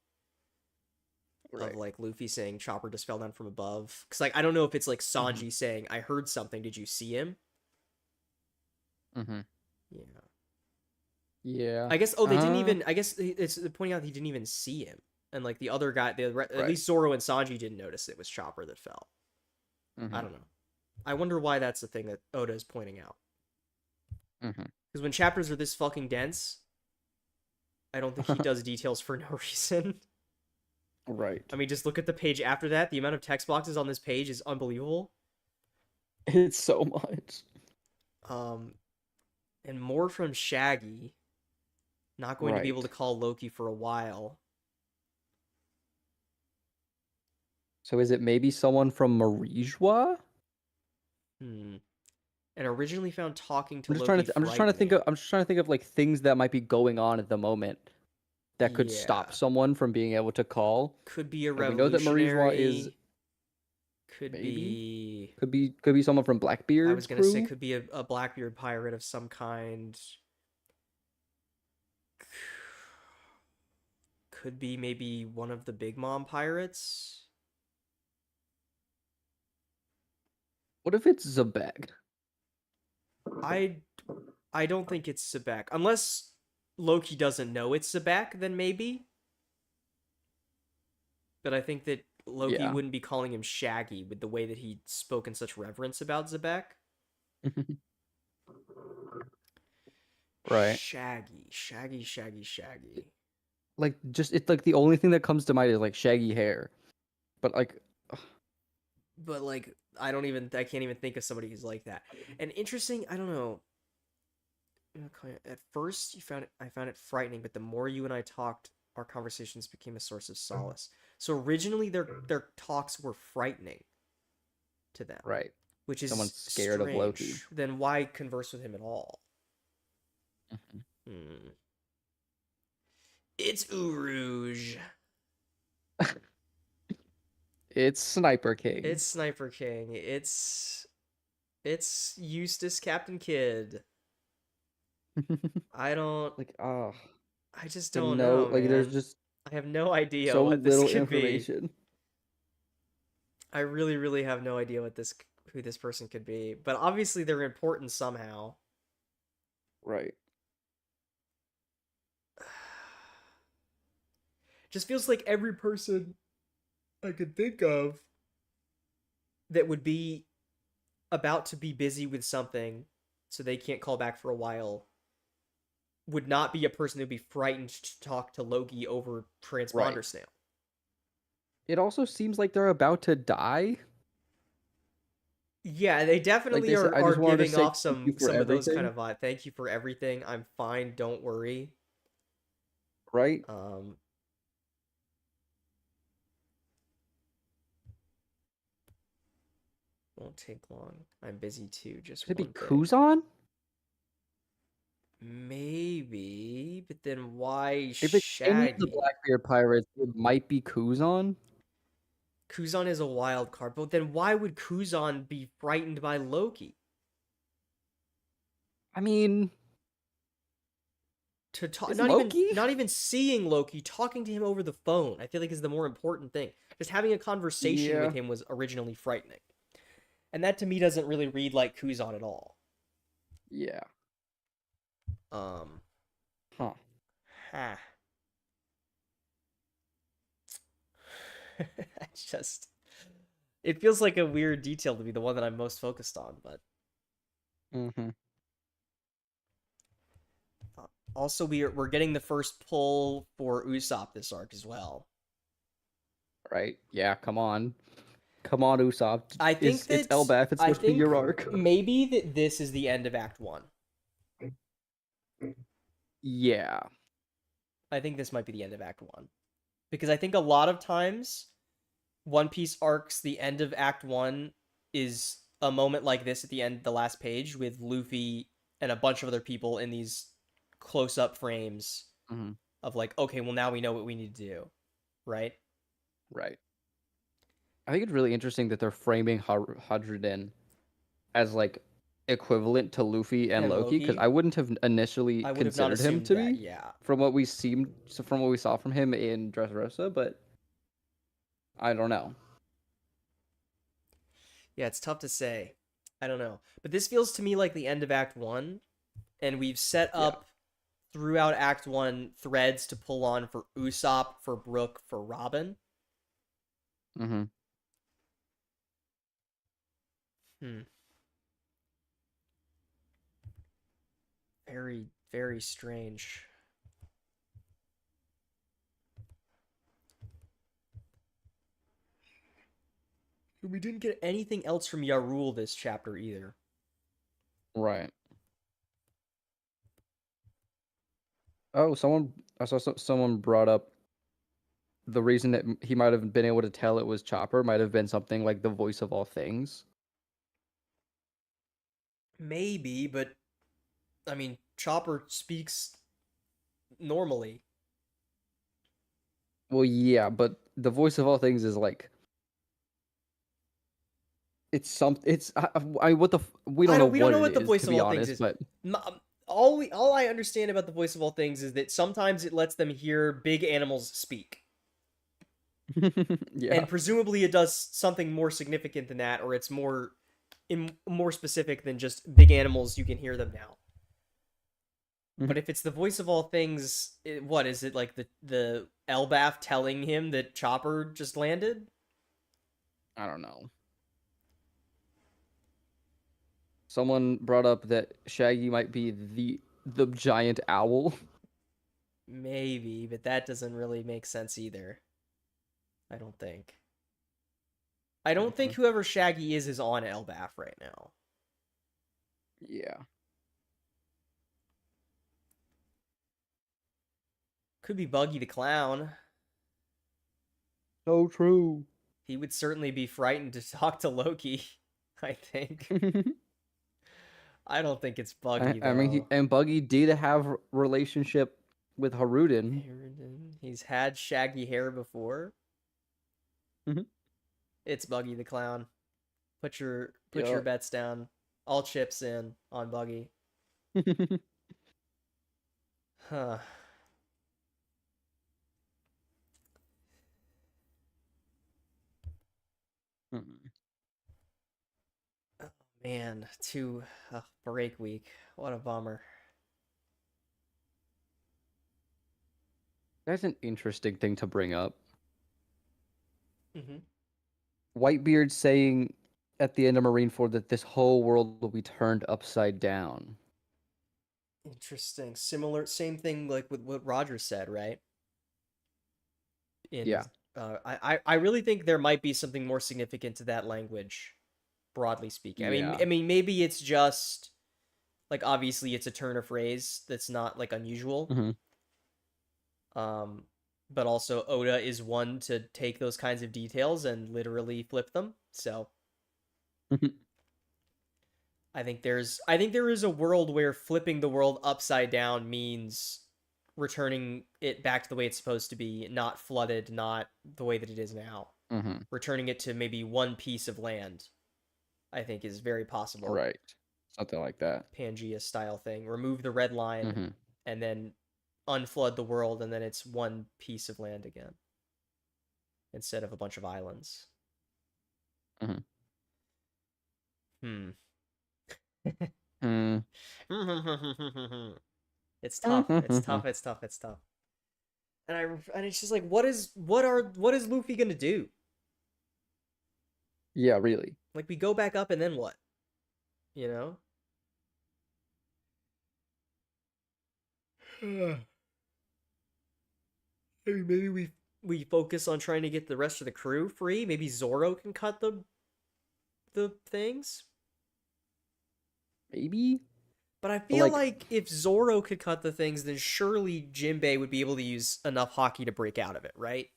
Right. Of like Luffy saying Chopper just fell down from above. Because like I don't know if it's like Sanji saying, I heard something, did you see him? Mm-hmm. Yeah. Yeah. I guess they didn't even I guess it's pointing out he didn't even see him. And like the other guy, at Right. least Zoro and Sanji didn't notice it was Chopper that fell. Mm-hmm. I don't know. I wonder why that's the thing that Oda is pointing out. Mm-hmm. Because when chapters are this fucking dense, I don't think he does details for no reason. Right. I mean, just look at the page after that. The amount of text boxes on this page is unbelievable. It's so much. And more from Shaggy. Not going to be able to call Loki for a while. So is it maybe someone from Marijua? And originally found talking to I'm just Loki. I'm just trying to think of like things that might be going on at the moment that could stop someone from being able to call. Could be a Like, we know that revolutionary. Marijua is Could be someone from Blackbeard's I was gonna crew? say could be a Blackbeard pirate of some kind. Could be maybe one of the Big Mom pirates. What if it's Zebek? I don't think it's Sebek. Unless Loki doesn't know it's Sebek, then maybe. But I think that Loki wouldn't be calling him Shaggy with the way that he spoke in such reverence about Zebek. Right. Shaggy. Like, just, it's like the only thing that comes to mind is like shaggy hair. But like I can't even think of somebody who's like that. And interesting, I don't know. At first I found it frightening, but the more you and I talked, our conversations became a source of solace. So originally their talks were frightening to them. Right. Which is someone's scared strange. of Loki. Then why converse with him at all? It's Urouge. It's Sniper King. It's Sniper King. It's Eustace Captain Kidd. I don't like I just don't know. Like, man. there's just I have no idea so what this little could information. be. I really, really have no idea who this person could be. But obviously they're important somehow. Right. Just feels like every person I could think of that would be about to be busy with something so they can't call back for a while would not be a person who'd be frightened to talk to Loki over transponder snail. It also seems like they're about to die. Yeah, they definitely Like they said, I are just wanted to giving say off thank you some for of those kind everything. of thank you for everything. I'm fine, don't worry. Right? Won't take long. I'm busy too. Just Could it be one thing. Kuzan? Maybe, but then why If it's any of the Shaggy? Blackbeard pirates, it might be Kuzan. Kuzan is a wild card, but then why would Kuzan be frightened by Loki? I mean, To talk, it's Loki. not even seeing Loki, talking to him over the phone, I feel like is the more important thing. Just having a conversation Yeah. with him was originally frightening. And that to me doesn't really read like Kuzan at all. Yeah. Um, Huh. ha. It's just, it feels like a weird detail to be the one that I'm most focused on, but Mm-hmm. also we're getting the first pull for Usopp this arc as well. Right. Yeah. Come on. Come on, Usopp. I think It's that Elbaf. It's I supposed to be think your arc. maybe that this is the end of Act 1. Yeah. I think this might be the end of Act 1. Because I think a lot of times One Piece arcs, the end of Act 1 is a moment like this at the end, the last page, with Luffy and a bunch of other people in these close-up frames Mm-hmm. of like, okay, well now we know what we need to do, right? Right. I think it's really interesting that they're framing Hadroden as like equivalent to Luffy and Loki, because I wouldn't have initially I would have not considered him assumed to that, be yeah. from what we saw from him in Dressrosa, but I don't know. Yeah, it's tough to say. I don't know. But this feels to me like the end of Act 1, and we've set Yeah. up throughout Act 1 threads to pull on for Usopp, for Brook, for Robin. Mm-hmm. Very, very strange. We didn't get anything else from Yarul this chapter either. Right. Oh, I saw someone brought up the reason that he might have been able to tell it was Chopper might have been something like the voice of all things. Maybe, but I mean, Chopper speaks normally. Well, yeah, but the voice of all things is like it's what the we don't know We don't know what what it the is, voice to of be all things honest, is. but All I understand about the voice of all things is that sometimes it lets them hear big animals speak. yeah. And presumably it does something more significant than that, or it's more specific than just big animals, you can hear them now. But if it's the voice of all things, what is it, like the Elbaf telling him that Chopper just landed? I don't know. Someone brought up that Shaggy might be the giant owl. Maybe, but that doesn't really make sense either. I don't think. I don't think whoever Shaggy is on Elbaf right now. Yeah. Could be Buggy the Clown. So true. He would certainly be frightened to talk to Loki, I think. I don't think it's Buggy, though. I mean, and Buggy did have relationship with Haruden. He's had shaggy hair before. Mhm. It's Buggy the Clown. Put your Yeah. bets down. All chips in on Buggy. Huh. Oh, man, break week. What a bummer. That's an interesting thing to bring up. Mm-hmm. Whitebeard saying at the end of Marineford that this whole world will be turned upside down. Interesting. Same thing like with what Roger said, right? Yeah. I really think there might be something more significant to that language, broadly speaking. Yeah. I mean, maybe it's just like obviously it's a turn of phrase that's not like unusual. Mm-hmm. But also Oda is one to take those kinds of details and literally flip them. So I think there is a world where flipping the world upside down means returning it back to the way it's supposed to be, not flooded, not the way that it is now. Mm-hmm. Returning it to maybe one piece of land, I think, is very possible. Right. Something like that. Pangea style thing. Remove the red line Mm-hmm. and then unflood the world, and then it's one piece of land again instead of a bunch of islands. Mm-hmm. Hmm. Mm. It's tough. It's tough. It's tough. It's tough. And it's just like, what is Luffy gonna do? Yeah, really. Like, we go back up and then what? You know? Maybe we focus on trying to get the rest of the crew free. Maybe Zoro can cut the things. Maybe. But I But feel like, like if Zoro could cut the things, then surely Jinbei would be able to use enough hockey to break out of it, right?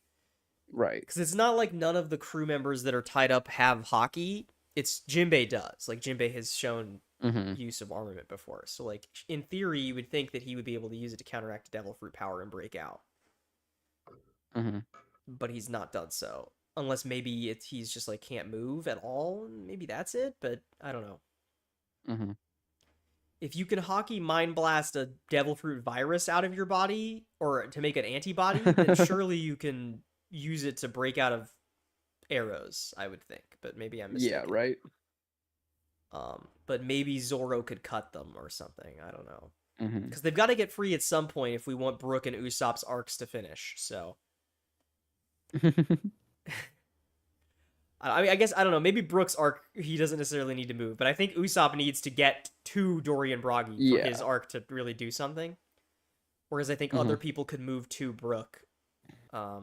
right. Because it's not like none of the crew members that are tied up have hockey. It's Jinbei does. Like, Jinbei has shown Mm-hmm. use of armament before. So, like, in theory, you would think that he would be able to use it to counteract Devil Fruit power and break out. Mm-hmm. But he's not done so. Unless maybe he's just, like, can't move at all. Maybe that's it, but I don't know. Mm-hmm. If you can hockey mind blast a Devil Fruit virus out of your body, or to make an antibody, then surely you can use it to break out of arrows, I would think. But maybe I'm mistaken. Yeah, right. But maybe Zoro could cut them or something. I don't know. Mm-hmm. Because they've got to get free at some point if we want Brook and Usopp's arcs to finish. So, I mean, I guess, I don't know. Maybe Brook's arc, he doesn't necessarily need to move. But I think Usopp needs to get to Dorian Broggy for his arc to really do something. Whereas I think other people could move to Brook. Yeah.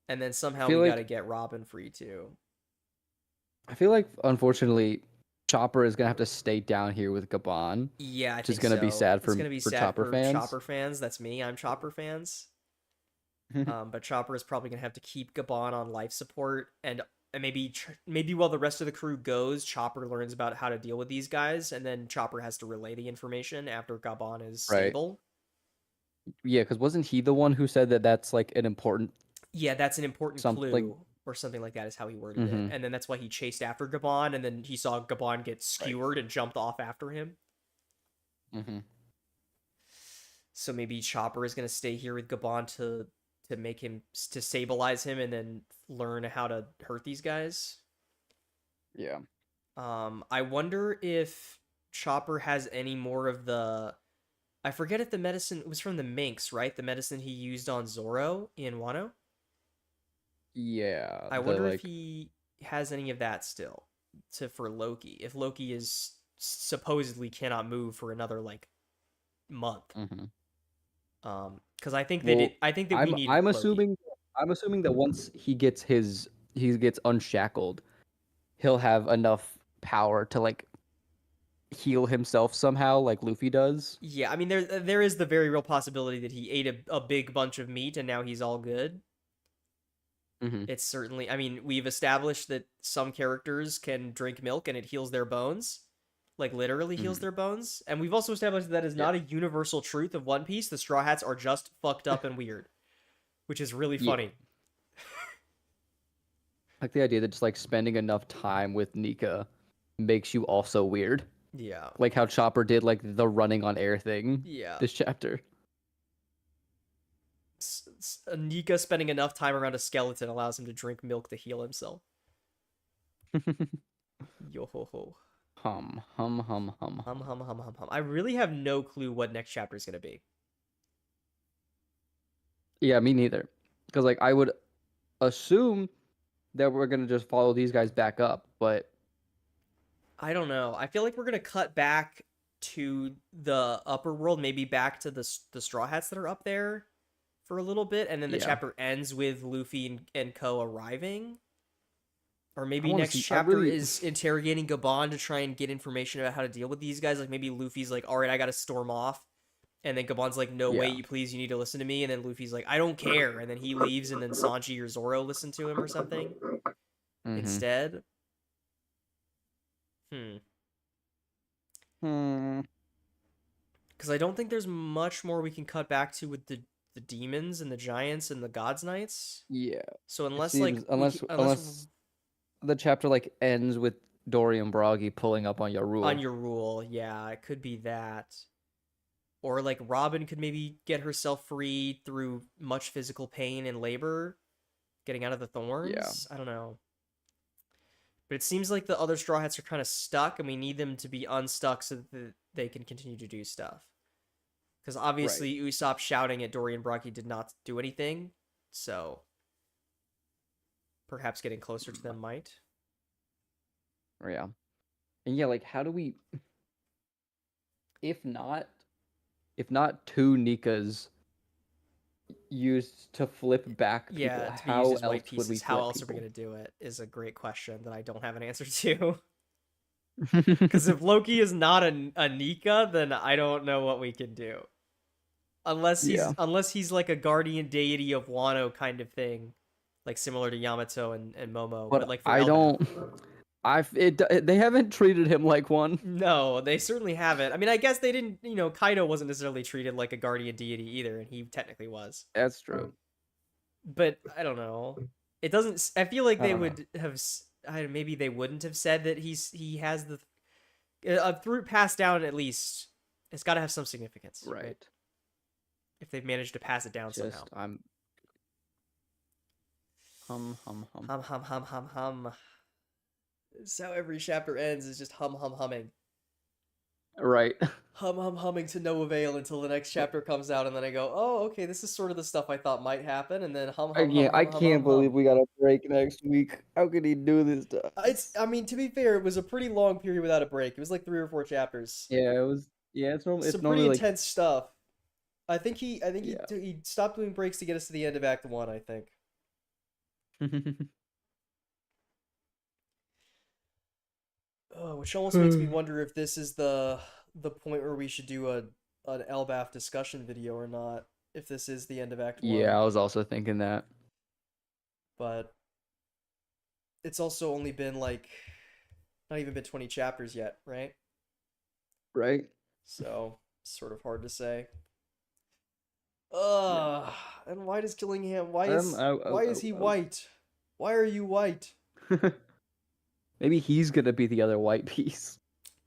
And then somehow feel we like- got to get Robin free too. I feel like, unfortunately, Chopper is gonna have to stay down here with Gabon. Yeah, I Which is think gonna be so. sad It's gonna be for sad Chopper for fans. Chopper fans. That's me. I'm Chopper fans. But Chopper is probably gonna have to keep Gabon on life support, and maybe while the rest of the crew goes, Chopper learns about how to deal with these guys, and then Chopper has to relay the information after Gabon is Right. stable. Yeah, because wasn't he the one who said that that's like an important? Yeah, that's an important clue. Like, or something like that is how he worded it. And then that's why he chased after Gabon, and then he saw Gabon get skewered and jumped off after him. Mm-hmm. So maybe Chopper is going to stay here with Gabon to make him, to stabilize him, and then learn how to hurt these guys. Yeah. I wonder if Chopper has any more of the... I forget if the medicine was from the Minx, right? The medicine he used on Zoro in Wano? Yeah. I wonder if he has any of that still for Loki. If Loki is supposedly cannot move for another like month. Mm-hmm. Because I think that we need. I'm Loki. assuming that once he gets unshackled, he'll have enough power to like heal himself somehow, like Luffy does. Yeah, I mean there is the very real possibility that he ate a big bunch of meat and now he's all good. Mm-hmm. It's certainly. I mean, we've established that some characters can drink milk and it heals their bones. Like, literally heals their bones. And we've also established that is not a universal truth of One Piece. The Straw Hats are just fucked up and weird. Which is really funny. Like the idea that just like spending enough time with Nika makes you also weird. Yeah. Like how Chopper did like the running on air thing. Yeah. This chapter. Nika spending enough time around a skeleton allows him to drink milk to heal himself. Yo ho ho. Hum. I really have no clue what next chapter is going to be. Yeah, me neither. Because like I would assume that we're gonna just follow these guys back up, but I don't know. I feel like we're going to cut back to the upper world, maybe back to the Straw Hats that are up there for a little bit, and then the chapter ends with Luffy and Co arriving. Or maybe next chapter is interrogating Gabon to try and get information about how to deal with these guys. Like, maybe Luffy's like, all right, I gotta storm off. And then Gabon's like, no, wait, please, you need to listen to me. And then Luffy's like, I don't care. And then he leaves, and then Sanji or Zoro listen to him or something instead. Because I don't think there's much more we can cut back to with the the demons and the giants and the gods knights. Yeah. So It unless seems, unless the chapter like ends with Dorian Broggy pulling up on Yarul. on your rule, yeah, it could be that. Or like Robin could maybe get herself free through much physical pain and labor, getting out of the thorns. I don't know. But it seems like the other Straw Hats are kind of stuck, and we need them to be unstuck so that they can continue to do stuff. Because obviously Usopp shouting at Dorian Broggy did not do anything, so perhaps getting closer to them might. Yeah. And yeah, like how do we if not two Nikas used to flip back people, Yeah, to be how used as white else would we pieces. How flip else are we people? going to do it is a great question that I don't have an answer to. Because if Loki is not a Nika, then I don't know what we can do. Unless he's like a guardian deity of Wano kind of thing, like similar to Yamato and Momo, but like for I Elbaf. don't. They haven't treated him like one. No, they certainly haven't. I mean, I guess they didn't. Kaido wasn't necessarily treated like a guardian deity either, and he technically was. That's true. But I don't know. It doesn't. I feel like I they don't know. would have. Maybe they wouldn't have said that he has the through passed down at least. It's got to have some significance, Right. If they've managed to pass it down Just somehow. I'm hum. Hum hum hum hum hum. This is how every chapter ends, is just hum hum humming. Right. Hum hum humming to no avail until the next chapter comes out, and then I go, oh, okay, this is sort of the stuff I thought might happen, and then hum hum hum. I can't believe we got a break next week. How could he do this to us? I mean, to be fair, it was a pretty long period without a break. It was like 3 or 4 chapters. Yeah, it was. Yeah, it's normally Some pretty like intense stuff. I think he Yeah. he stopped doing breaks to get us to the end of Act 1, I think. Oh, which almost makes me wonder if this is the point where we should do an Elbaf discussion video or not. If this is the end of Act 1. Yeah, I was also thinking that. But it's also only been like not even been 20 chapters yet, right? Right. So it's sort of hard to say. Ugh. And why does Killingham? Why is he white? Why are you white? Maybe he's gonna be the other white piece.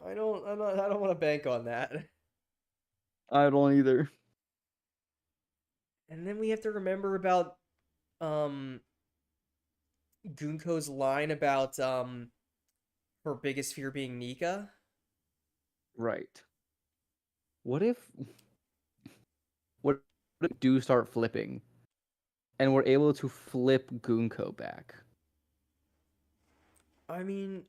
I don't want to bank on that. I don't either. And then we have to remember about Gunko's line about her biggest fear being Nika. Right. What if we do start flipping and we're able to flip Gunko back? I mean,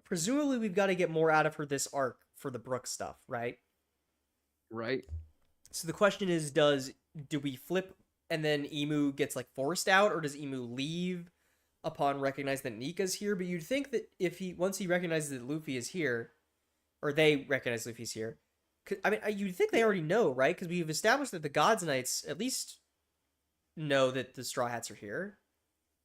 presumably we've got to get more out of her this arc for the Brook stuff, right? Right. So the question is, do we flip and then Emu gets like forced out, or does Emu leave upon recognizing that Nika's here? But you'd think that once he recognizes that Luffy is here, or they recognize Luffy's here, I mean, you'd think they already know, right? Because we've established that the Gods Knights at least know that the Straw Hats are here.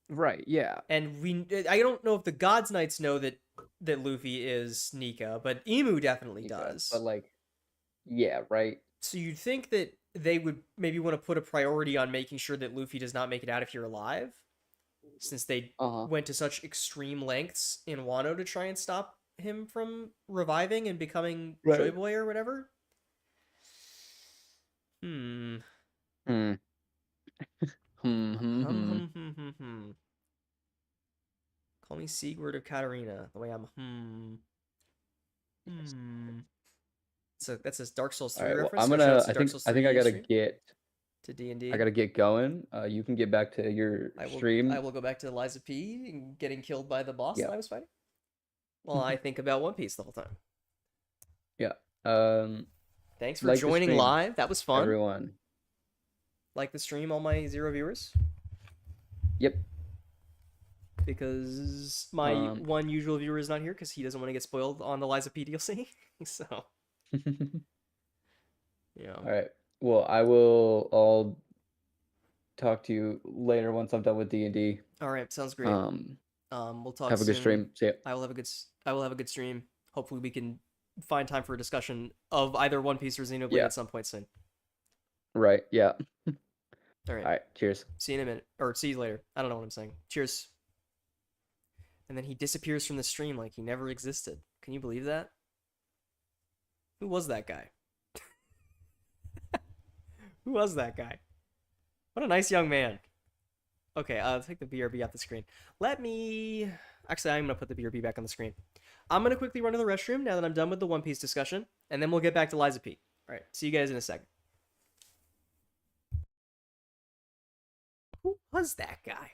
Right, yeah. And I don't know if the Gods Knights know that Luffy is Nika, but Emu definitely does. But like, yeah, right. So you'd think that they would maybe want to put a priority on making sure that Luffy does not make it out of here alive, since they went to such extreme lengths in Wano to try and stop him from reviving and becoming Joy Boy or whatever. Call me Sigurd of Katarina. The way I'm So that's a Dark Souls 3 reference. I think I gotta get to D&D. I gotta get going. You can get back to your stream. I will go back to Liza P and getting killed by the boss that I was fighting. Well, I think about One Piece the whole time. Yeah. Thanks for joining live. That was fun. Everyone. Like the stream, all my 0 viewers. Yep. Because my one usual viewer is not here because he doesn't want to get spoiled on the Liza P DLC. So. Yeah. All right. Well, I'll talk to you later once I'm done with D&D. All right, sounds great. We'll talk. Have a good stream. See ya. I will have a good stream. Hopefully, we can find time for a discussion of either One Piece or Xenoblade at some point soon. Right. Yeah. All right. All right. Cheers. See you in a minute. Or see you later. I don't know what I'm saying. Cheers. And then he disappears from the stream like he never existed. Can you believe that? Who was that guy? Who was that guy? What a nice young man. Okay, I'll take the BRB off the screen. Let me... Actually, I'm going to put the BRB back on the screen. I'm going to quickly run to the restroom now that I'm done with the One Piece discussion, and then we'll get back to Liza P. All right, see you guys in a second. Who was that guy?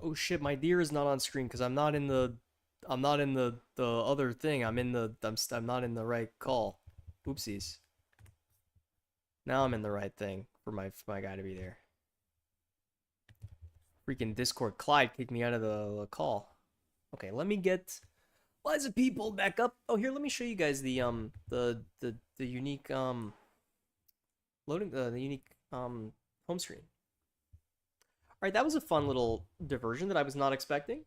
Oh shit, my deer is not on screen because I'm not in the the other thing. I'm not in the right call. Oopsies. Now I'm in the right thing for my guy to be there. Freaking Discord Clyde kicked me out of the call. Okay, let me get Liza P pulled back up. Oh, here, let me show you guys the unique loading the unique home screen. All right, that was a fun little diversion that I was not expecting.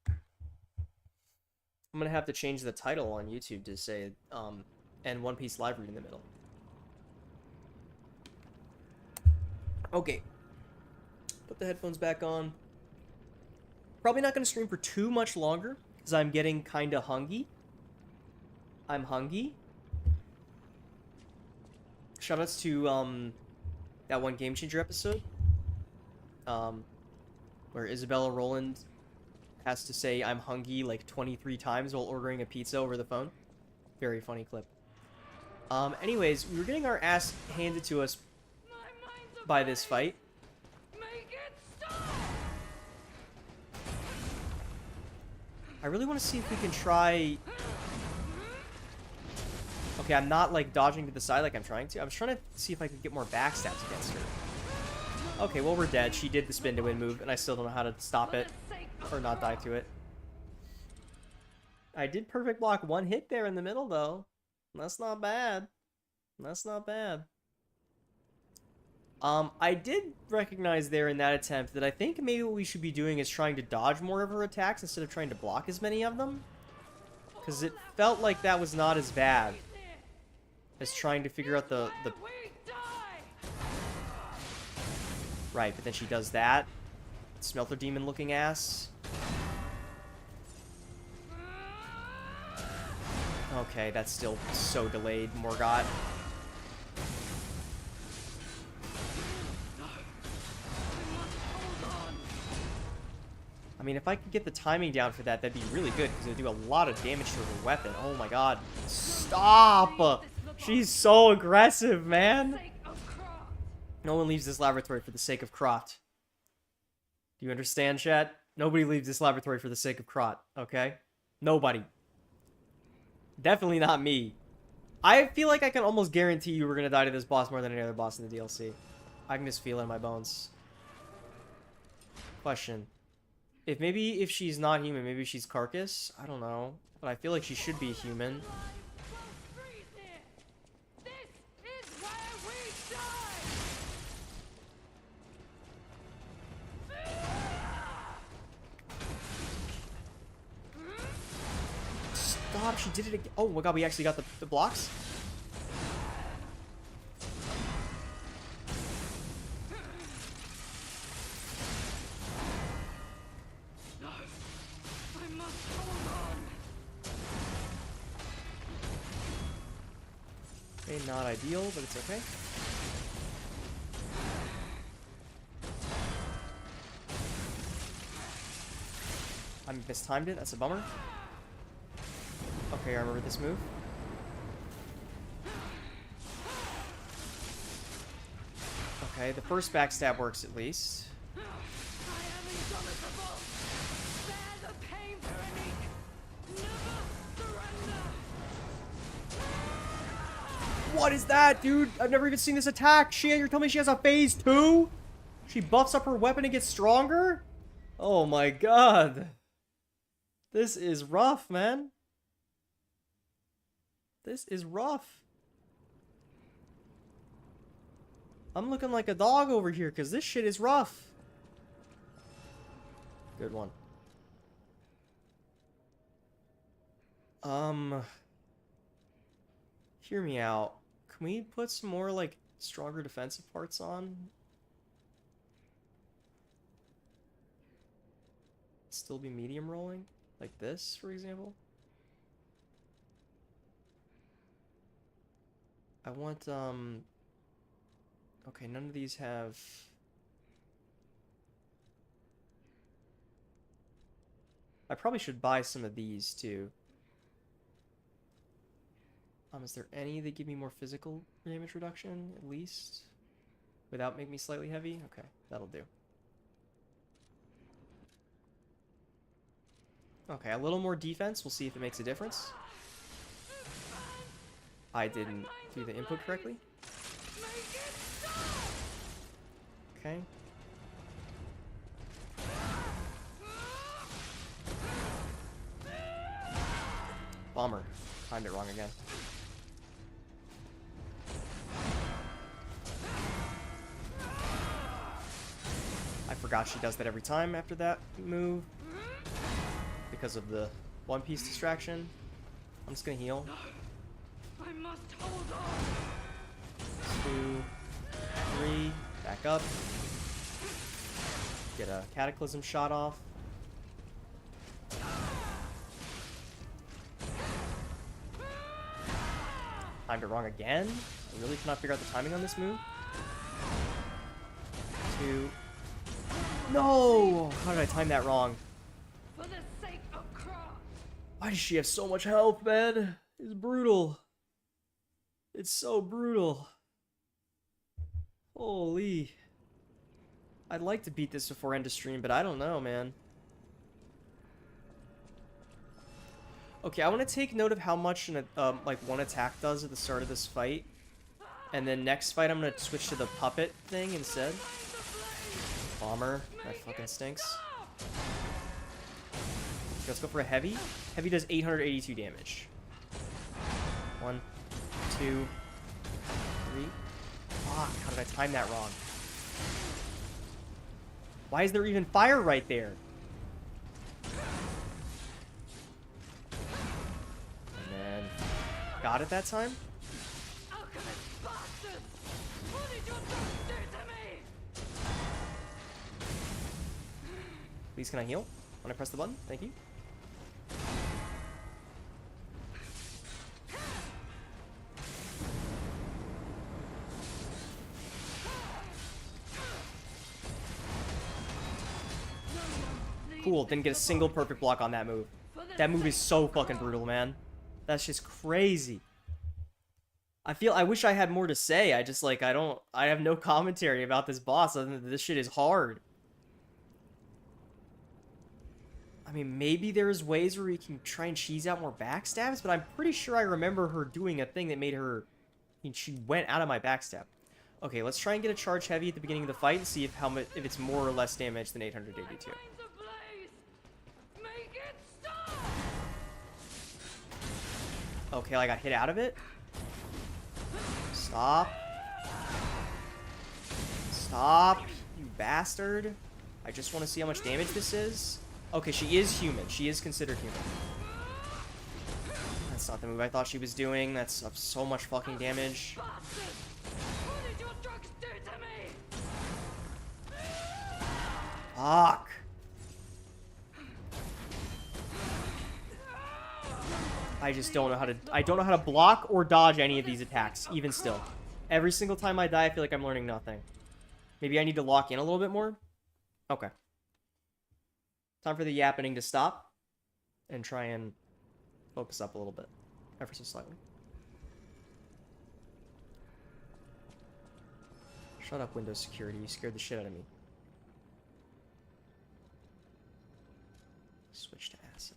I'm gonna have to change the title on YouTube to say and One Piece live read in the middle. Okay. Put the headphones back on. Probably not gonna stream for too much longer because I'm getting kinda hungry. I'm hungry. Shoutouts to that one Game Changer episode. Where Isabella Roland has to say I'm hungry like 23 times while ordering a pizza over the phone. Very funny clip. Anyways, we were getting our ass handed to us by this fight. Make it stop! I really want to see if we can try... Okay, I'm not like dodging to the side like I'm trying to. I was trying to see if I could get more backstabs against her. Okay, well, we're dead. She did the spin to win move, and I still don't know how to stop it or not die to it. I did perfect block one hit there in the middle, though. That's not bad. That's not bad. I did recognize there in that attempt that I think maybe what we should be doing is trying to dodge more of her attacks instead of trying to block as many of them. Because it felt like that was not as bad as trying to figure out the... Right, but then she does that. Smelter demon looking ass. Okay, that's still so delayed, Morgott. I mean, if I could get the timing down for that, that'd be really good, because it would do a lot of damage to her weapon. Oh my god. Stop! She's so aggressive, man! No one leaves this laboratory for the sake of Krot. Do you understand, chat? Nobody leaves this laboratory for the sake of Krot, okay? Nobody. Definitely not me. I feel like I can almost guarantee you we're gonna die to this boss more than any other boss in the DLC. I can just feel it in my bones. Question. If she's not human, maybe she's Carcass? I don't know. But I feel like she should be human. Stop, she did it again. Oh my god, we actually got the blocks? No, I must hold on. Okay, not ideal, but it's okay. I mistimed it, that's a bummer. Okay, I remember this move. Okay, the first backstab works at least. I am indomitable. Bear the pain, Veronique. Never surrender. What is that, dude? I've never even seen this attack. You're telling me she has a phase 2? She buffs up her weapon and gets stronger? Oh my god. This is rough, man. This is rough. I'm looking like a dog over here because this shit is rough. Good one. Hear me out. Can we put some more, like, stronger defensive parts on? Still be medium rolling? Like this, for example? I want, okay, none of these have... I probably should buy some of these, too. Is there any that give me more physical damage reduction, at least? Without making me slightly heavy? Okay, that'll do. Okay, a little more defense. We'll see if it makes a difference. I didn't do the input correctly. Okay. Bummer. Timed it wrong again. I forgot she does that every time after that move. Because of the One Piece distraction. I'm just gonna heal. I must hold on. 2, 3, back up. Get a Cataclysm shot off. Timed it wrong again. I really cannot figure out the timing on this move. 2. No! How did I time that wrong? For the sake of Kra. Why does she have so much health, man? It's brutal. It's so brutal. Holy. I'd like to beat this before end of stream, but I don't know, man. Okay, I want to take note of how much like one attack does at the start of this fight. And then next fight, I'm going to switch to the puppet thing instead. Bomber. That fucking stinks. Okay, let's go for a heavy. Heavy does 882 damage. 1, 2, 3. Fuck, how did I time that wrong? Why is there even fire right there? And then got it that time? Alchemist bastards! What did your drugs do to me? Please, can I heal when I press the button? Thank you. Cool, didn't get a single perfect block on that move. That move is so fucking brutal, man. That's just crazy. I wish I had more to say. I just, like, I have no commentary about this boss other than this shit is hard. I mean, maybe there's ways where we can try and cheese out more backstabs, but I'm pretty sure I remember her doing a thing that made her... I mean, she went out of my backstab. Okay, let's try and get a charge heavy at the beginning of the fight and see if it's more or less damage than 882. Okay, I got hit out of it. Stop. Stop, you bastard. I just want to see how much damage this is. Okay, she is human. She is considered human. That's not the move I thought she was doing. That's so much fucking damage. Fuck. I just don't know how to... I don't know how to block or dodge any of these attacks, even still. Every single time I die, I feel like I'm learning nothing. Maybe I need to lock in a little bit more? Okay. Time for the yappening to stop. And try and focus up a little bit. Ever so slightly. Shut up, Windows security. You scared the shit out of me. Switch to assets.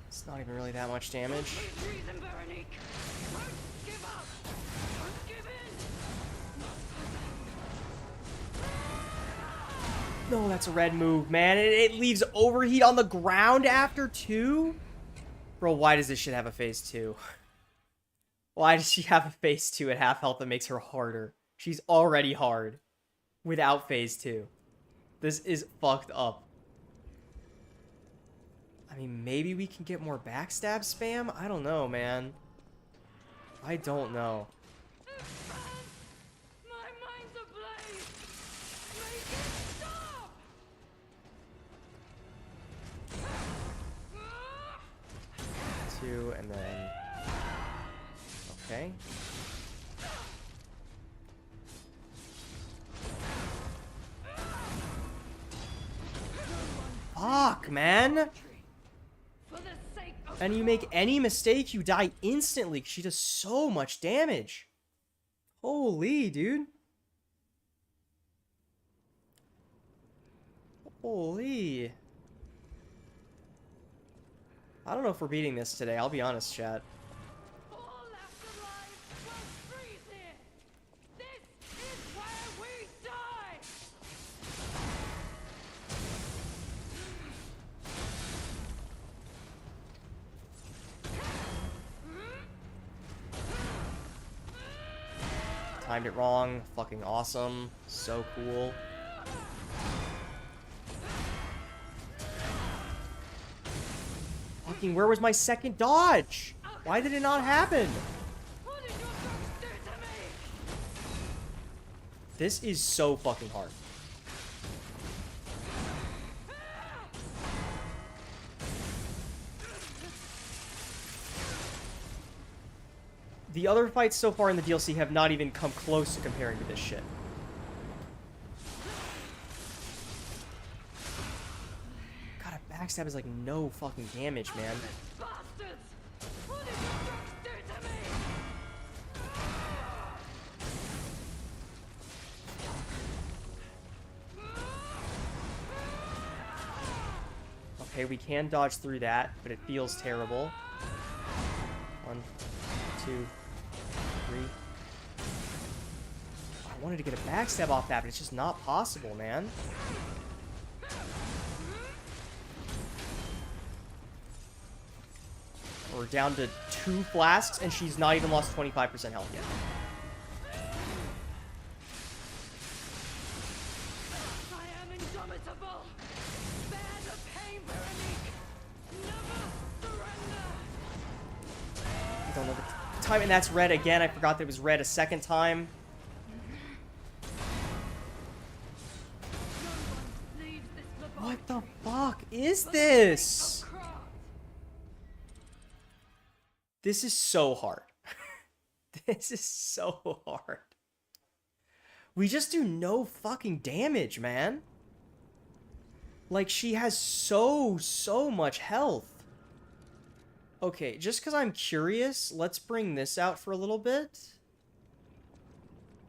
It's not even really that much damage. No, that's a red move, man. It leaves overheat on the ground after 2? Bro, why does this shit have a phase 2? Why does she have a phase 2 at half health that makes her harder? She's already hard without phase 2. This is fucked up. I mean, maybe we can get more backstab spam? I don't know, man. I don't know. My mind's ablaze! Make it stop! 2, and then... Okay. Fuck, man! For the sake of And you make any mistake, you die instantly. She does so much damage. Holy, dude. Holy. I don't know if we're beating this today. I'll be honest, chat. all afterlife will freeze here! This is where we die! Timed it wrong. Fucking awesome. So cool. Fucking, where was my second dodge? Why did it not happen? What did your drugs do to me? This is so fucking hard. The other fights so far in the DLC have not even come close to comparing to this shit. God, a backstab is like no fucking damage, man. Bastards! What did your drugs do to me? Okay, we can dodge through that, but it feels terrible. 1, 2, 3. I wanted to get a backstab off that, but it's just not possible, man. We're down to 2 flasks, and she's not even lost 25% health yet. I am indomitable! Bear the pain, Veronique! Never surrender! I don't know the time, and that's red again. I forgot that it was red a second time. No one leaves this laboratory. What the fuck is this? This is so hard. This is so hard. We just do no fucking damage, man. Like, she has so much health. Okay, just because I'm curious, let's bring this out for a little bit.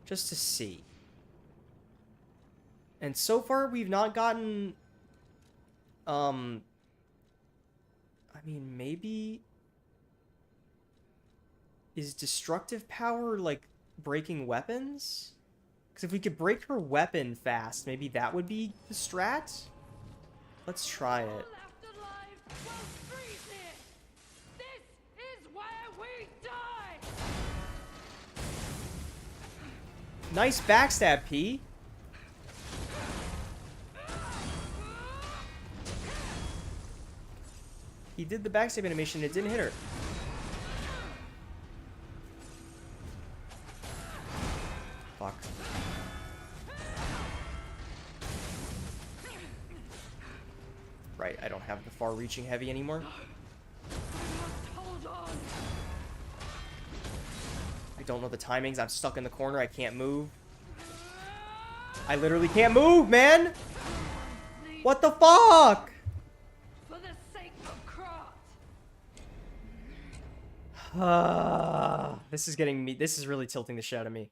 Just to see. And so far, we've not gotten... I mean, maybe... Is destructive power, like, breaking weapons? Because if we could break her weapon fast, maybe that would be the strat? Let's try it. All afterlife will freeze here! This is where we die! Nice backstab, P. He did the backstab animation, it didn't hit her. Fuck. Right, I don't have the far-reaching heavy anymore. We must hold on! I don't know the timings. I'm stuck in the corner. I can't move. I literally can't move, man! Leave What the fuck? for the sake of Krat! This is getting me. This is really tilting the shit out of me.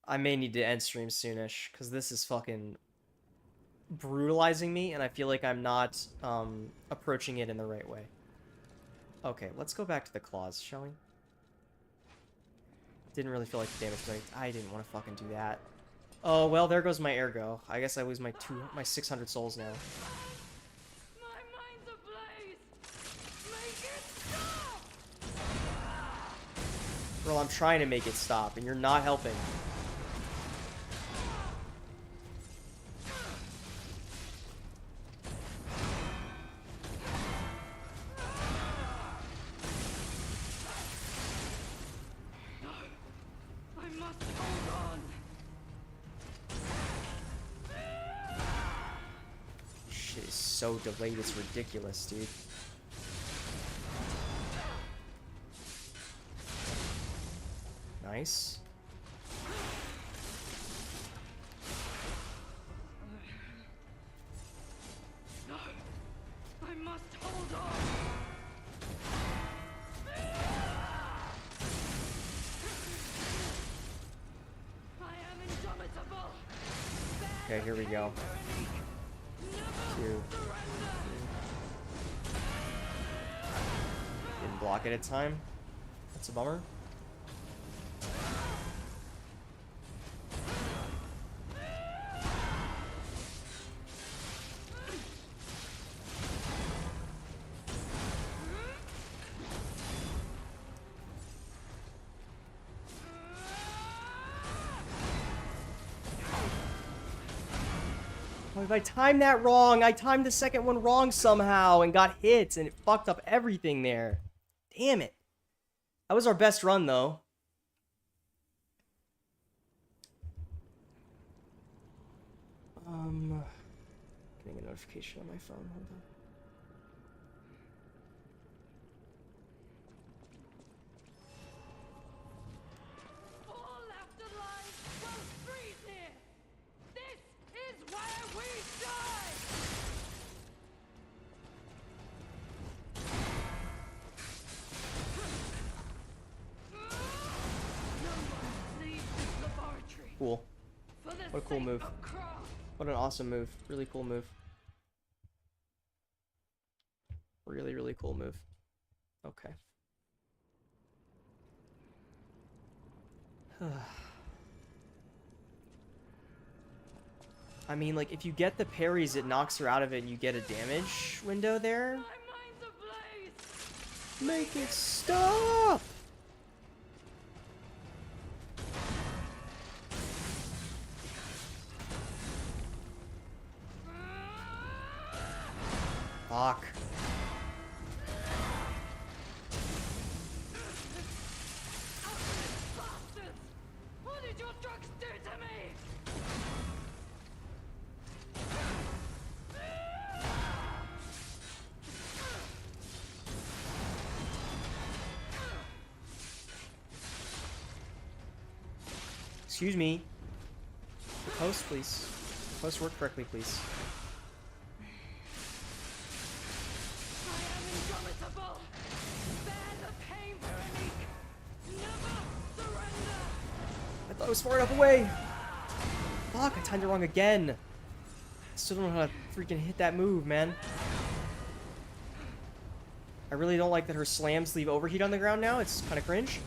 I may need to end stream soonish, because this is fucking brutalizing me, and I feel like I'm not approaching it in the right way. Okay, let's go back to the claws, shall we? Didn't really feel like the damage was like, I didn't want to fucking do that. Oh, well, there goes my ergo. I guess I lose my 600 souls now. My mind's ablaze! Make it stop! Girl, I'm trying to make it stop, and you're not helping. I must hold on! Shit is so delayed, it's ridiculous, dude. Nice. No! I must hold on! I am indomitable! Okay, here we go. Two. Didn't block it at time. That's a bummer. If I timed that wrong, I timed the second one wrong somehow and got hit, and it fucked up everything there. Damn it. That was our best run, though. Getting a notification on my phone. Hold on. All afterlives will freeze here! This is where we die! No one leaves this laboratory. Cool. For the What a cool sake move. of craft. What an awesome move. Really cool move. Really, really cool move. Okay. I mean, like, if you get the parries, it knocks her out of it and you get a damage window there. My mind's ablaze! Make it stop! Fuck. Bastards! What did your drugs do to me? Excuse me. Post, please. Post work correctly, please. I am indomitable! Bear the pain, Veronique! Never surrender! I thought it was far enough away. Fuck, I timed it wrong again. I still don't know how to freaking hit that move, man. I really don't like that her slams leave overheat on the ground now. It's kind of cringe.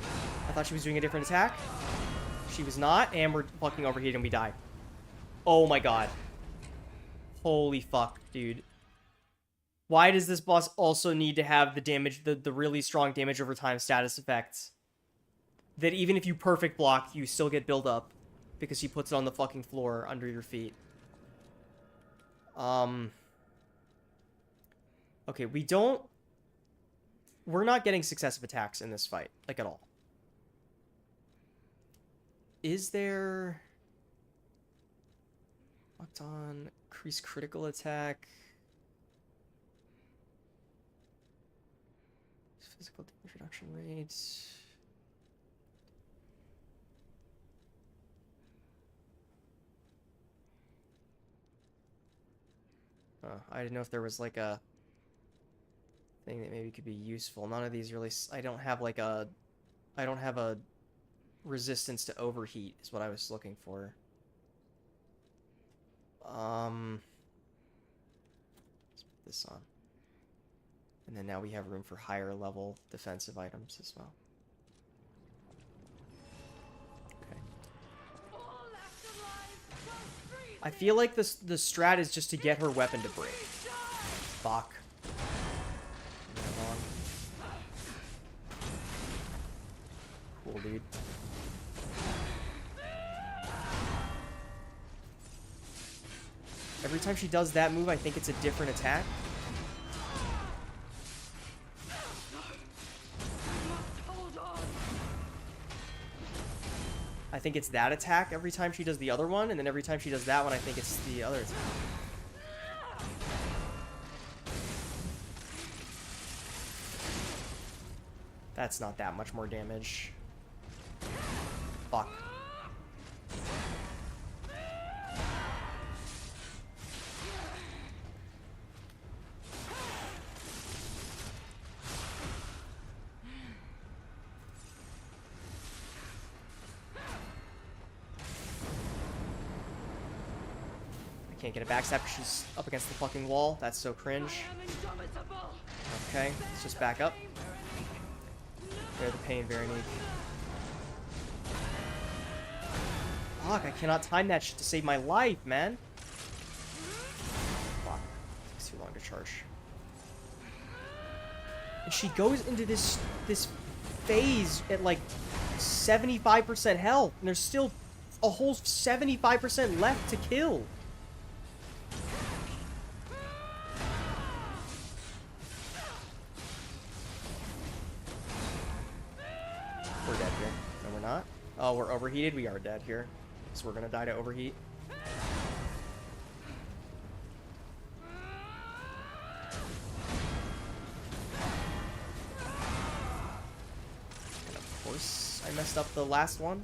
I thought she was doing a different attack. She was not, and we're fucking overheated and we die. Oh my god. Holy fuck, dude. Why does this boss also need to have the damage, the really strong damage over time status effects? That even if you perfect block, you still get build up. Because he puts it on the fucking floor under your feet. Okay, we're not getting successive attacks in this fight, like at all. Is there... Locked on, increase critical attack. Physical damage reduction rates. I didn't know if there was like a thing that maybe could be useful. None of these really... I don't have a resistance to overheat is what I was looking for. Let's put this on. And then now we have room for higher level defensive items as well. Okay. All afterlives I feel like the strat is just to get her weapon to break. Fuck. Come on. Cool, dude. Every time she does that move, I think it's a different attack. I think it's that attack every time she does the other one, and then every time she does that one, I think it's the other attack. That's not that much more damage. Fuck. Can't get a backstab because she's up against the fucking wall. That's so cringe. Okay, let's just back up. Bear the pain, Veronique. Fuck, I cannot time that shit to save my life, man. Fuck. Takes too long to charge. And she goes into this phase at like 75% health, and there's still a whole 75% left to kill. We're dead here. No, we're not. Oh, we're overheated. We are dead here. So we're gonna die to overheat. And of course, I messed up the last one.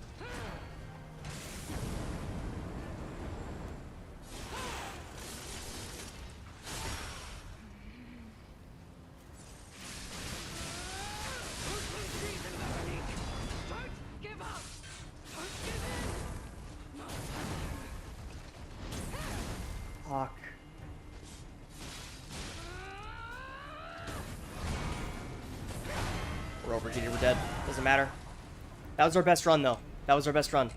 Fuck. We're overheated, we're dead. Doesn't matter. That was our best run, though. That was our best run.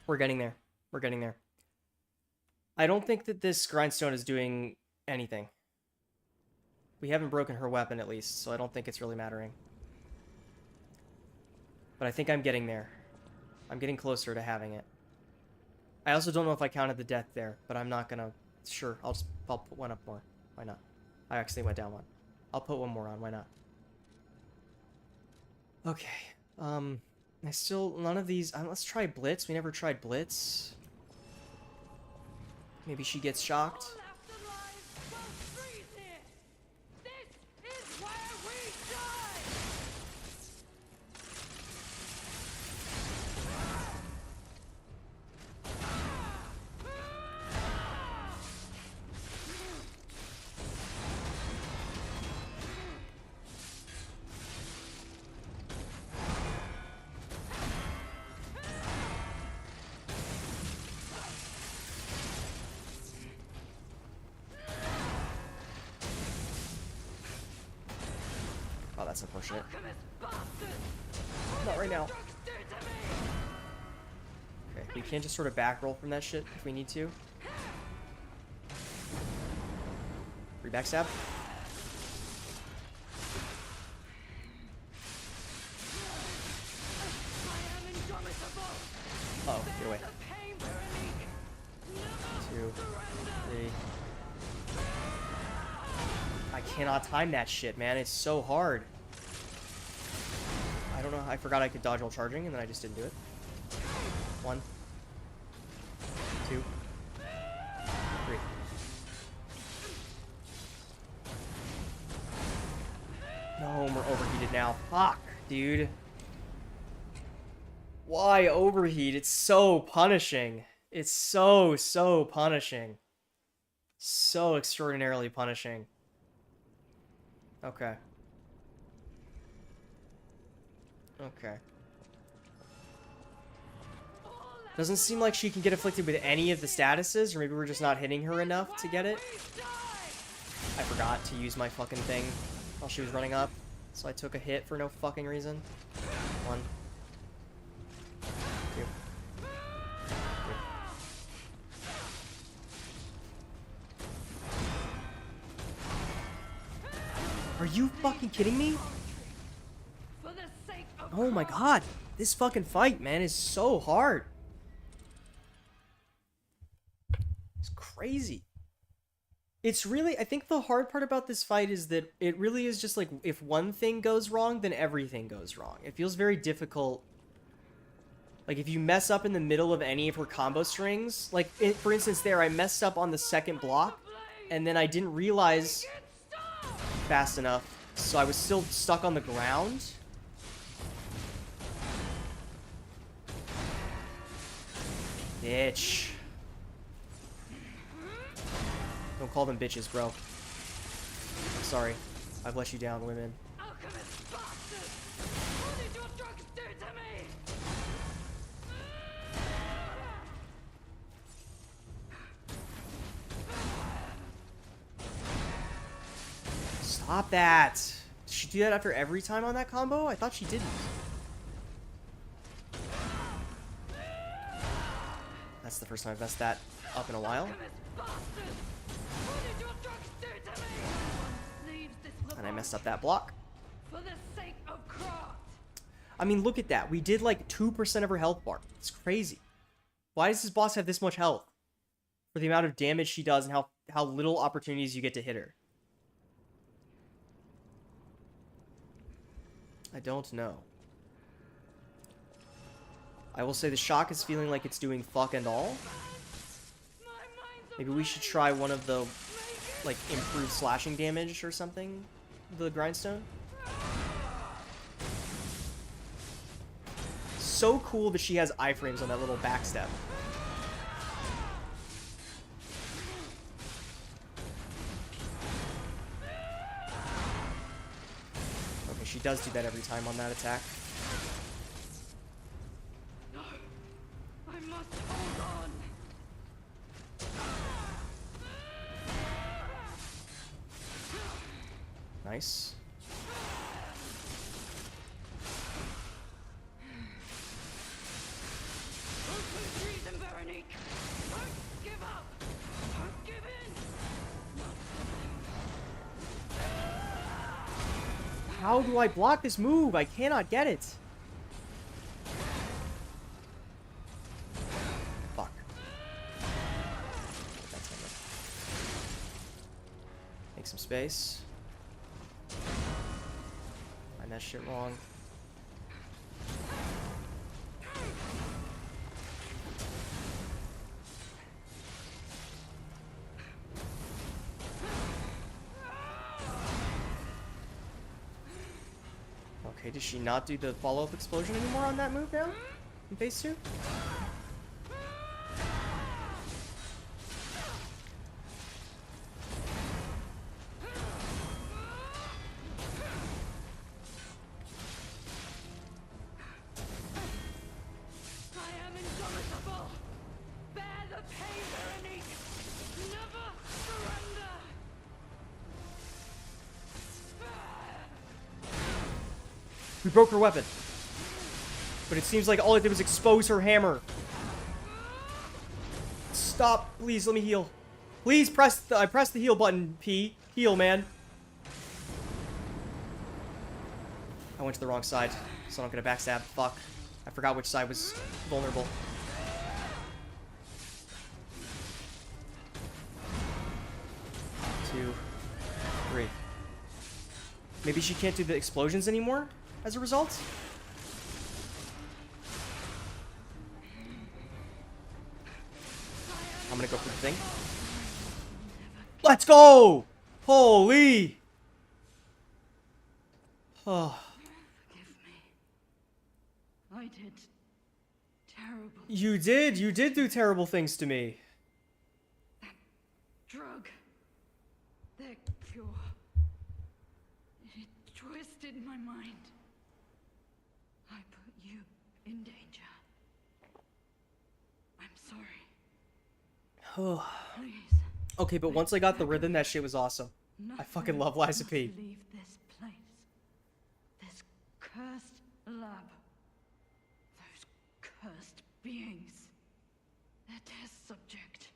We're getting there. We're getting there. I don't think that this grindstone is doing anything. We haven't broken her weapon, at least, so I don't think it's really mattering. But I think I'm getting there. I'm getting closer to having it. I also don't know if I counted the death there, but I'm not gonna... Sure, I'll put one up more. Why not? I actually went down one. I'll put one more on, why not? Okay, I still... None of these... let's try Blitz. We never tried Blitz. Maybe she gets shocked. Oh, that's unfortunate. Not right now. Okay, we can't just sort of back roll from that shit if we need to. Free backstab. Uh-oh, get away. 2, 3. I cannot time that shit, man. It's so hard. I don't know. I forgot I could dodge while charging, and then I just didn't do it. 1, 2, 3. No, we're overheated now. Fuck, dude. Why overheat? It's so punishing. It's so punishing. So extraordinarily punishing. Okay. Okay. Doesn't seem like she can get afflicted with any of the statuses, or maybe we're just not hitting her enough to get it. I forgot to use my fucking thing while she was running up, so I took a hit for no fucking reason. 1, 2, 3. Are you fucking kidding me? For the sake of Oh my god. This fucking fight, man, is so hard. It's crazy. It's really, I think the hard part about this fight is that it really is just like, if one thing goes wrong, then everything goes wrong. It feels very difficult. Like, if you mess up in the middle of any of her combo strings, like, for instance there, I messed up on the second block, and then I didn't realize fast enough, so I was still stuck on the ground. Bitch. Don't call them bitches, bro. I'm sorry. I've let you down, women. alchemist bastard! What did your drugs do to me? Stop that! Did she do that after every time on that combo? I thought she didn't. That's the first time I've messed that up in a while. Alchemist bastard! What did your drugs do to me? Leaves this And I messed up that block. for the sake of craft. I mean, look at that. We did like 2% of her health bar. It's crazy. Why does this boss have this much health? For the amount of damage she does and how little opportunities you get to hit her. I don't know. I will say the shock is feeling like it's doing fuck and all. Maybe we should try one of the, like, improved slashing damage or something. The grindstone. So cool that she has iframes on that little backstep. Okay, she does do that every time on that attack. No, I must hold on. Nice. Don't lose reason, Veronique. Don't give up. Don't give in. How do I block this move? I cannot get it. Fuck. That's not good. Make some space. Find that shit wrong. Okay, does she not do the follow-up explosion anymore on that move now? In phase 2? I am indomitable. Bear the pain, Veronique. Never surrender. We broke her weapon. But it seems like all it did was expose her hammer. Stop. Please, let me heal. Please press the... I pressed the heal button, P. Heal, man. I went to the wrong side, so I'm not gonna backstab. Fuck. I forgot which side was vulnerable. Two. Three. Maybe she can't do the explosions anymore as a result? I'm gonna go for the thing. Let's go! Holy! Oh, Forgive me. I did terrible. you did do terrible things to me. Drug. Their cure. It twisted my mind. I put you in danger. I'm sorry. Please. Okay, but once I got the rhythm, that shit was awesome. I fucking love Liza must P. Leave this place. This cursed lab. Those cursed beings. Their test subject.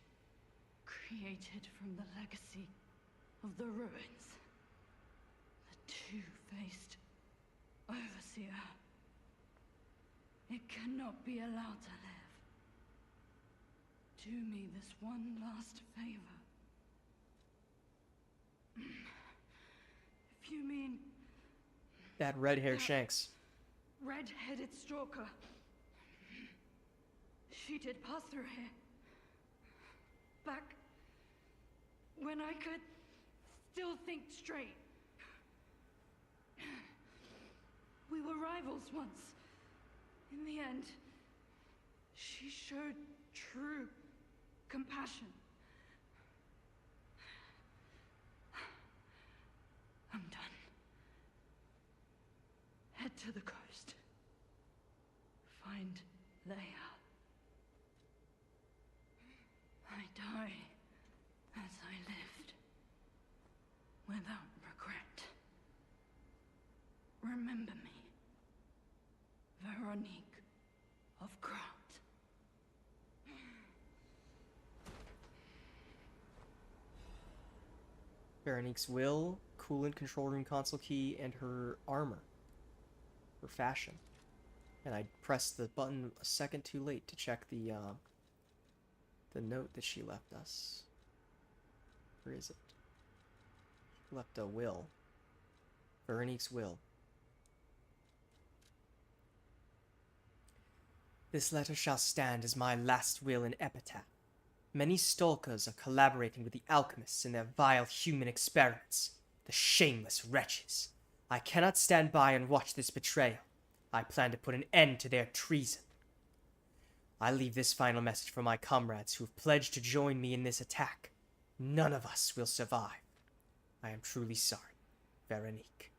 Created from the legacy of the ruins. The two-faced overseer. It cannot be allowed to live. Do me this one last favor. If you mean That red-haired Shanks. red-headed stalker, she did pass through here. Back when I could still think straight. We were rivals once. In the end, she showed true compassion. I'm done. Head to the coast. Find Leia. I die as I lived, without regret. Remember me, Veronique of Grant. Veronique's will, coolant control room console key, and her armor. Her fashion. And I pressed the button a second too late to check the note that she left us. Where is it? She left a will. Veronique's will. This letter shall stand as my last will and epitaph. Many stalkers are collaborating with the alchemists in their vile human experiments. The shameless wretches. I cannot stand by and watch this betrayal. I plan to put an end to their treason. I leave this final message for my comrades who have pledged to join me in this attack. None of us will survive. I am truly sorry, Veronique.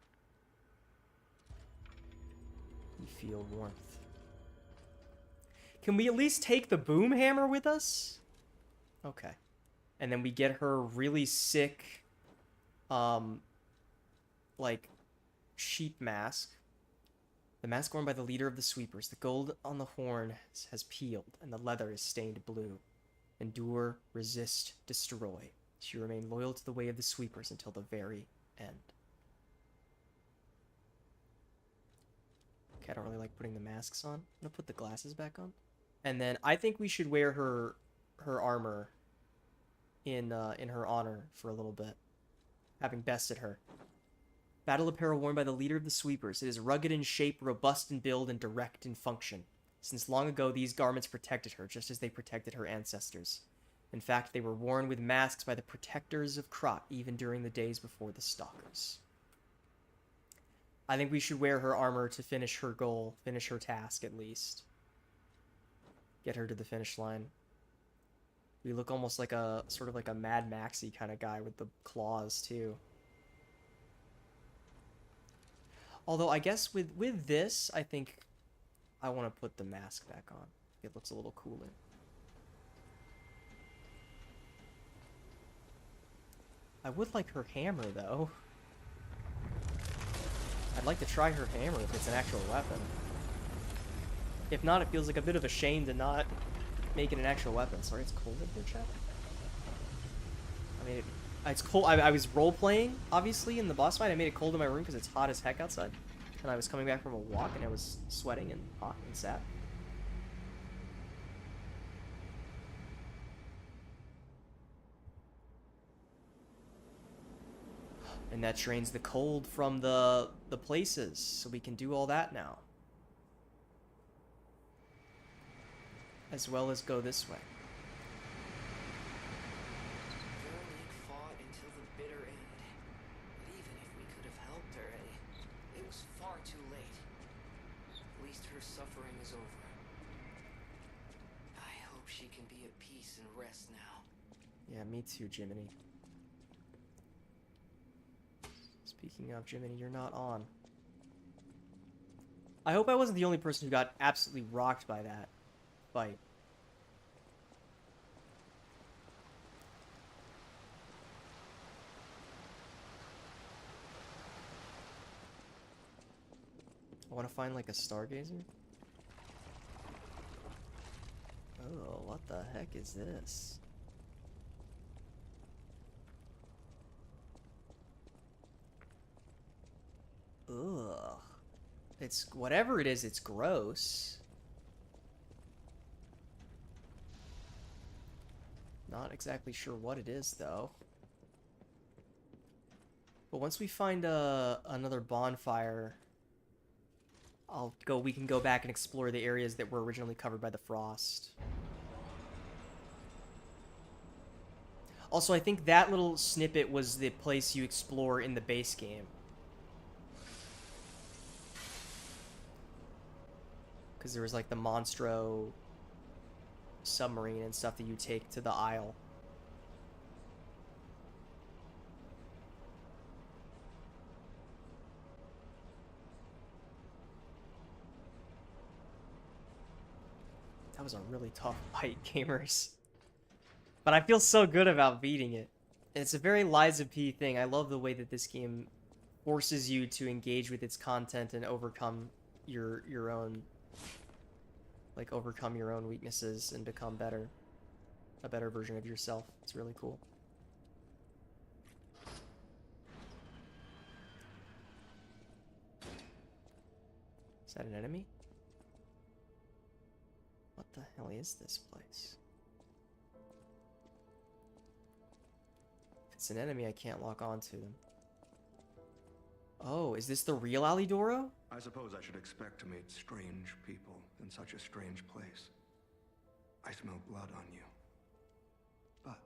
You feel warmth. Can we at least take the boom hammer with us? Okay. And then we get her really sick, like, sheep mask. The mask worn by the leader of the sweepers. The gold on the horn has peeled, and the leather is stained blue. Endure, resist, destroy. She remained loyal to the way of the sweepers until the very end. Okay, I don't really like putting the masks on. I'm gonna put the glasses back on. And then I think we should wear her armor in her honor for a little bit, having bested her. Battle apparel worn by the leader of the sweepers. It is rugged in shape, robust in build, and direct in function. Since long ago, these garments protected her, just as they protected her ancestors. In fact, they were worn with masks by the protectors of Krot, even during the days before the Stalkers. I think we should wear her armor to finish her goal, finish her task at least. Get her to the finish line. We look almost like a, sort of like a Mad Maxy kind of guy with the claws, too. Although, I guess with this, I think I want to put the mask back on. It looks a little cooler. I would like her hammer, though. I'd like to try her hammer if it's an actual weapon. If not, it feels like a bit of a shame to not make it an actual weapon. Sorry, it's cold in here, chat. I mean, it's cold. I was role-playing, obviously, in the boss fight. I made it cold in my room because it's hot as heck outside. And I was coming back from a walk, and I was sweating and hot and sad. And that drains the cold from the places, so we can do all that now. As well as go this way. Veronique fought until the bitter end. But even if we could have helped her, it was far too late. At least her suffering is over. I hope she can be at peace and rest now. Yeah, me too, Jiminy. Speaking of, Jiminy, you're not on. I hope I wasn't the only person who got absolutely rocked by that fight. I want to find like a stargazer. Oh, what the heck is this? It's whatever it is, it's gross. Not exactly sure what it is, though. But once we find another bonfire, we can go back and explore the areas that were originally covered by the frost. Also, I think that little snippet was the place you explore in the base game. Because there was like the Monstro submarine and stuff that you take to the Isle. That was a really tough fight, gamers. But I feel so good about beating it. And it's a very Lies of P thing. I love the way that this game forces you to engage with its content and overcome your own, like, overcome your own weaknesses and become better. A better version of yourself. It's really cool. Is that an enemy? What the hell is this place? If it's an enemy, I can't lock onto them. Oh, is this the real Alidoro? I suppose I should expect to meet strange people in such a strange place. I smell blood on you. But,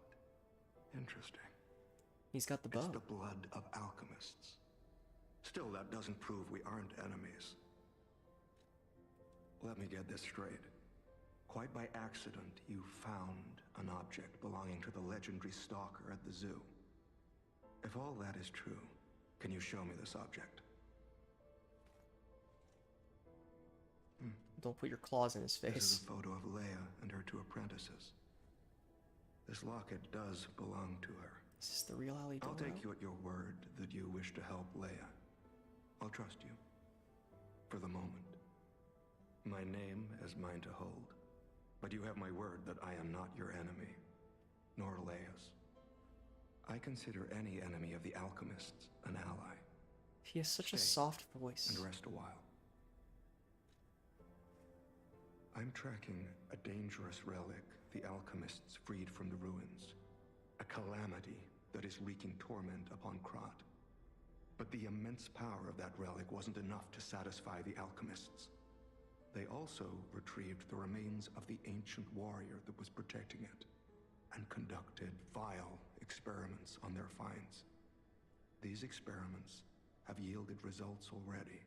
interesting. He's got the bow. It's the blood of alchemists. Still, that doesn't prove we aren't enemies. Let me get this straight. Quite by accident, you found an object belonging to the legendary stalker at the zoo. If all that is true, can you show me this object? Don't put your claws in his face. This is a photo of Leia and her two apprentices. This locket does belong to her. Is this the real Alidoro? I'll take you at your word that you wish to help Leia. I'll trust you. For the moment. My name is mine to hold. But you have my word that I am not your enemy. Nor Leia's. I consider any enemy of the alchemists an ally. He has such a Stay soft voice. and rest a while. I'm tracking a dangerous relic the alchemists freed from the ruins. A calamity that is wreaking torment upon Krat. But the immense power of that relic wasn't enough to satisfy the alchemists. They also retrieved the remains of the ancient warrior that was protecting it, and conducted vile experiments on their finds. These experiments have yielded results already,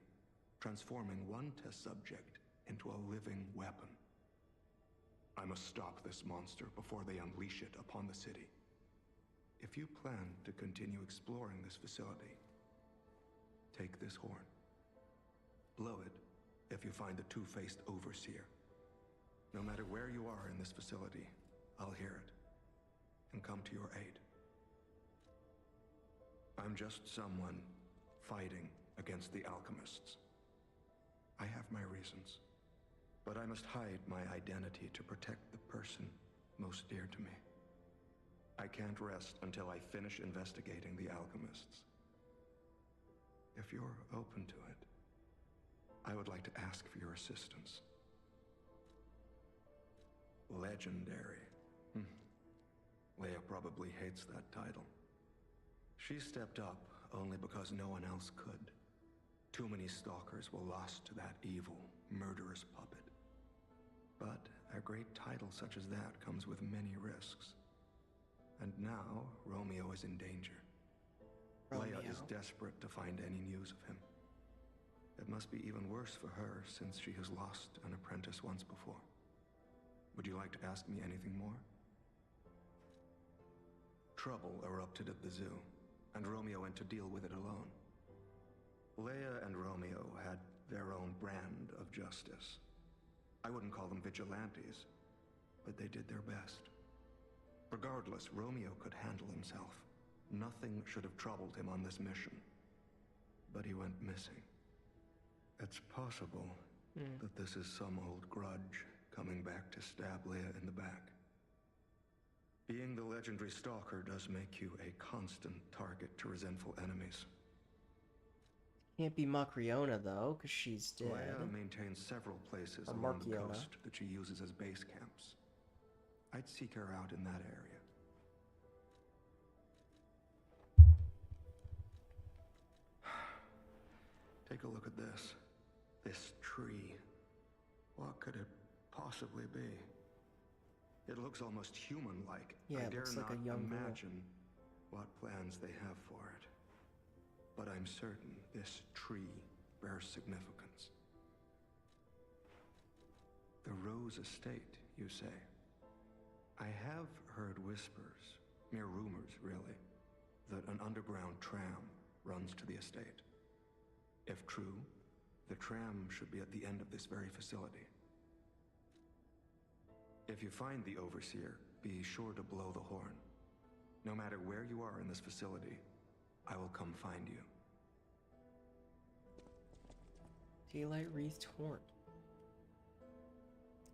transforming one test subject into a living weapon. I must stop this monster before they unleash it upon the city. If you plan to continue exploring this facility, take this horn. Blow it if you find the two-faced overseer. No matter where you are in this facility, I'll hear it and come to your aid. I'm just someone fighting against the alchemists. I have my reasons, but I must hide my identity to protect the person most dear to me. I can't rest until I finish investigating the alchemists. If you're open to it, I would like to ask for your assistance. Legendary. Leia probably hates that title. She stepped up only because no one else could. Too many stalkers were lost to that evil, murderous puppet. But a great title such as that comes with many risks. And now, Romeo is in danger. Leia is desperate to find any news of him. It must be even worse for her since she has lost an apprentice once before. Would you like to ask me anything more? Trouble erupted at the zoo, and Romeo went to deal with it alone. Leia and Romeo had their own brand of justice. I wouldn't call them vigilantes, but they did their best. Regardless, Romeo could handle himself. Nothing should have troubled him on this mission. But he went missing. It's possible that this is some old grudge coming back to stab Leia in the back. Being the legendary stalker does make you a constant target to resentful enemies. Can't be Macriona, though, because she's dead. Leia maintains several places Or along the Markiona. coast that she uses as base camps. I'd seek her out in that area. Take a look at this. This tree. What could it possibly be? It looks almost human-like. Yeah, I it dare looks like not a young girl. imagine what plans they have for it. But I'm certain this tree bears significance. The Rose Estate, you say? I have heard whispers, mere rumors really, that an underground tram runs to the estate. If true, the tram should be at the end of this very facility. If you find the Overseer, be sure to blow the horn. No matter where you are in this facility, I will come find you. Daylight wreathed horn.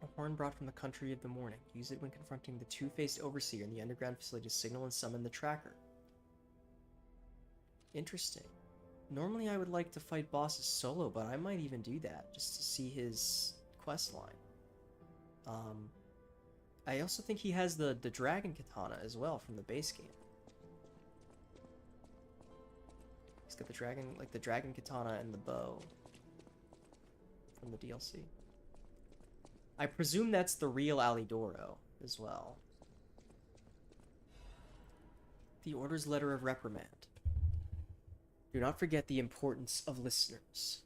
A horn brought from the country of the morning. Use it when confronting the two-faced Overseer in the underground facility to signal and summon the tracker. Interesting. Normally I would like to fight bosses solo, but I might even do that, just to see his quest line. I also think he has the dragon katana as well from the base game. He's got the dragon katana and the bow from the DLC. I presume that's the real Alidoro as well. The Order's letter of reprimand. Do not forget the importance of listeners.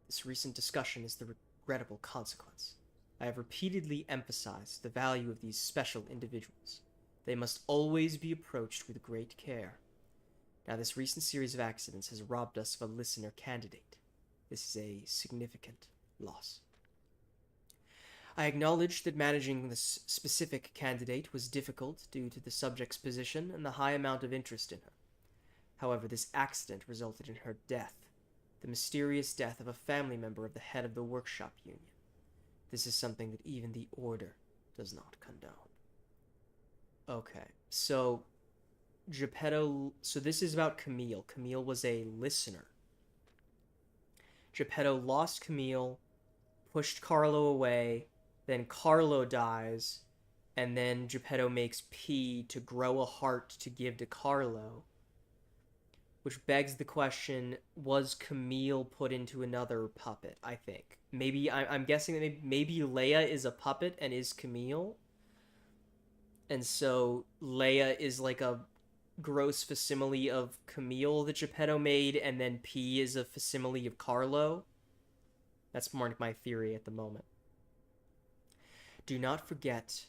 This recent discussion is the regrettable consequence. I have repeatedly emphasized the value of these special individuals. They must always be approached with great care. Now, this recent series of accidents has robbed us of a listener candidate. This is a significant loss. I acknowledge that managing this specific candidate was difficult due to the subject's position and the high amount of interest in her. However, this accident resulted in her death, the mysterious death of a family member of the head of the workshop union. This is something that even the Order does not condone. Okay, so Geppetto... So this is about Camille. Camille was a listener. Geppetto lost Camille, pushed Carlo away, then Carlo dies, and then Geppetto makes P to grow a heart to give to Carlo. Which begs the question, was Camille put into another puppet, I think. Maybe, I'm guessing that maybe Leia is a puppet and is Camille. And so Leia is like a gross facsimile of Camille that Geppetto made, and then P is a facsimile of Carlo. That's more like my theory at the moment. Do not forget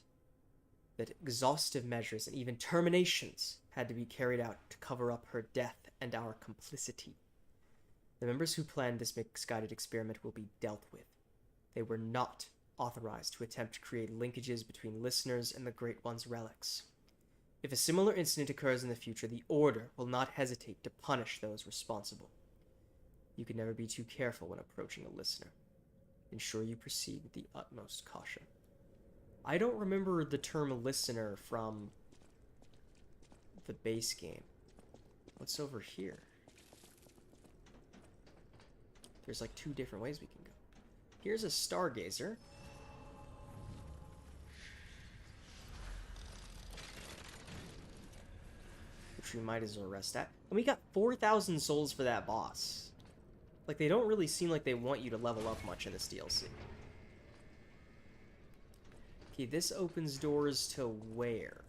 that exhaustive measures and even terminations had to be carried out to cover up her death and our complicity. The members who planned this misguided experiment will be dealt with. They were not authorized to attempt to create linkages between listeners and the Great One's relics. If a similar incident occurs in the future, the Order will not hesitate to punish those responsible. You can never be too careful when approaching a listener. Ensure you proceed with the utmost caution. I don't remember the term listener from the base game. What's over here? There's like two different ways we can go. Here's a stargazer. Which we might as well rest at. And we got 4,000 souls for that boss. Like, they don't really seem like they want you to level up much in this DLC. Okay, this opens doors to where?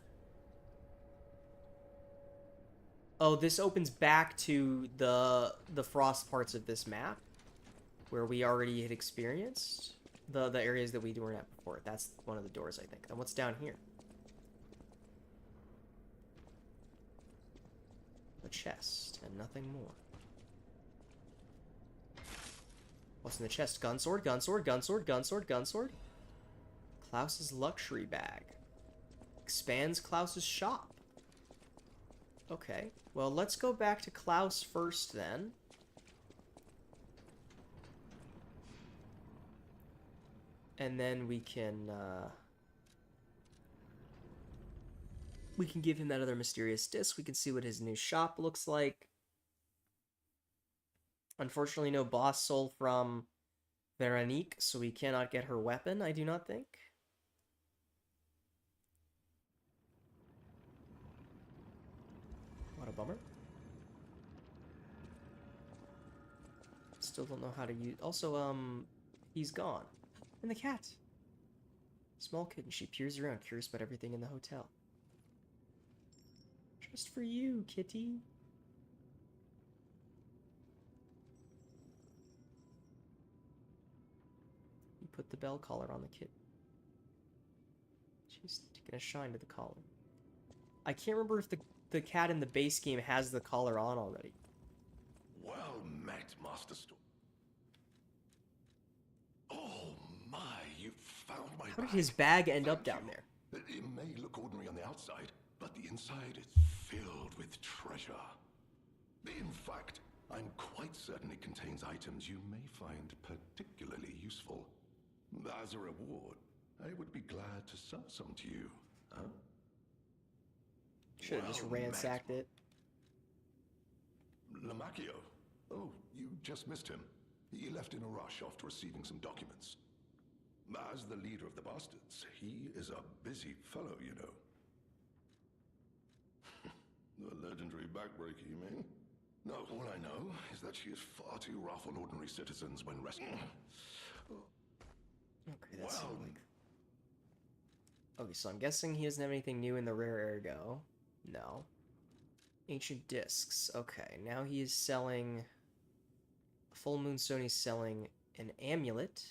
Oh, this opens back to the frost parts of this map, where we already had experienced the areas that we weren't at before. That's one of the doors, I think. And what's down here? A chest, and nothing more. What's in the chest? Gunsword, gunsword, gunsword, gunsword, gunsword. Klaus's luxury bag. Expands Klaus's shop. Okay, well, let's go back to Klaus first, then. And then we can give him that other mysterious disc. We can see what his new shop looks like. Unfortunately, no boss soul from Veronique, so we cannot get her weapon, I do not think. What a bummer. Still don't know how to use... Also, he's gone. And the cat. Small kitten, she peers around, curious about everything in the hotel. Just for you, kitty. You put the bell collar on the kitten. She's taking a shine to the collar. I can't remember if the cat in the base game has the collar on already. Well met, Master Storm. Oh my, you found my How did his bag end up down there? It may look ordinary on the outside, but the inside is filled with treasure. In fact, I'm quite certain it contains items you may find particularly useful. As a reward, I would be glad to sell some to you, huh? Should have just ransacked it. Lamacchio. Oh, you just missed him. He left in a rush after receiving some documents. As the leader of the bastards, he is a busy fellow, you know. The legendary backbreaker, you mean? No, all I know is that she is far too rough on ordinary citizens when rescuing. Okay, that's like... Okay, so I'm guessing he doesn't have anything new in the rare ergo. No. Ancient discs. Okay, now he is selling... Full Moon Sony's selling an amulet.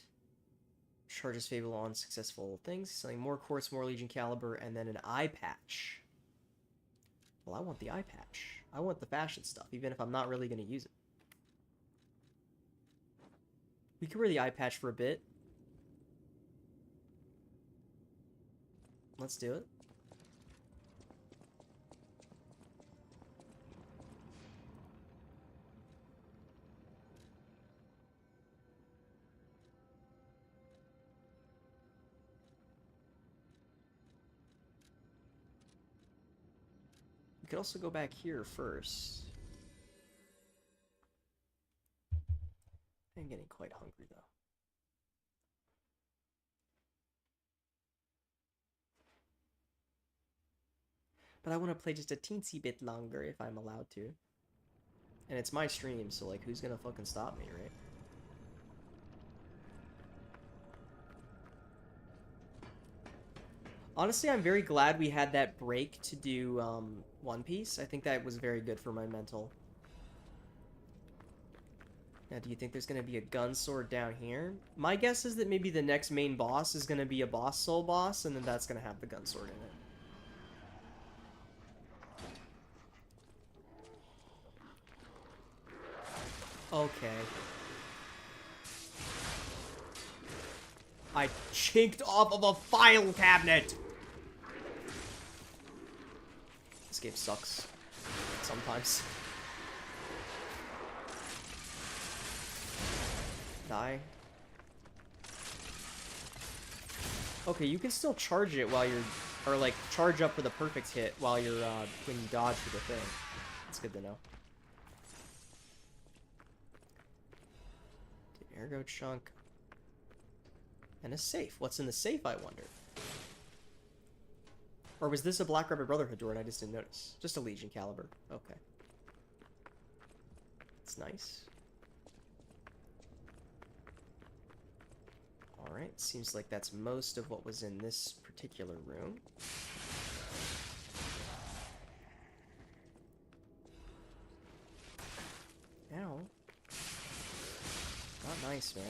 Charges favorable on successful things. He's selling more quartz, more Legion caliber, and then an eye patch. Well, I want the eye patch. I want the fashion stuff, even if I'm not really going to use it. We can wear the eye patch for a bit. Let's do it. We could also go back here first. I'm getting quite hungry, though. But I want to play just a teensy bit longer if I'm allowed to. And it's my stream, so, like, who's gonna fucking stop me, right? Honestly, I'm very glad we had that break to do, One Piece. I think that was very good for my mental. Now, do you think there's gonna be a gun sword down here? My guess is that maybe the next main boss is gonna be a boss soul boss, and then that's gonna have the gun sword in it. Okay. I chinked off of a file cabinet! This game sucks. Sometimes. Die. Okay, you can still charge it while you're... Or, like, charge up for the perfect hit while you're, when you dodge for the thing. That's good to know. Ergo chunk. And a safe. What's in the safe, I wonder? Or was this a Black Rabbit Brotherhood door and I just didn't notice? Just a Legion caliber. Okay. It's nice. Alright, seems like that's most of what was in this particular room. Ow. Not nice, man.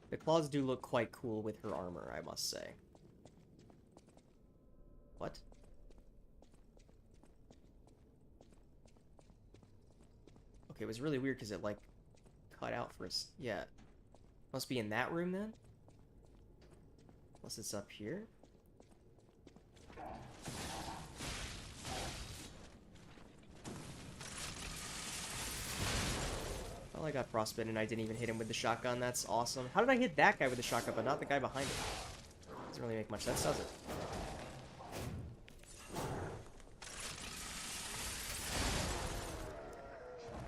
The claws do look quite cool with her armor, I must say. What? Okay, it was really weird because it, like, cut out for us. Yeah. Must be in that room, then? Unless it's up here? Well, I got frostbitten and I didn't even hit him with the shotgun. That's awesome. How did I hit that guy with the shotgun, but not the guy behind him? Doesn't really make much sense, does it?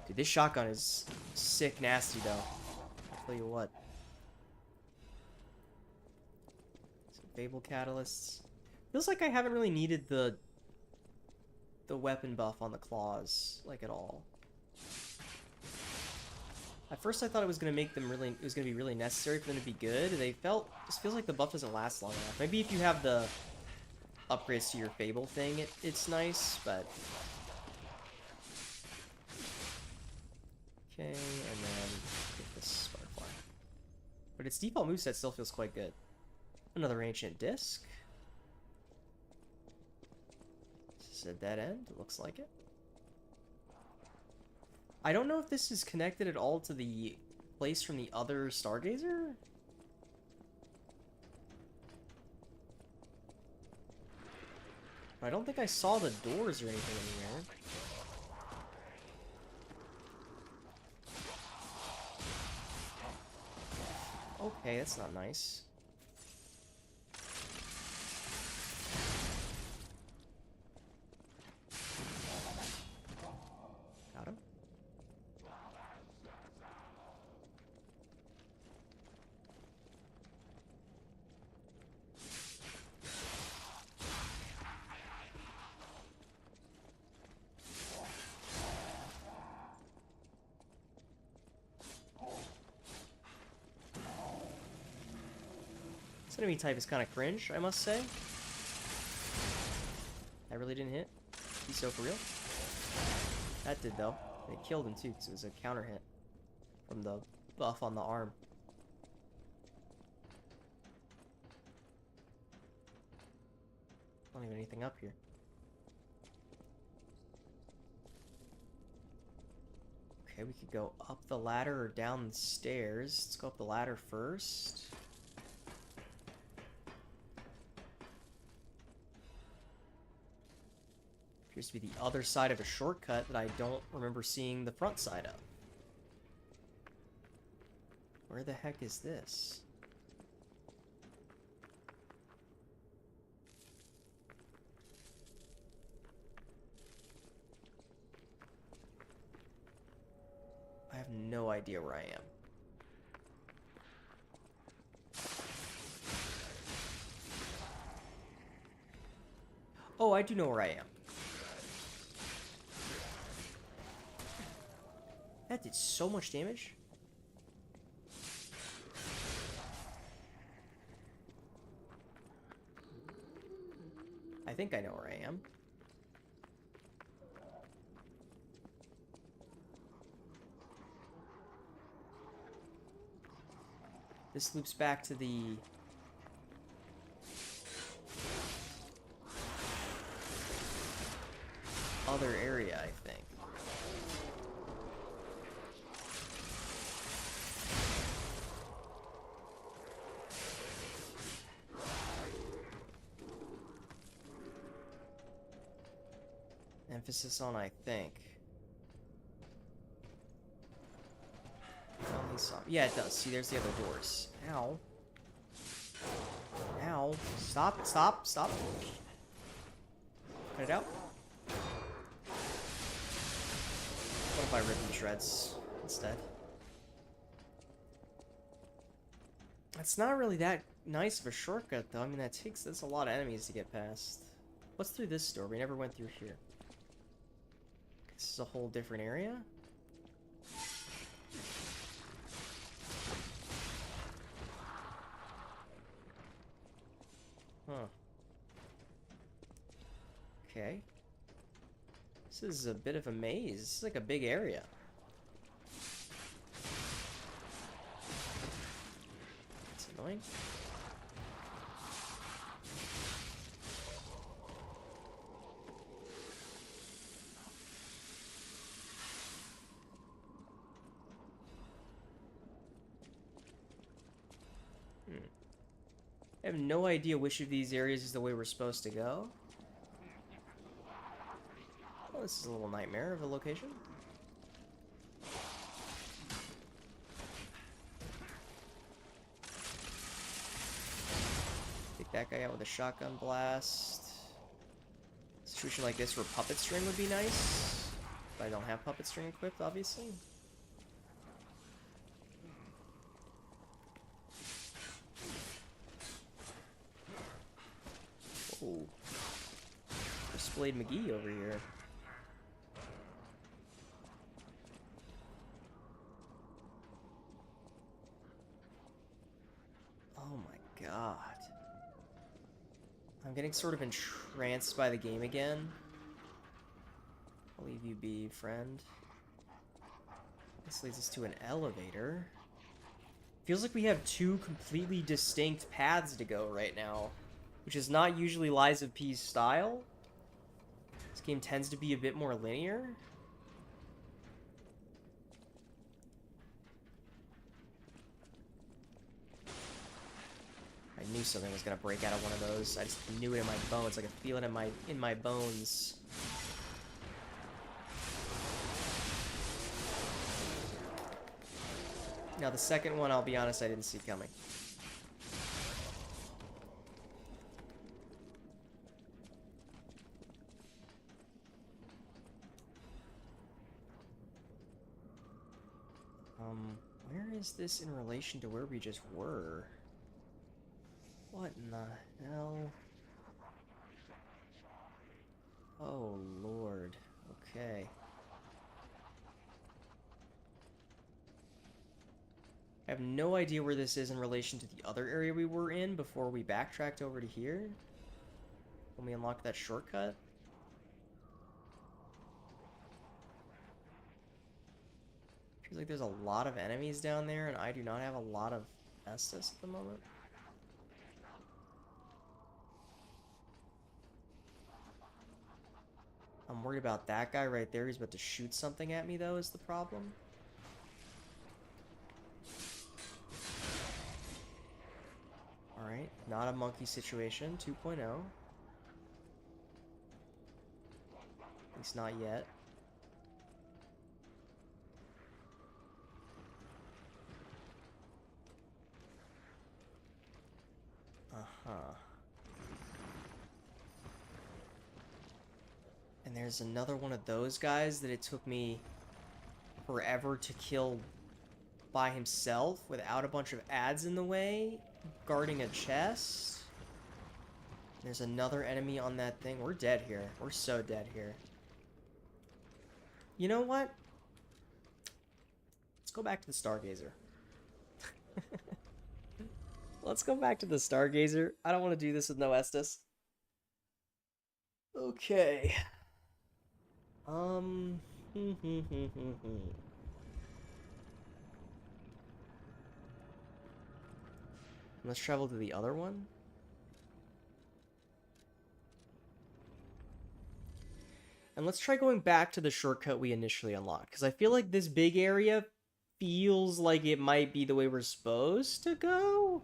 Dude, this shotgun is sick nasty, though. I'll tell you what. Some Fable catalysts. Feels like I haven't really needed the weapon buff on the claws, like, at all. At first I thought it was gonna make them really, it was gonna be really necessary for them to be good, and just feels like the buff doesn't last long enough. Maybe if you have the upgrades to your Fable thing, it's nice, but... Okay, and then get this Butterfly. But its default moveset still feels quite good. Another Ancient Disc. This is a dead end, it looks like it. I don't know if this is connected at all to the place from the other Stargazer. I don't think I saw the doors or anything anywhere. Okay, that's not nice. Got him. This enemy type is kind of cringe, I must say. That really didn't hit. He's so for real. That did, though. And it killed him, too, because it was a counter hit from the buff on the arm. Not even anything up here. Okay, we could go up the ladder or down the stairs. Let's go up the ladder first. Appears to be the other side of a shortcut that I don't remember seeing the front side of. Where the heck is this? I have no idea where I am. Oh, I do know where I am. That did so much damage. I think I know where I am. This loops back to the... other area, I think. Emphasis on I think. Yeah, it does. See, there's the other doors. Ow. Ow. Stop, stop, stop. Cut it out. What if I rip them to shreds instead? It's not really that nice of a shortcut, though. I mean, that's a lot of enemies to get past. What's through this door? We never went through here. This is a whole different area? Huh. Okay. This is a bit of a maze. This is like a big area. It's annoying. I have no idea which of these areas is the way we're supposed to go. Oh, this is a little nightmare of a location. that guy out with a shotgun blast. Situation like this where puppet string would be nice. But I don't have puppet string equipped, obviously. Oh. Displayed McGee over here. Oh my god. I'm getting sort of entranced by the game again. I'll leave you be, friend. This leads us to an elevator. Feels like we have two completely distinct paths to go right now, which is not usually Lies of P's style. This game tends to be a bit more linear. I knew something was gonna break out of one of those. I just knew it in my bones. I could feel it in my bones. Now the second one, I'll be honest, I didn't see coming. Where is this in relation to where we just were? What in the hell? Oh, Lord. Okay. I have no idea where this is in relation to the other area we were in before we backtracked over to here. When we unlocked that shortcut. Feels like there's a lot of enemies down there, and I do not have a lot of Estus at the moment. I'm worried about that guy right there. He's about to shoot something at me, though, is the problem. Alright, not a monkey situation, 2.0. At least not yet. Uh-huh. And there's another one of those guys that it took me forever to kill by himself without a bunch of ads in the way, guarding a chest. There's another enemy on that thing. We're dead here. We're so dead here. You know what? Let's go back to the Stargazer. Let's go back to the Stargazer. I don't want to do this with no Estus. Okay. Let's travel to the other one. And let's try going back to the shortcut we initially unlocked, because I feel like this big area feels like it might be the way we're supposed to go.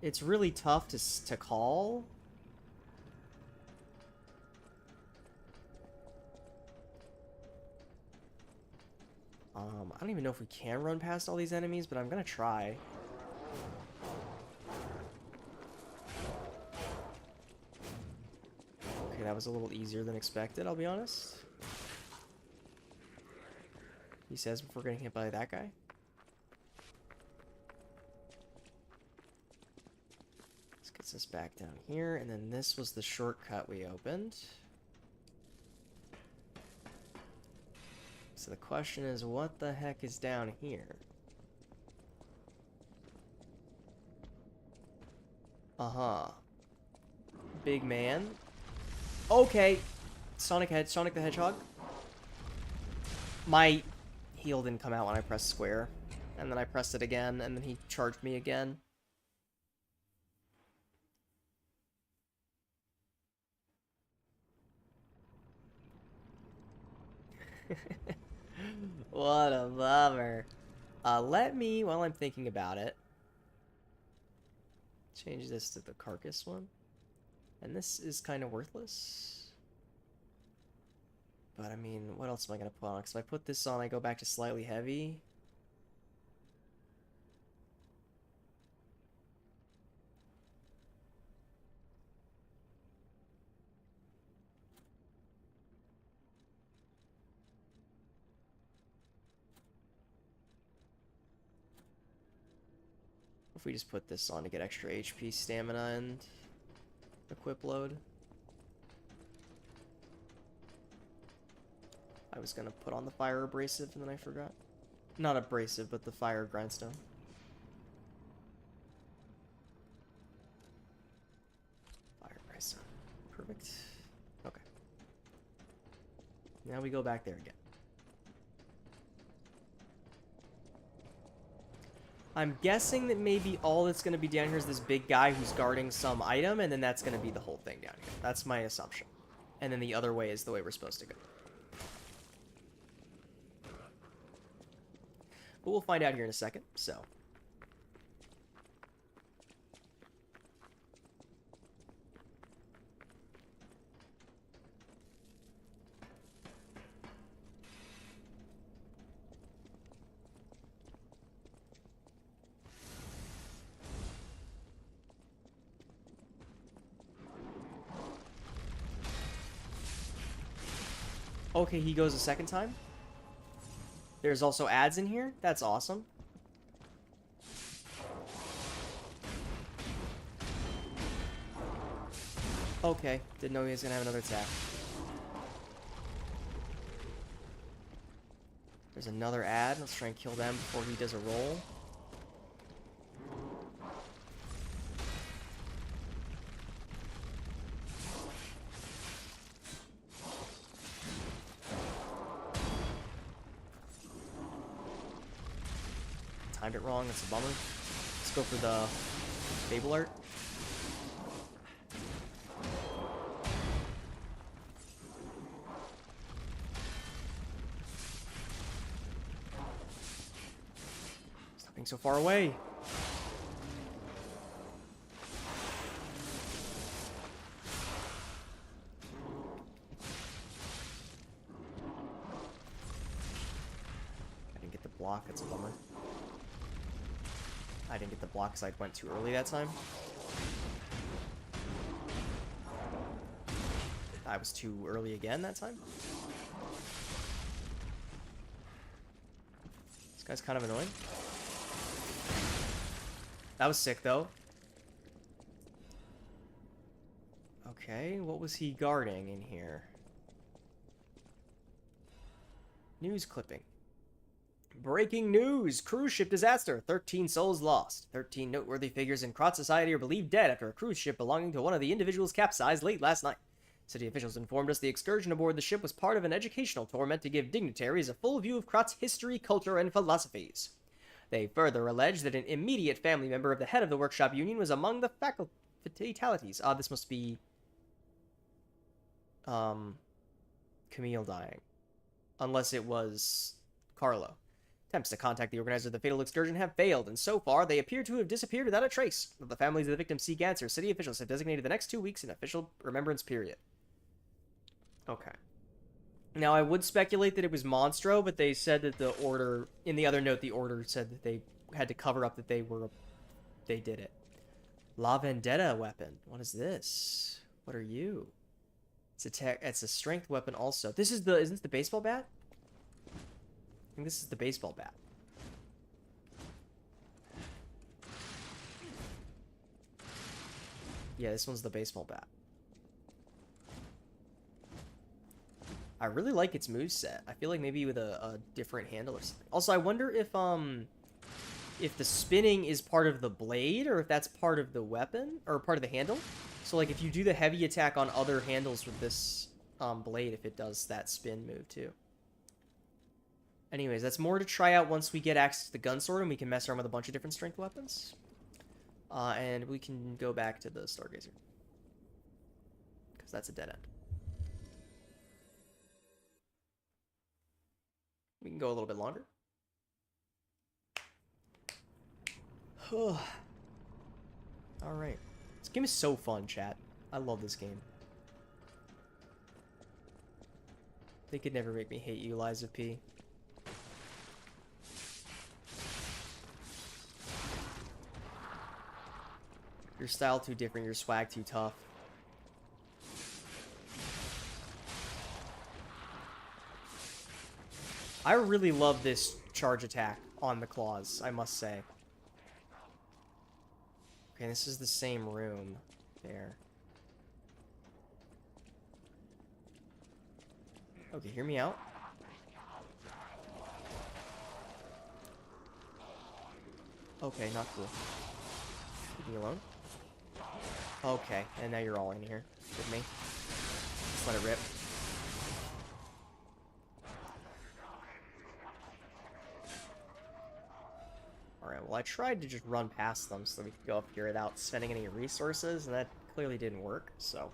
It's really tough to call. I don't even know if we can run past all these enemies, but I'm gonna try. Okay, that was a little easier than expected, I'll be honest. He says before getting hit by that guy. This gets us back down here, and then this was the shortcut we opened. So the question is, what the heck is down here? Uh-huh. Big man. Okay. Sonic the Hedgehog. My heal didn't come out when I pressed square. And then I pressed it again, and then he charged me again. What a bummer. Let me, while I'm thinking about it, change this to the carcass one. And this is kind of worthless. But I mean, what else am I going to put on? Because if I put this on, I go back to slightly heavy. If we just put this on to get extra HP, stamina, and equip load. I was gonna put on the fire abrasive and then I forgot. Not abrasive, but the fire grindstone. Fire grindstone. Perfect. Okay. Now we go back there again. I'm guessing that maybe all that's going to be down here is this big guy who's guarding some item, and then that's going to be the whole thing down here. That's my assumption. And then the other way is the way we're supposed to go. But we'll find out here in a second, so. Okay, he goes a second time. There's also ads in here. That's awesome. Okay, didn't know he was gonna have another attack. There's another ad. Let's try and kill them before he does a roll. Timed it wrong, that's a bummer. Let's go for the Fable Art. Stop being so far away. I didn't get the block, that's a bummer. I didn't get the block because I went too early that time. I was too early again that time. This guy's kind of annoying. That was sick, though. Okay, what was he guarding in here? News clipping. Breaking news! Cruise ship disaster. 13 souls lost. 13 noteworthy figures in Krot society are believed dead after a cruise ship belonging to one of the individuals capsized late last night. City officials informed us the excursion aboard the ship was part of an educational tour meant to give dignitaries a full view of Krot's history, culture, and philosophies. They further alleged that an immediate family member of the head of the workshop union was among the fatalities. This must be... Camille dying. Unless it was... Carlo. Attempts to contact the organizer of the fatal excursion have failed, and so far, they appear to have disappeared without a trace. Though the families of the victims seek answers, city officials have designated the next 2 weeks an official remembrance period. Okay. Now, I would speculate that it was Monstro, but they said that the order... In the other note, the order said that they had to cover up that they did it. La Vendetta weapon. What is this? What are you? It's a strength weapon also. Isn't this the baseball bat? I think this is the baseball bat. Yeah, this one's the baseball bat. I really like its moveset. I feel like maybe with a different handle or something. Also, I wonder if the spinning is part of the blade or if that's part of the weapon or part of the handle. So like if you do the heavy attack on other handles with this blade, if it does that spin move too. Anyways, that's more to try out once we get access to the gun sword and we can mess around with a bunch of different strength weapons. And we can go back to the Stargazer. Because that's a dead end. We can go a little bit longer. Alright. This game is so fun, chat. I love this game. They could never make me hate you, Lies of P. Your style too different, your swag too tough. I really love this charge attack on the claws, I must say. Okay, this is the same room there. Okay, hear me out. Okay, not cool. Leave me alone. Okay, and now you're all in here with me. Just let it rip. Alright, well I tried to just run past them so that we could go up here without spending any resources, and that clearly didn't work, so...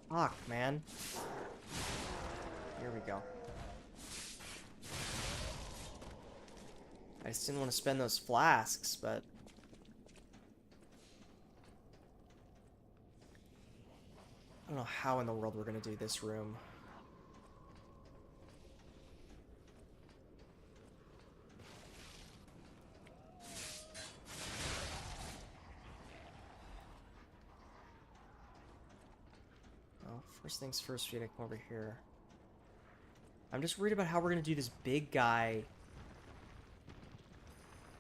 Fuck, man. Here we go. I just didn't want to spend those flasks, but... I don't know how in the world we're gonna do this room. Well, first things first, we gotta come over here. I'm just worried about how we're gonna do this big guy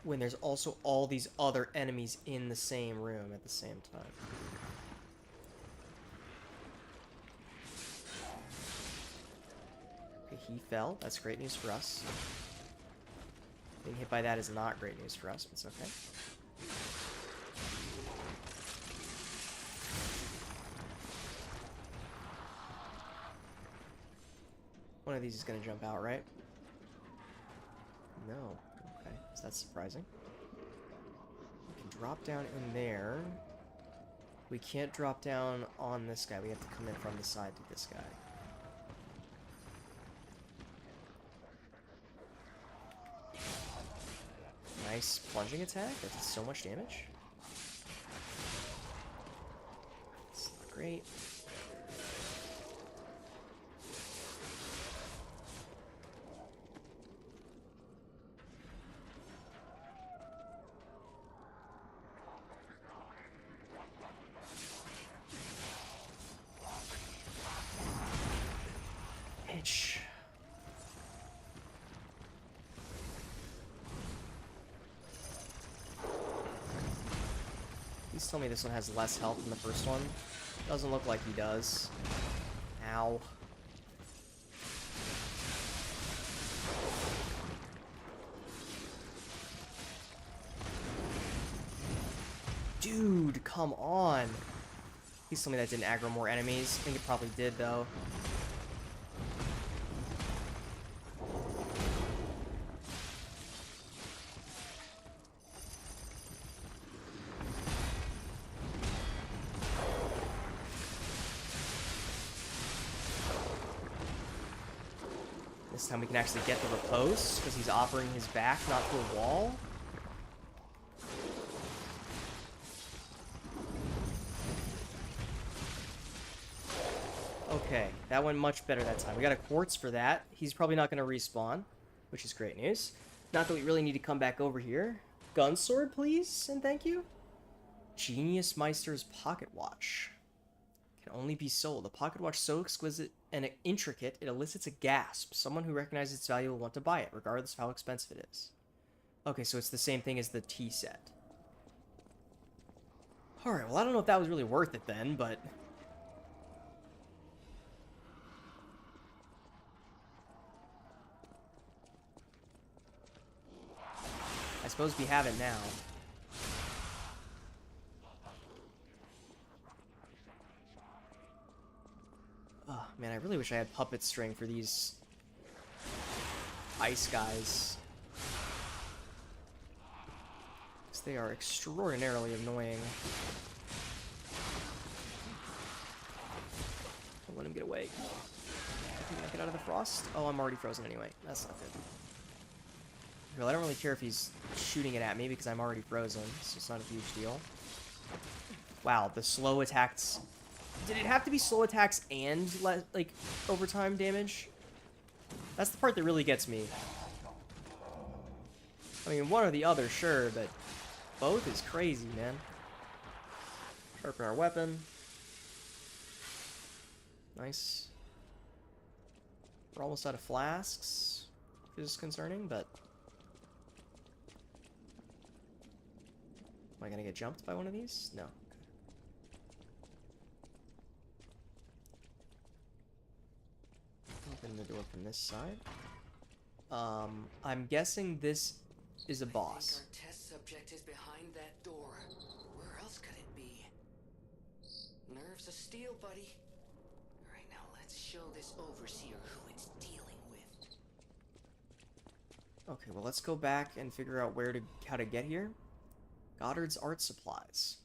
when there's also all these other enemies in the same room at the same time. Okay, he fell. That's great news for us. Being hit by that is not great news for us, but it's okay. One of these is gonna jump out, right? No. Okay, so that's surprising. We can drop down in there. We can't drop down on this guy. We have to come in from the side to this guy. Nice plunging attack. That does so much damage. It's not great. Itch. Please tell me this one has less health than the first one. Doesn't look like he does. Ow. Dude, come on. Please tell me that didn't aggro more enemies. I think it probably did, though. This time we can actually get the repose, because he's offering his back, not to a wall. Okay, that went much better that time. We got a quartz for that. He's probably not going to respawn, which is great news. Not that we really need to come back over here. Gun sword, please, and thank you. Genius Meister's pocket watch. Can only be sold. A pocket watch so exquisite and intricate, it elicits a gasp. Someone who recognizes its value will want to buy it, regardless of how expensive it is. Okay, so it's the same thing as the tea set. Alright, well, I don't know if that was really worth it then, but... I suppose we have it now. Oh, man, I really wish I had puppet string for these ice guys. Because they are extraordinarily annoying. Let him get away. Can I get out of the frost? Oh, I'm already frozen anyway. That's not good. Well, I don't really care if he's shooting it at me because I'm already frozen, so it's not a huge deal. Wow, the slow attacks. Did it have to be slow attacks and, like, overtime damage? That's the part that really gets me. I mean, one or the other, sure, but both is crazy, man. Sharpen our weapon. Nice. We're almost out of flasks, which is concerning, but... Am I gonna get jumped by one of these? No. Open the door from this side. I'm guessing this is a boss. I think our test subject is behind that door. Where else could it be? Nerves of steel, buddy. Alright, now let's show this overseer who it's dealing with. Okay, well let's go back and figure out how to get here. Goddard's art supplies.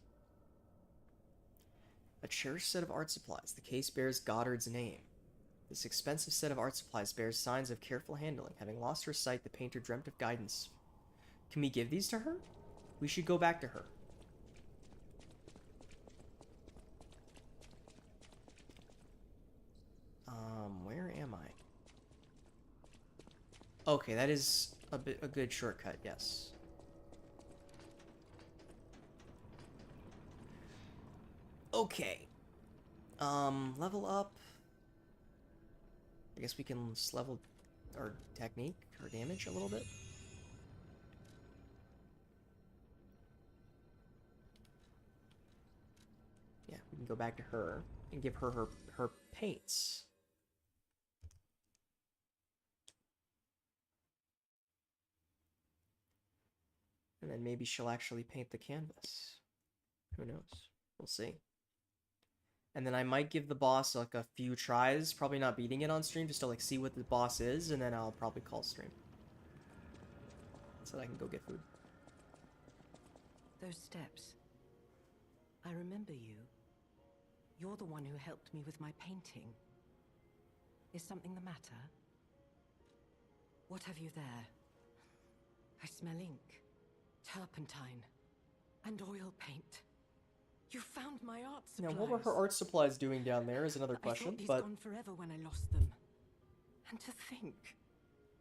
A cherished set of art supplies. The case bears Goddard's name. This expensive set of art supplies bears signs of careful handling. Having lost her sight, the painter dreamt of guidance. Can we give these to her? We should go back to her. Where am I? Okay, that is a good shortcut, yes. Okay. Level up. I guess we can level our technique, our damage a little bit. Yeah, we can go back to her and give her her paints. And then maybe she'll actually paint the canvas. Who knows? We'll see. And then I might give the boss like a few tries, probably not beating it on stream, just to like see what the boss is, and then I'll probably call stream. So that I can go get food. Those steps. I remember you. You're the one who helped me with my painting. Is something the matter? What have you there? I smell ink, turpentine, and oil paint. You found my art supplies. Now, what were her art supplies doing down there is another question, I thought these but... gone forever when I lost them. And to think,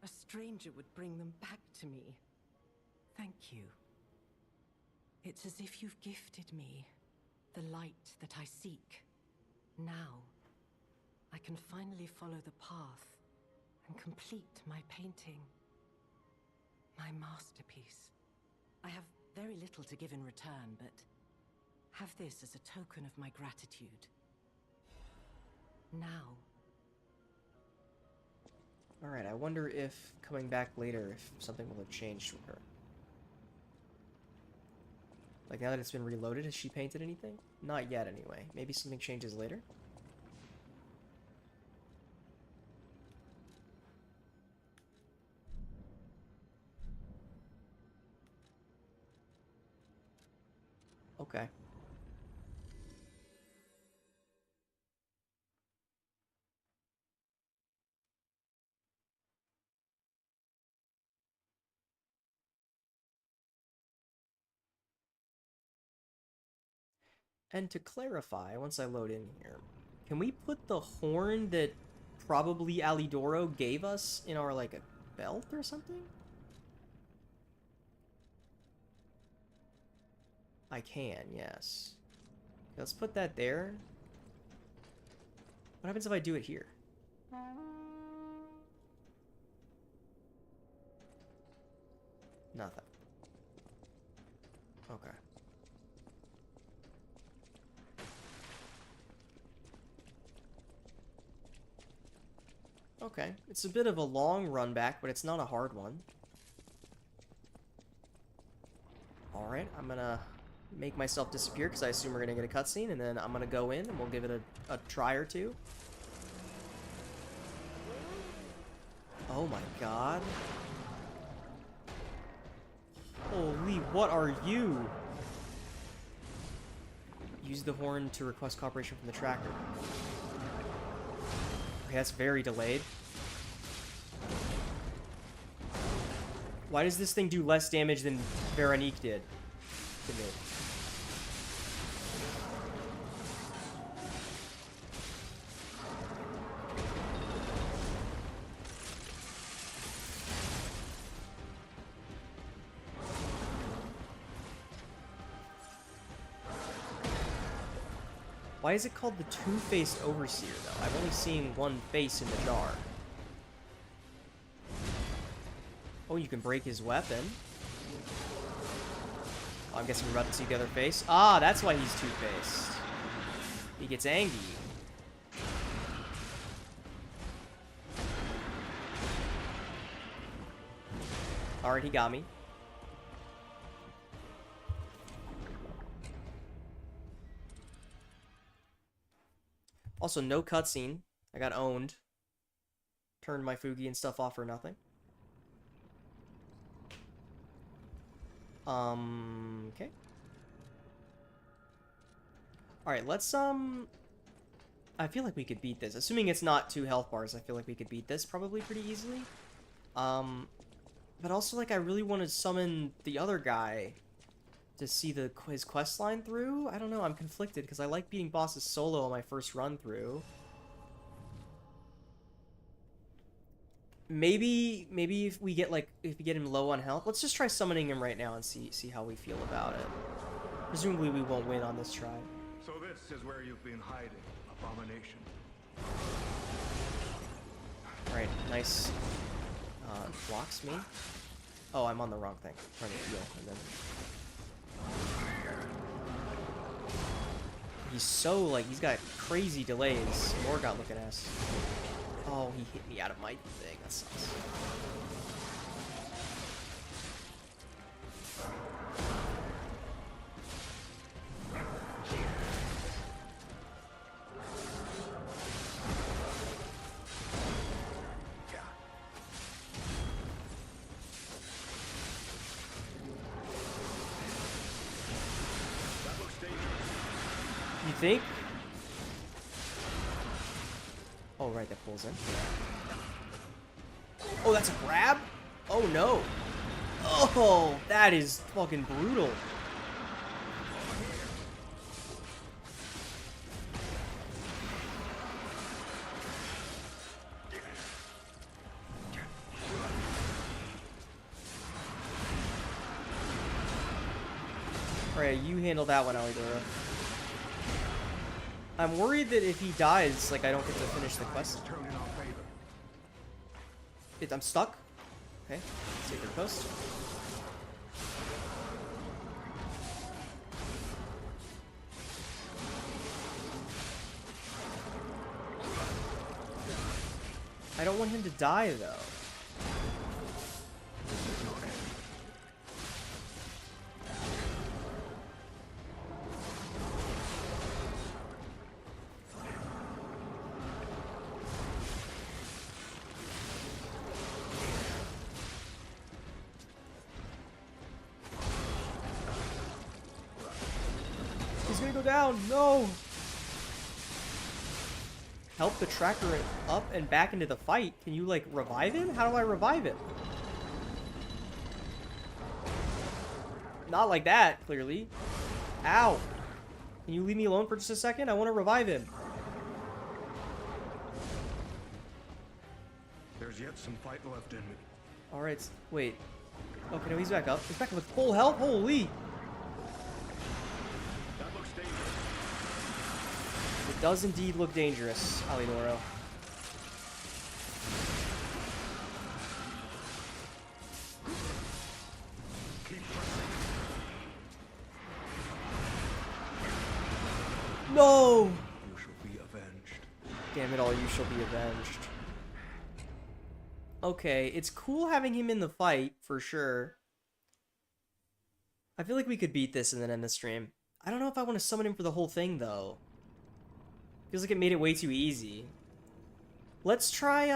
a stranger would bring them back to me. Thank you. It's as if you've gifted me the light that I seek. Now, I can finally follow the path and complete my painting. My masterpiece. I have very little to give in return, but have this as a token of my gratitude. Now. Alright, I wonder if coming back later, if something will have changed with her. Like, now that it's been reloaded, has she painted anything? Not yet, anyway. Maybe something changes later? Okay. And to clarify, once I load in here, can we put the horn that probably Alidoro gave us in our, like, a belt or something? I can, yes. Let's put that there. What happens if I do it here? Nothing. Okay. Okay, it's a bit of a long run back, but it's not a hard one. Alright, I'm gonna make myself disappear because I assume we're gonna get a cutscene, and then I'm gonna go in and we'll give it a try or two. Oh my god. Holy, what are you? Use the horn to request cooperation from the tracker. Okay, that's very delayed. Why does this thing do less damage than Veronique did to me? Why is it called the Two-Faced Overseer, though? I've only seen one face in the jar. Oh, you can break his weapon. Oh, I'm guessing we're about to see the other face. Ah, that's why he's Two-Faced. He gets angry. Alright, he got me. Also, no cutscene. I got owned. Turned my Fugi and stuff off for nothing. Okay. Alright, let's, I feel like we could beat this. Assuming it's not 2 health bars, I feel like we could beat this probably pretty easily. But also, like, I really want to summon the other guy to see his quest line through. I don't know, I'm conflicted, because I like beating bosses solo on my first run through. Maybe if we get, like, if we get him low on health, let's just try summoning him right now and see how we feel about it. Presumably we won't win on this try. So this is where you've been hiding, Abomination. Alright, nice. Blocks me. Oh, I'm on the wrong thing. I'm trying to heal, and then... He's so, like, he's got crazy delays. Morgott looking ass. Oh, he hit me out of my thing. That sucks. You think? Oh, right, that pulls in. Oh, that's a grab? Oh, no. Oh, that is fucking brutal. Alright, you handle that one, Alidora. I'm worried that if he dies, like, I don't get to finish the quest. I'm stuck. Okay, sacred post. I don't want him to die, though. He's gonna go down. No. Help the tracker up and back into the fight. Can you, like, revive him? How do I revive him? Not like that, clearly. Ow. Can you leave me alone for just a second? I want to revive him. There's yet some fight left in me. Alright, wait. Okay, no, he's back up. He's back up with full health? Holy. That looks dangerous. It does indeed look dangerous, Alidoro. No! You shall be avenged. Damn it all, you shall be avenged. Okay, it's cool having him in the fight, for sure. I feel like we could beat this and then end the stream. I don't know if I want to summon him for the whole thing, though. Feels like it made it way too easy. Let's try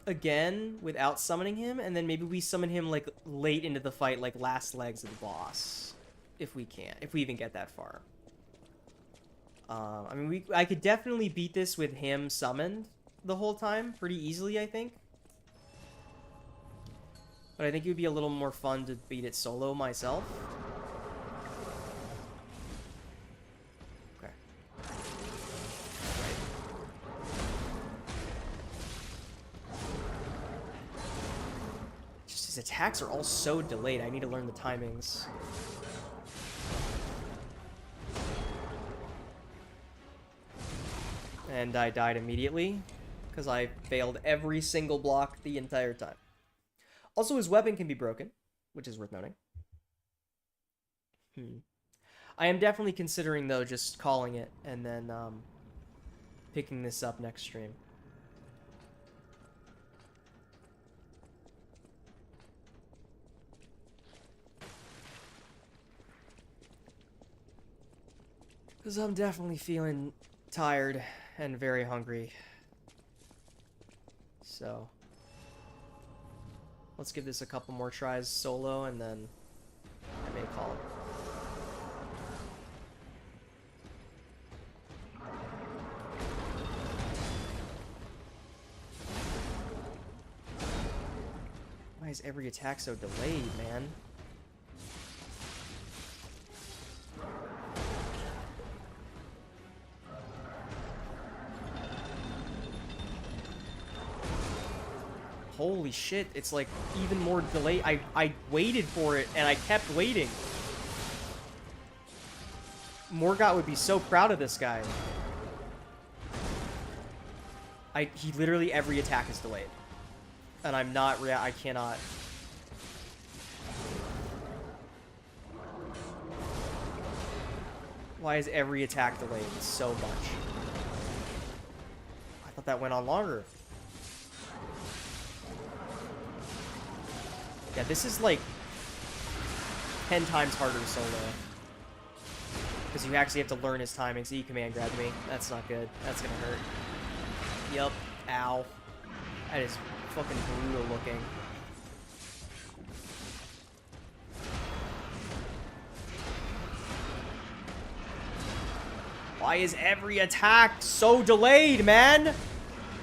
again without summoning him, and then maybe we summon him, like, late into the fight, like, last legs of the boss. If we can. If we even get that far. I mean, I could definitely beat this with him summoned. the whole time pretty easily, I think. But I think it would be a little more fun to beat it solo myself. Okay. Right. Just his attacks are all so delayed. I need to learn the timings. And I died immediately because I failed every single block the entire time. Also, his weapon can be broken, which is worth noting. I am definitely considering, though, just calling it and then picking this up next stream. Because I'm definitely feeling tired and very hungry. So let's give this a couple more tries solo, and then I may call it. Why is every attack so delayed, man? Holy shit, it's like even more delayed. I waited for it and I kept waiting. Morgott would be so proud of this guy. He literally every attack is delayed. And I'm not I cannot. Why is every attack delayed so much? I thought that went on longer. Yeah, this is like 10 times harder solo. Because you actually have to learn his timing, so he command grabbed me. That's not good. That's gonna hurt. Yup. Ow. That is fucking brutal looking. Why is every attack so delayed, man?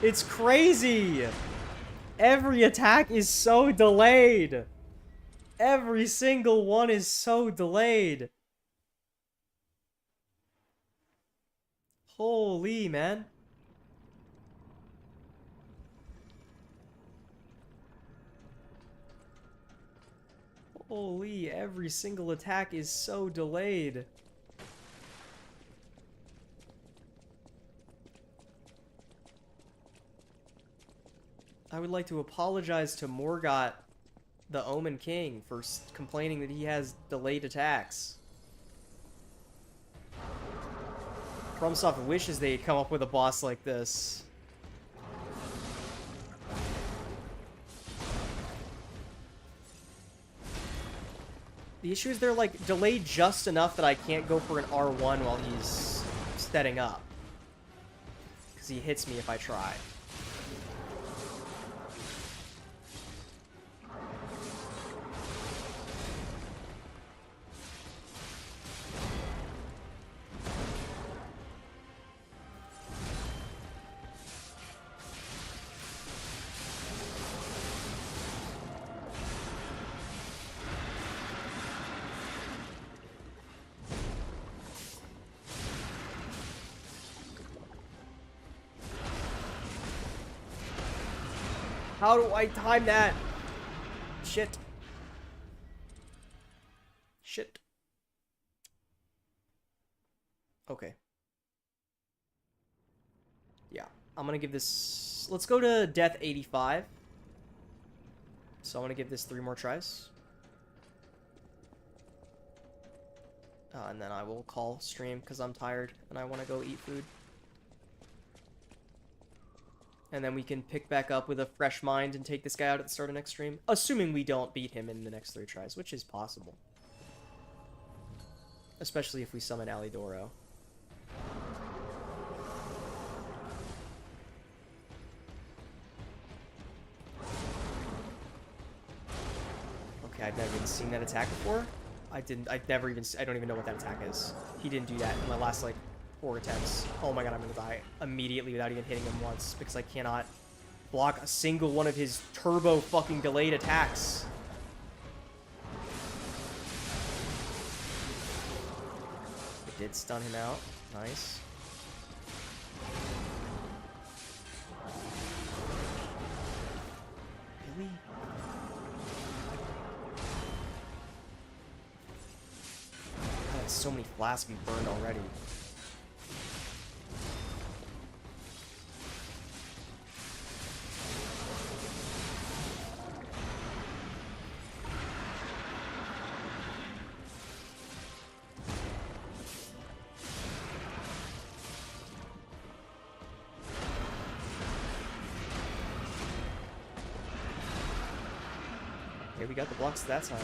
It's crazy. Every attack is so delayed. Every single one is so delayed. Holy, man. Holy, every single attack is so delayed. I would like to apologize to Morgott, the Omen King, for complaining that he has delayed attacks. FromSoft wishes they had come up with a boss like this. The issue is they're like delayed just enough that I can't go for an R1 while he's setting up. Because he hits me if I try. How do I time that? Shit. Shit. Okay. Yeah, I'm gonna give this... Let's go to death 85. So I'm gonna give this 3 more tries. And then I will call stream because I'm tired and I want to go eat food. And then we can pick back up with a fresh mind and take this guy out at the start of next stream. Assuming we don't beat him in the next 3 tries, which is possible. Especially if we summon Alidoro. Okay, I've never even seen that attack before. I don't even know what that attack is. He didn't do that in my last, like, 4 attempts. Oh my god, I'm gonna die immediately without even hitting him once because I cannot block a single one of his turbo fucking delayed attacks. It did stun him out. Nice. Really? God, so many flasks we burned already. Okay, we got the blocks that time.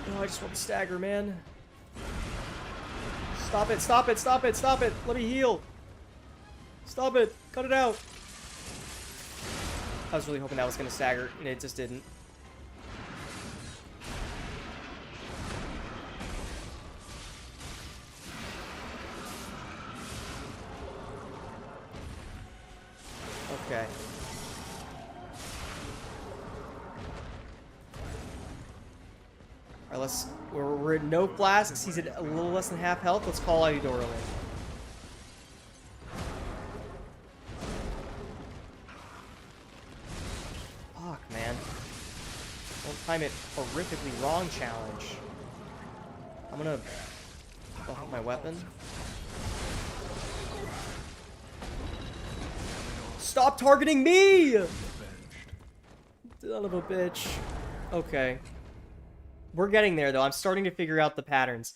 Oh, I just want to stagger, man. Stop it, stop it, stop it, stop it! Let me heal! Stop it! Cut it out! I was really hoping that was gonna stagger, and it just didn't. Okay. Alright, let's... We're at no flasks. He's at a little less than half health. Let's call Alidoro in. Fuck, man. Don't time it horrifically wrong, challenge. I'm gonna... buff up my weapon. Stop targeting me! Son of a bitch. Okay. We're getting there, though. I'm starting to figure out the patterns.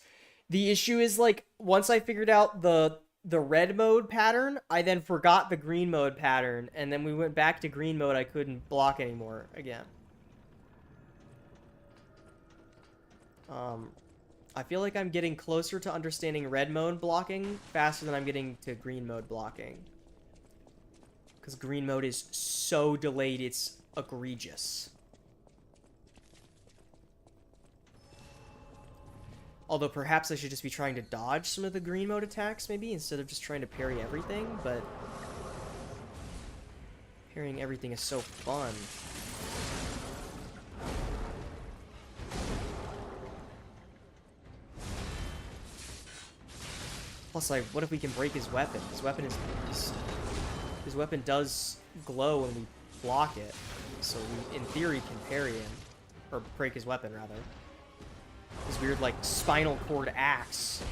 The issue is, like, once I figured out the red mode pattern, I then forgot the green mode pattern, and then we went back to green mode, I couldn't block anymore again. I feel like I'm getting closer to understanding red mode blocking faster than I'm getting to green mode blocking. Because green mode is so delayed, it's egregious. Although perhaps I should just be trying to dodge some of the green mode attacks, maybe, instead of just trying to parry everything, but... parrying everything is so fun. Plus, like, what if we can break his weapon? His weapon is... His weapon does glow when we block it, so we, in theory, can parry him. Or break his weapon, rather. This weird, like, spinal cord axe.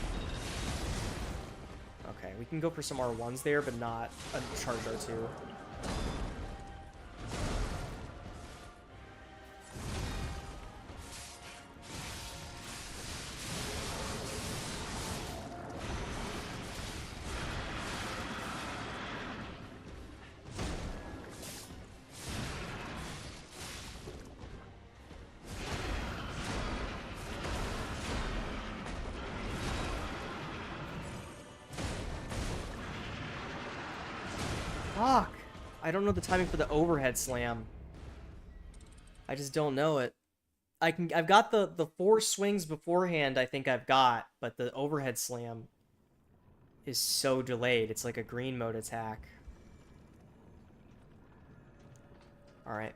Okay, we can go for some R1s there, but not a charge R2. Fuck! I don't know the timing for the overhead slam. I just don't know it. I've got the 4 swings beforehand, I think I've got, but the overhead slam is so delayed. It's like a green mode attack. Alright.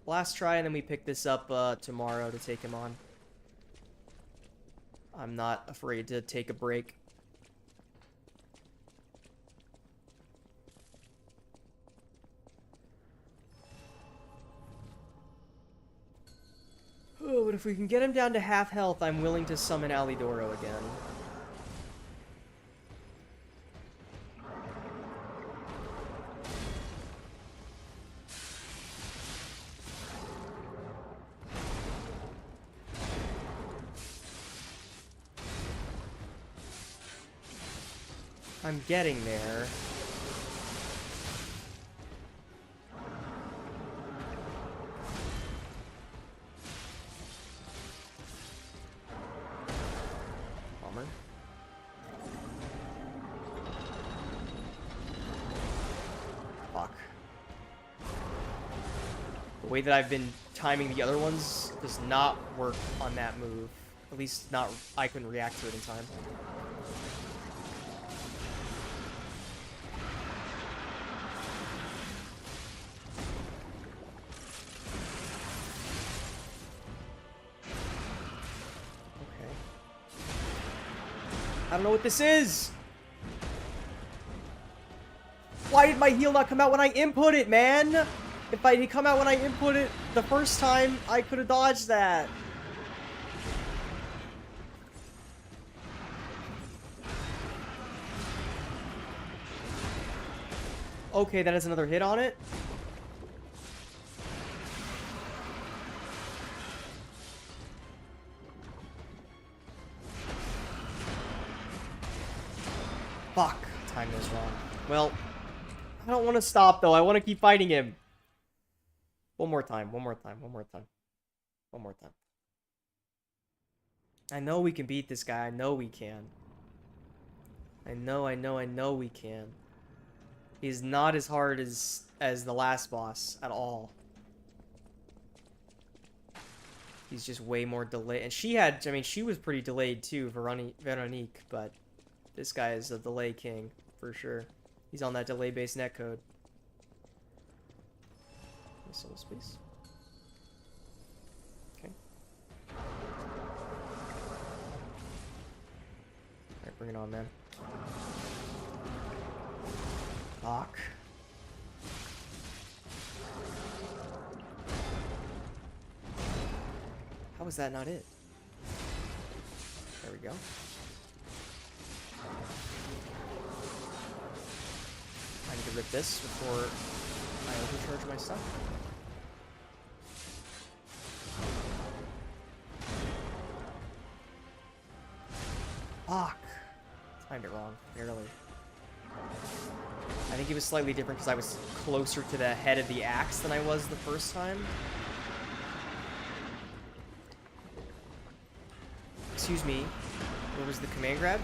Last try, and then we pick this up tomorrow to take him on. I'm not afraid to take a break. Oh, but if we can get him down to half health, I'm willing to summon Alidoro again. I'm getting there. Bummer. way that I've been timing the other ones does not work on that move. At least not, I couldn't react to it in time. Okay. I don't know what this is! Why did my heal not come out when I input it, man? If I had come out when I input it the first time, I could have dodged that. Okay, that has another hit on it. Fuck. Time is wrong. Well, I don't want to stop, though. I want to keep fighting him. One more time. One more time. One more time. One more time. I know we can beat this guy. I know we can. I know we can. He's not as hard as the last boss at all. He's just way more delayed. And she had, I mean, she was pretty delayed too, Veronique, but this guy is a delay king, for sure. He's on that delay-based netcode. Missiles, please. Okay. Alright, bring it on, man. Fuck. How was that not it? There we go. I need to rip this before I overcharge my stuff. Fuck. Timed it wrong, barely. I think it was slightly different because I was closer to the head of the axe than I was the first time. Excuse me. Where was the command grab?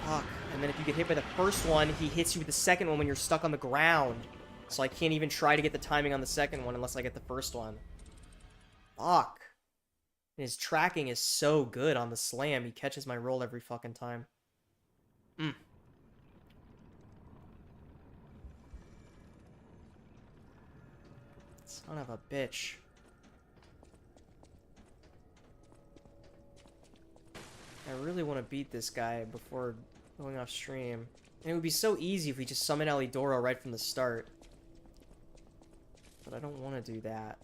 Fuck. And then if you get hit by the first one, he hits you with the second one when you're stuck on the ground. So I can't even try to get the timing on the second one unless I get the first one. Fuck. And his tracking is so good on the slam. He catches my roll every fucking time. Son of a bitch. I really want to beat this guy before going off stream. And it would be so easy if we just summon Alidoro right from the start. But I don't want to do that.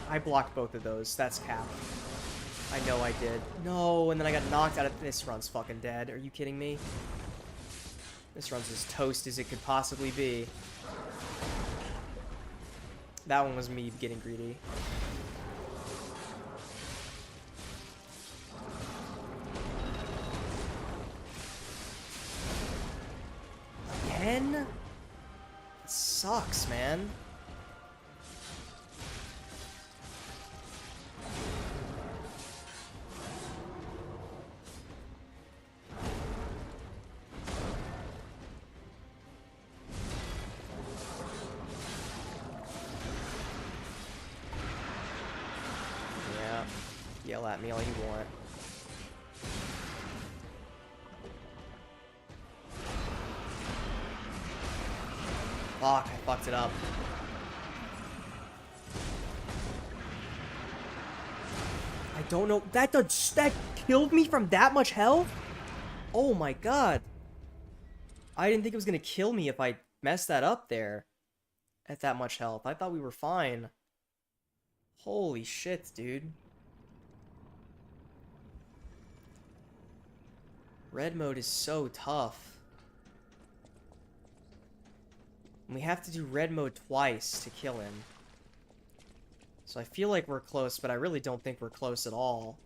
I blocked both of those. That's cap. I know I did. No, and then I got knocked out of... This run's fucking dead. Are you kidding me? This run's as toast as it could possibly be. That one was me getting greedy. Again? It sucks, man. Yell at me all you want. Fuck, I fucked it up. I don't know. That killed me from that much health? Oh my god. I didn't think it was gonna kill me if I messed that up there. At that much health. I thought we were fine. Holy shit, dude. Red mode is so tough. And we have to do red mode twice to kill him. So I feel like we're close, but I really don't think we're close at all.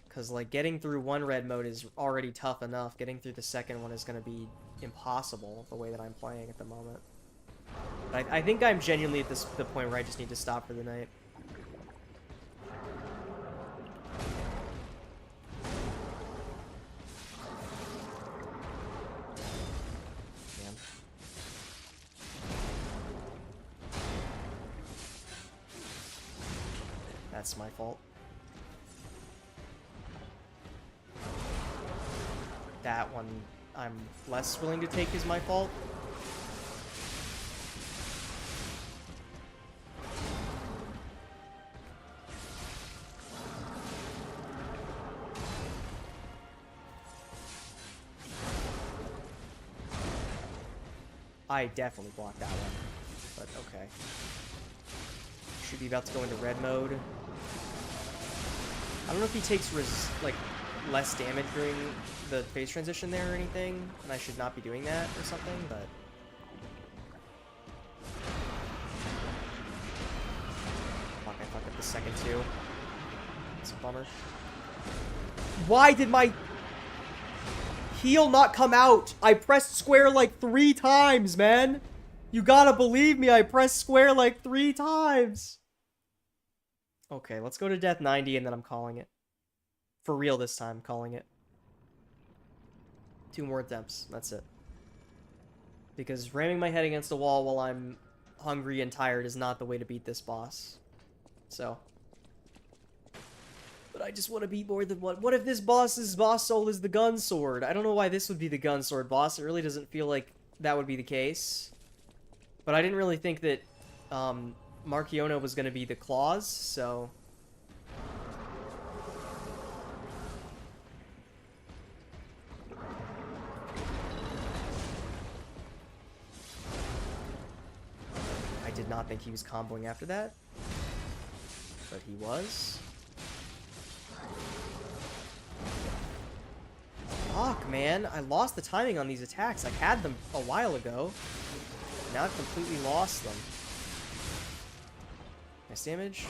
Because, like, getting through one red mode is already tough enough. Getting through the second one is going to be impossible, the way that I'm playing at the moment. But I think I'm genuinely at the point where I just need to stop for the night. Damn. That's my fault. That one I'm less willing to take is my fault. I definitely blocked that one, but okay. Should be about to go into red mode. I don't know if he takes like less damage during the phase transition there or anything, and I should not be doing that or something, but fuck, I fucked up the second too. It's a bummer. Why did my heal not come out? I pressed square like 3 times, man. You gotta believe me, I pressed square like 3 times. Okay, let's go to death 90 and then I'm calling it. For real this time, calling it. 2 more attempts, that's it. Because ramming my head against the wall while I'm hungry and tired is not the way to beat this boss. So. But I just want to beat more than one. What if this boss's boss soul is the gun sword? I don't know why this would be the gun sword boss. It really doesn't feel like that would be the case. But I didn't really think that Marchiona was going to be the claws, so... I did not think he was comboing after that. But he was. Fuck, man. I lost the timing on these attacks. I had them a while ago. Now I've completely lost them. Nice damage.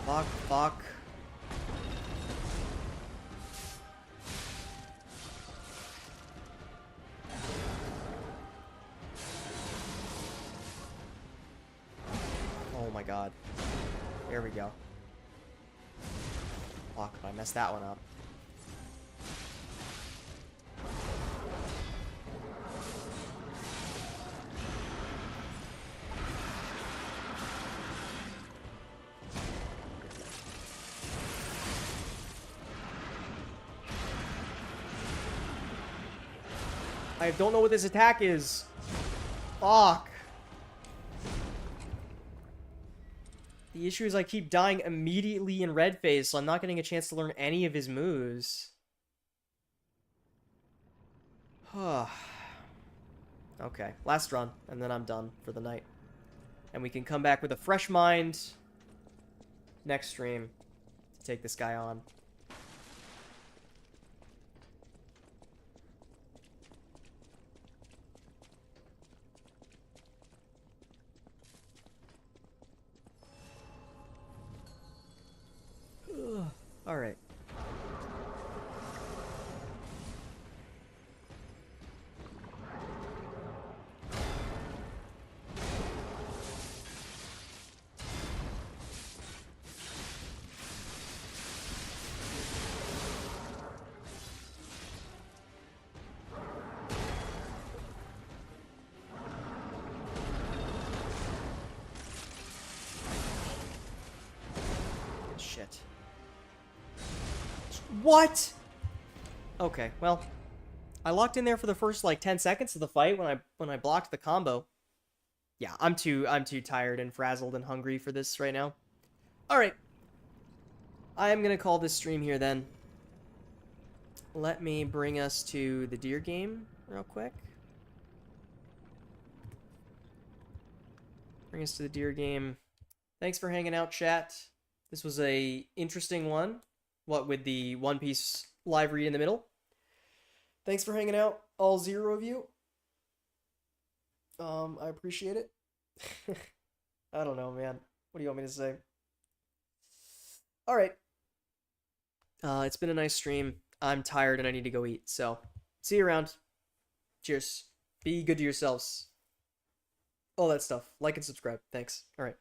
Fuck, fuck. Oh my god. There we go. Fuck, I messed that one up. I don't know what this attack is. Fuck. The issue is I keep dying immediately in red phase, so I'm not getting a chance to learn any of his moves. Okay, last run, and then I'm done for the night. And we can come back with a fresh mind next stream to take this guy on. All right. Shit. What? Okay, well, I locked in there for the first like 10 seconds of the fight when I blocked the combo. Yeah, I'm too tired and frazzled and hungry for this right now. All right. I am going to call this stream here then. Let me bring us to the deer game real quick. Bring us to the deer game. Thanks for hanging out, chat. This was a interesting one. What with the One Piece live read in the middle. Thanks for hanging out, all 0 of you. I appreciate it. I don't know, man. What do you want me to say? All right. It's been a nice stream. I'm tired and I need to go eat. So, see you around. Cheers. Be good to yourselves. all that stuff. Like and subscribe. Thanks. All right.